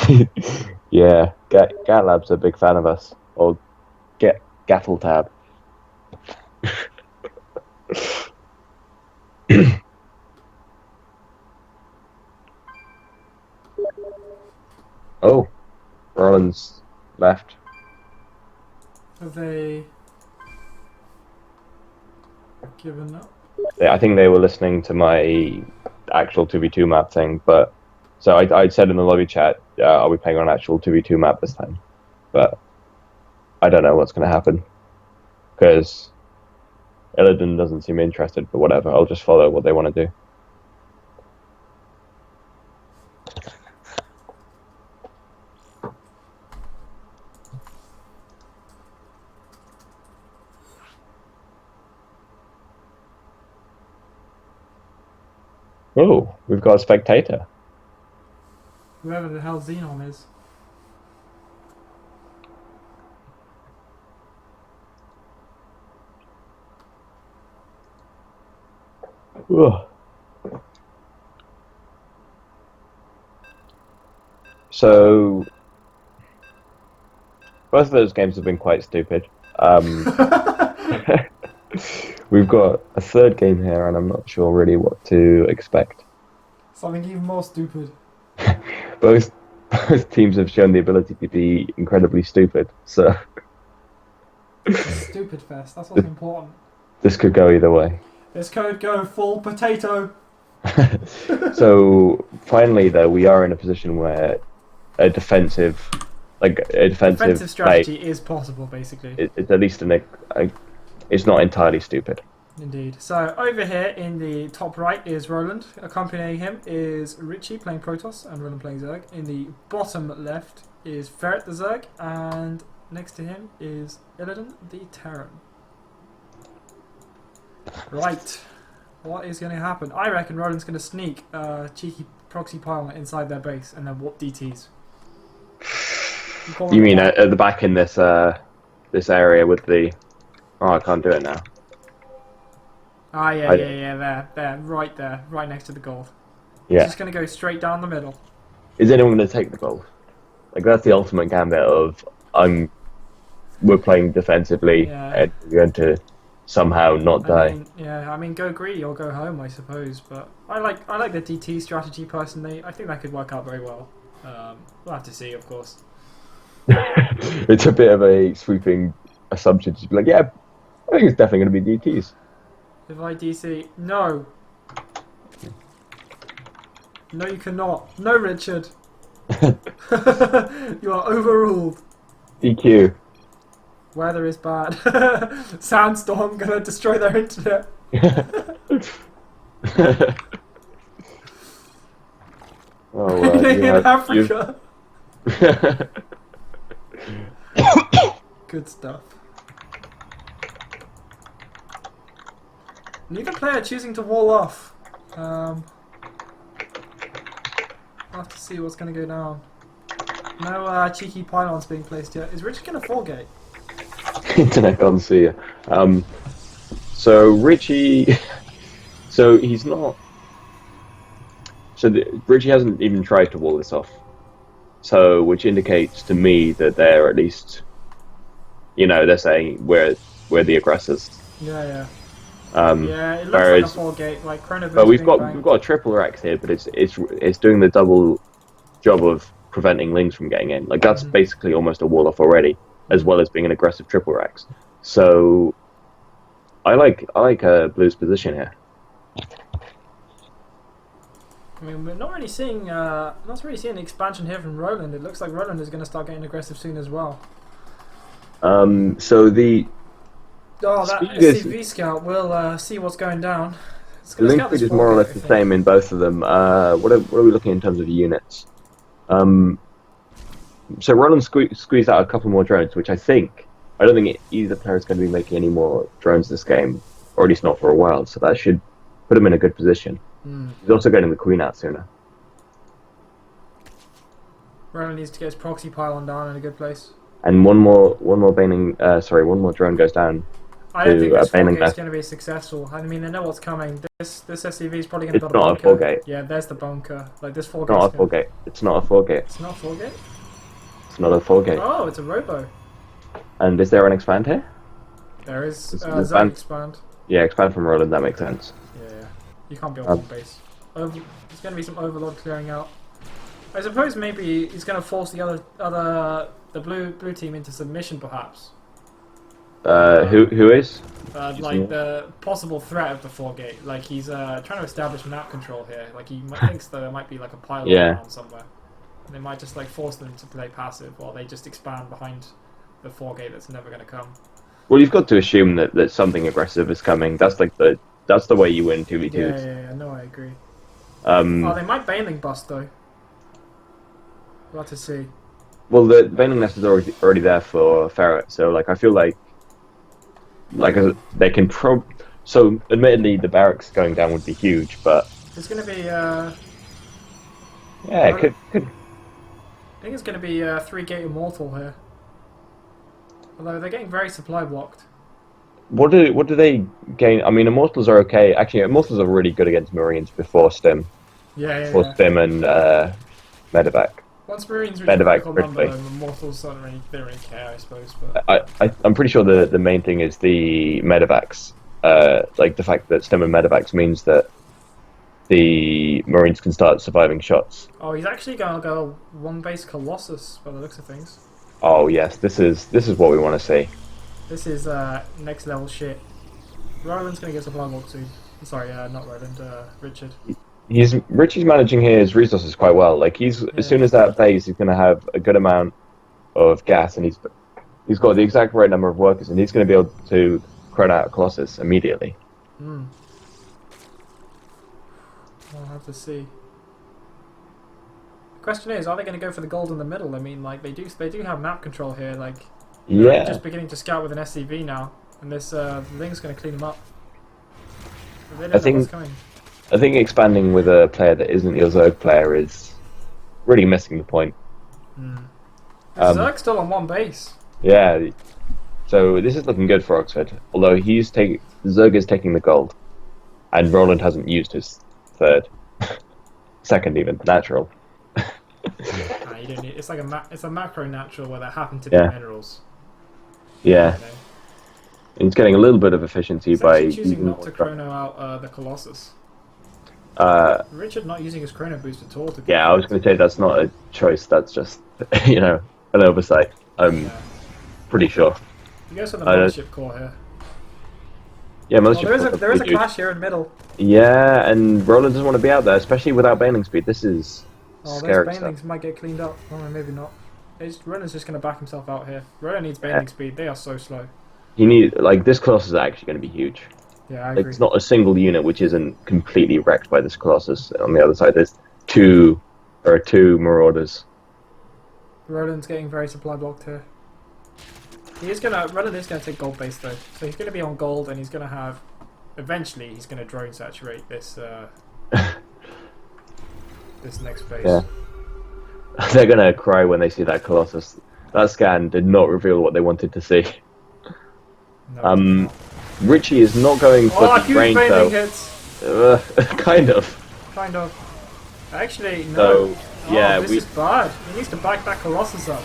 I know. Yeah, Gatlab's a big fan of us. Or Gattletab. Oh, Roland's left. Have they given up? I think they were listening to my actual 2v2 map thing, but so I said in the lobby chat, are we playing on an actual 2v2 map this time? But I don't know what's going to happen because Illidan doesn't seem interested, but whatever, I'll just follow what they want to do. Oh, we've got a spectator. Whoever the hell Xenon is. Ugh. So, both of those games have been quite stupid. We've got a third game here, and I'm not sure really what to expect. Something even more stupid. Both teams have shown the ability to be incredibly stupid, so Stupid fest, that's what's important. this could go either way. This could go full potato. So finally, though, we are in a position where a defensive Defensive play strategy is possible, basically. it's at least it's not entirely stupid. Indeed. So over here in the top right is Roland. Accompanying him is Richie playing Protoss and Roland playing Zerg. In the bottom left is Ferret the Zerg, and next to him is Illidan the Terran. Right. What is going to happen? I reckon Roland's going to sneak cheeky proxy pylon inside their base and then warp DTs. You mean at the back in this this area with the... Oh, I can't do it now. Ah, yeah, there, right there, right next to the gold. Yeah. It's just going to go straight down the middle. Is anyone going to take the gold? Like, that's the ultimate gambit of we're playing defensively and we're going to somehow not die. I mean, go greedy or go home, I suppose. But I like the DT strategy personally. I think that could work out very well. We'll have to see, of course. It's a bit of a sweeping assumption to be like, yeah, I think it's definitely going to be DTs. If I DC, no. No, you cannot. No, Richard. You are overruled. DQ. Weather is bad. Sandstorm gonna destroy their internet. Oh, in Africa. Good stuff. Neither player choosing to wall off. I'll have to see what's going to go down. No cheeky pylons being placed yet. Is Richard going to 4-gate? Internet can't see you. So Richie... So he's not... So Richie hasn't even tried to wall this off. So, which indicates to me that they're at least... You know, they're saying we're the aggressors. Yeah. Yeah, it looks like a 4-gate, like Chronoverse. But we've got a triple Rex here, but it's doing the double job of preventing Lings from getting in. Like that's basically almost a wall off already, as well as being an aggressive triple Rex. So I like Blue's position here. I mean, we're not really seeing the expansion here from Roland. It looks like Roland is going to start getting aggressive soon as well. So the that SCV scout will see what's going down. The link speed is more or less the same in both of them. What are we looking in terms of units? So Roland squeezed out a couple more drones, which I don't think either player is going to be making any more drones this game, or at least not for a while. So that should put him in a good position. He's also getting the Queen out sooner. Roland needs to get his proxy pylon down in a good place. And one more drone goes down. I don't think this 4-gate is going to be successful. I mean, they know what's coming. This SCV is probably going to build a bunker. It's not a 4-gate. Yeah, there's the bunker. Like this 4-gate. Not a 4-gate. It's not a 4-gate. It's not a 4-gate? It's not a 4-gate. Oh, it's a robo. And is there an expand here? There is. Zone expand. Yeah, expand from Roland. That makes sense. Yeah. You can't be on one base. There's going to be some overlord clearing out. I suppose maybe he's going to force the blue team into submission, perhaps. Who is? Like the possible threat of the 4-gate. Like he's trying to establish map control here. Like he thinks that there might be like a pylon around somewhere. And they might just like force them to play passive while they just expand behind the 4-gate that's never going to come. Well, you've got to assume that something aggressive is coming. That's the way you win 2v2s. Yeah, no, I agree. They might Baneling bust though. We'll have to see. Well, the Baneling nest is already there for Ferret, so like I feel like they can So admittedly, the barracks going down would be huge, but it's going to be it could. I think it's going to be 3-gate Immortal here. Although they're getting very supply blocked. What do they gain? I mean, Immortals are okay. Actually, Immortals are really good against Marines before Stim. Before Stim and Medevac. Once Marines reach a critical number, Immortals don't really care, I suppose. But I'm pretty sure the main thing is the Medevacs. Like the fact that Stim and Medevacs means that the Marines can start surviving shots. Oh, he's actually going to go 1-base Colossus by the looks of things. Oh yes, this is what we want to see. This is next level shit. Roland's gonna get supply walk soon. Sorry, not Roland, Richard. Richie's managing his resources quite well. Like as soon as that phase, he's gonna have a good amount of gas, and he's got the exact right number of workers, and he's gonna be able to crowd out Colossus immediately. Hmm. I'll have to see. The question is, are they going to go for the gold in the middle? I mean, like they do have map control here. Like, they're just beginning to scout with an SCV now, and this thing's going to clean them up. They don't know what's coming. I think expanding with a player that isn't your Zerg player is really missing the point. Zerg's still on one base. Yeah, so this is looking good for Oxford. Although Zerg is taking the gold, and Roland hasn't used his third, second even natural. Nah, you don't need. It's like it's a macro natural where there happen to be minerals. Yeah. It's getting a little bit of efficiency by choosing not to chrono out the Colossus. Richard not using his chrono boost at all. I was going to say that's not a choice. That's just an oversight. I'm pretty sure. He goes for the mothership core here. Yeah, mothership. There is a clash here in the middle. Yeah, and Roland doesn't want to be out there, especially without bailing speed. This is scary those bailings might get cleaned up. Oh, maybe not. Roland's just going to back himself out here. Roland needs bailing speed. They are so slow. This Colossus is actually going to be huge. Yeah, I agree. It's not a single unit which isn't completely wrecked by this Colossus. On the other side, there's two Marauders. Roland's getting very supply blocked here. Roland is gonna take gold base though, so he's gonna be on gold, and he's gonna have. Eventually, he's gonna drone saturate this this next base. Yeah. They're gonna cry when they see that Colossus. That scan did not reveal what they wanted to see. No, Richie is not going for the range though. Hits. Kind of. Kind of. Actually, no. So, this is bad. He needs to back that Colossus up.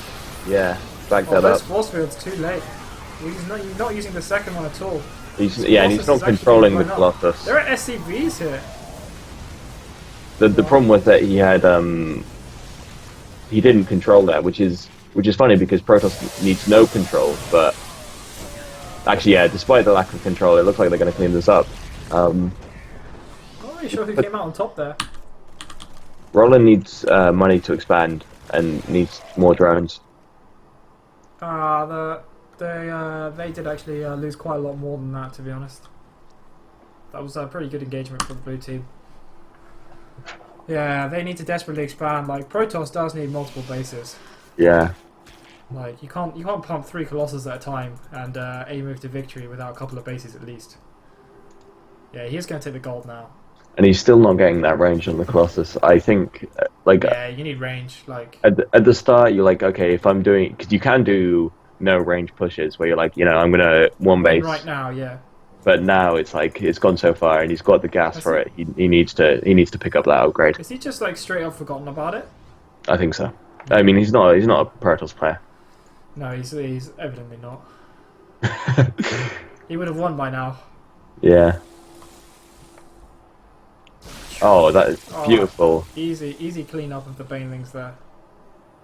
Yeah, back that this up. force field's too late. He's not using the second one at all. And he's not controlling the Colossus. There are SCVs here. The problem was that he didn't control that, which is funny because Protoss needs no control, but actually, despite the lack of control, it looks like they're going to clean this up. I'm not really sure who came out on top there. Roland needs money to expand and needs more drones. They did actually lose quite a lot more than that, to be honest. That was a pretty good engagement for the blue team. Yeah, they need to desperately expand. Like, Protoss does need multiple bases. Yeah. Like, you can't pump 3 Colossus at a time and move to victory without a couple of bases at least. Yeah, he's going to take the gold now. And he's still not getting that range on the Colossus. I think, yeah, you need range. Like at the start, you're like, okay, if I'm doing, because you can do no range pushes where you're like, I'm gonna one base. Right now, yeah. But now it's like it's gone so far, and he's got the gas for it. He needs to pick up that upgrade. Is he just like straight up forgotten about it? I think so. I mean, he's not a Protoss player. No, he's evidently not. He would have won by now. Yeah. Oh, that is beautiful. Easy clean up of the banelings there.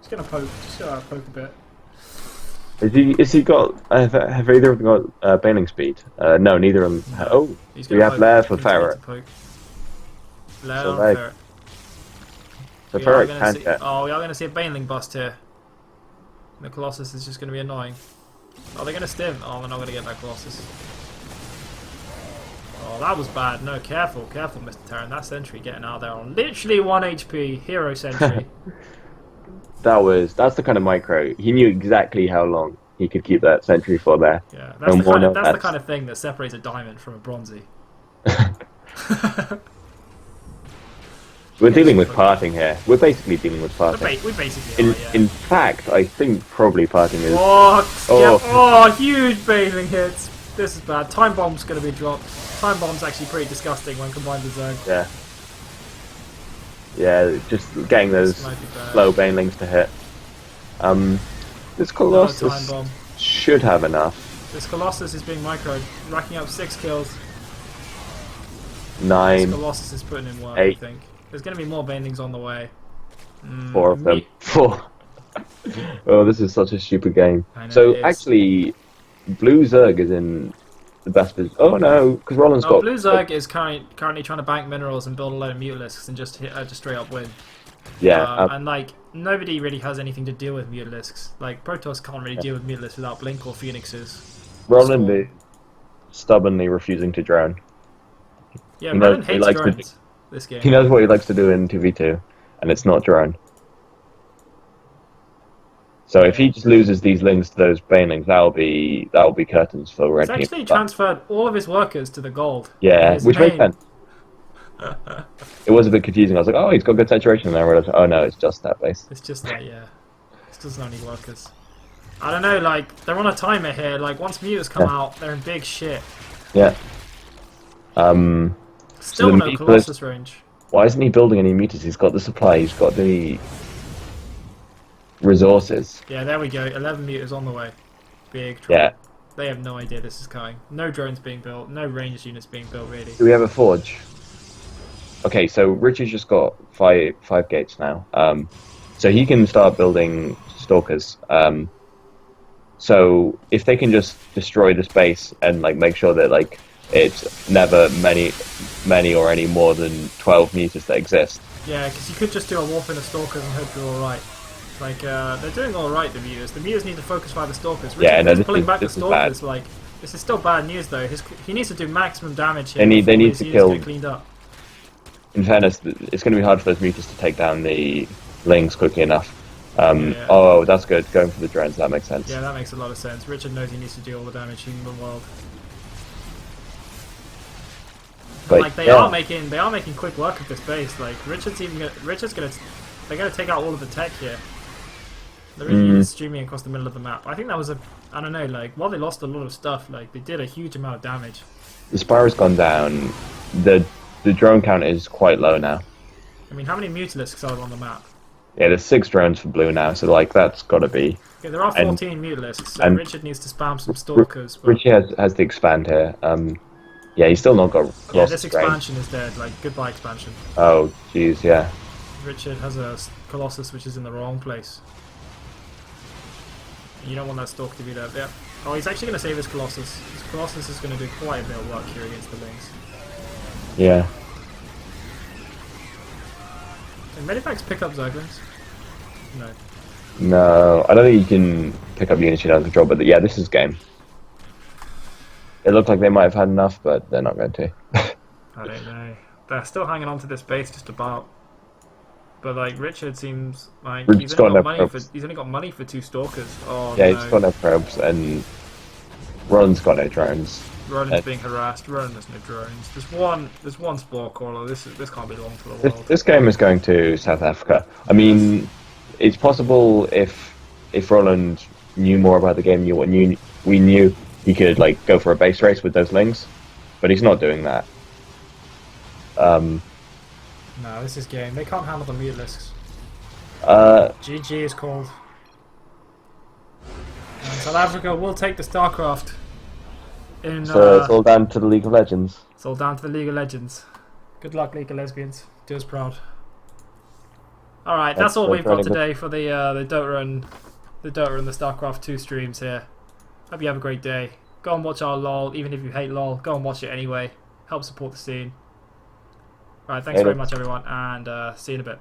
Just gonna poke a bit. Is he got? Have either of them got bailing speed? No, neither of them. Oh, we have Lair for Ferret. So Ferret. So Ferret can get. Oh, we are gonna see a baneling bust here. The Colossus is just gonna be annoying. Oh, they're gonna stim. Oh, we're not gonna get that Colossus. Oh, that was bad. No, careful, Mr. Terran. That sentry getting out there on literally 1 HP. Hero sentry. That's the kind of micro. He knew exactly how long he could keep that sentry for there. Yeah, that's the kind of thing that separates a diamond from a bronzy. We're dealing with parting here. We're basically dealing with parting. We basically are, yeah. In fact, I think probably parting is... Huge bailing hits. This is bad. Time bomb's going to be dropped. Time bomb's actually pretty disgusting when combined with Zerg. Yeah. Yeah, just getting those slow banelings to hit. This Colossus should have enough. This Colossus is being microed, racking up 6 kills. 9. This Colossus is putting in work, 8. I think. There's going to be more banelings on the way. 4 of them. 4. Oh, this is such a stupid game. I know, so actually, Blue Zerg is in the best position. Oh no, because Roland's got. Blue Zerg is currently trying to bank minerals and build a load of Mutalisks and just straight up win. Yeah, and like nobody really has anything to deal with Mutalisks. Like Protoss can't really deal with Mutalisks without Blink or Phoenixes. Roland is stubbornly refusing to drone. Yeah, Roland hates drones. This game. He knows what he likes to do in 2v2, and it's not drone. So if he just loses these links to those banelings, that'll be curtains for red team. He's actually transferred all of his workers to the gold. Yeah, which makes sense. It was a bit confusing. I was like, oh, he's got good saturation, and I realized, oh no, it's just that base. It's just that, yeah. It doesn't have any workers. I don't know, like, they're on a timer here. Like, once Mutas come out, they're in big shit. Yeah. Still no Colossus range. Why isn't he building any Mutas? He's got the supply, he's got the resources. Yeah, there we go. 11 Mutas on the way. Big trouble. Yeah. They have no idea this is coming. No drones being built, no ranged units being built, really. Do we have a forge? Okay, so Richard's just got five gates now. So he can start building stalkers. So if they can just destroy this base and like make sure that like it's never many or any more than 12 Mutas that exist. Yeah, because you could just do a warp in the stalkers and hope you're alright. Like, they're doing alright, the Mutas. The Mutas need to focus by the stalkers. Richard is pulling back the stalkers. Like, this is still bad news though. He needs to do maximum damage here. They need to kill. Get cleaned up. In fairness, it's going to be hard for those Mutas to take down the Lings quickly enough. Yeah. Oh, that's good. Going for the drones, that makes sense. Yeah, that makes a lot of sense. Richard knows he needs to do all the damage in the world. But like they are making quick work of this base. Like they're gonna take out all of the tech here. They're really streaming across the middle of the map. I think that was I don't know, like while they lost a lot of stuff, like they did a huge amount of damage. The Spiro's gone down. The drone count is quite low now. I mean, how many Mutalisks are on the map? Yeah, there's 6 drones for blue now, so like that's got to be. Yeah, there are 14 Mutalisks, so Richard needs to spam some stalkers. But... Richard has to expand here. Yeah, he's still not got Colossus. Yeah, this expansion is dead. Like, goodbye expansion. Oh, jeez, yeah. Richard has a Colossus which is in the wrong place. You don't want that stalk to be there. Yeah. Oh, he's actually going to save his Colossus. His Colossus is going to do quite a bit of work here against the Lings. Yeah. Can Medipacks pick up Zerglings? No. No, I don't think you can pick up units you don't control, but yeah, this is game. It looked like they might have had enough, but they're not going to. I don't know. They're still hanging on to this base just about. But like Richard seems like he's only got money for 2 stalkers. Oh yeah, no. He's got no probes, and Roland's got no drones. Roland's being harassed. Roland has no drones. There's one spore caller. This can't be long for the world. This game is going to South Africa. I mean, it's possible if Roland knew more about the game, we knew, he could like go for a base race with those Lings, but he's not doing that. No, this is game. They can't handle the Mutalisks. GG is called. And South Africa will take the Starcraft. So it's all down to the League of Legends. It's all down to the League of Legends. Good luck, League of Lesbians. Do us proud. All right, that's all we've got today for the Dota the Starcraft 2 streams here. Hope you have a great day. Go and watch our LOL, even if you hate LOL. Go and watch it anyway. Help support the scene. All right, thanks very much, everyone, and see you in a bit.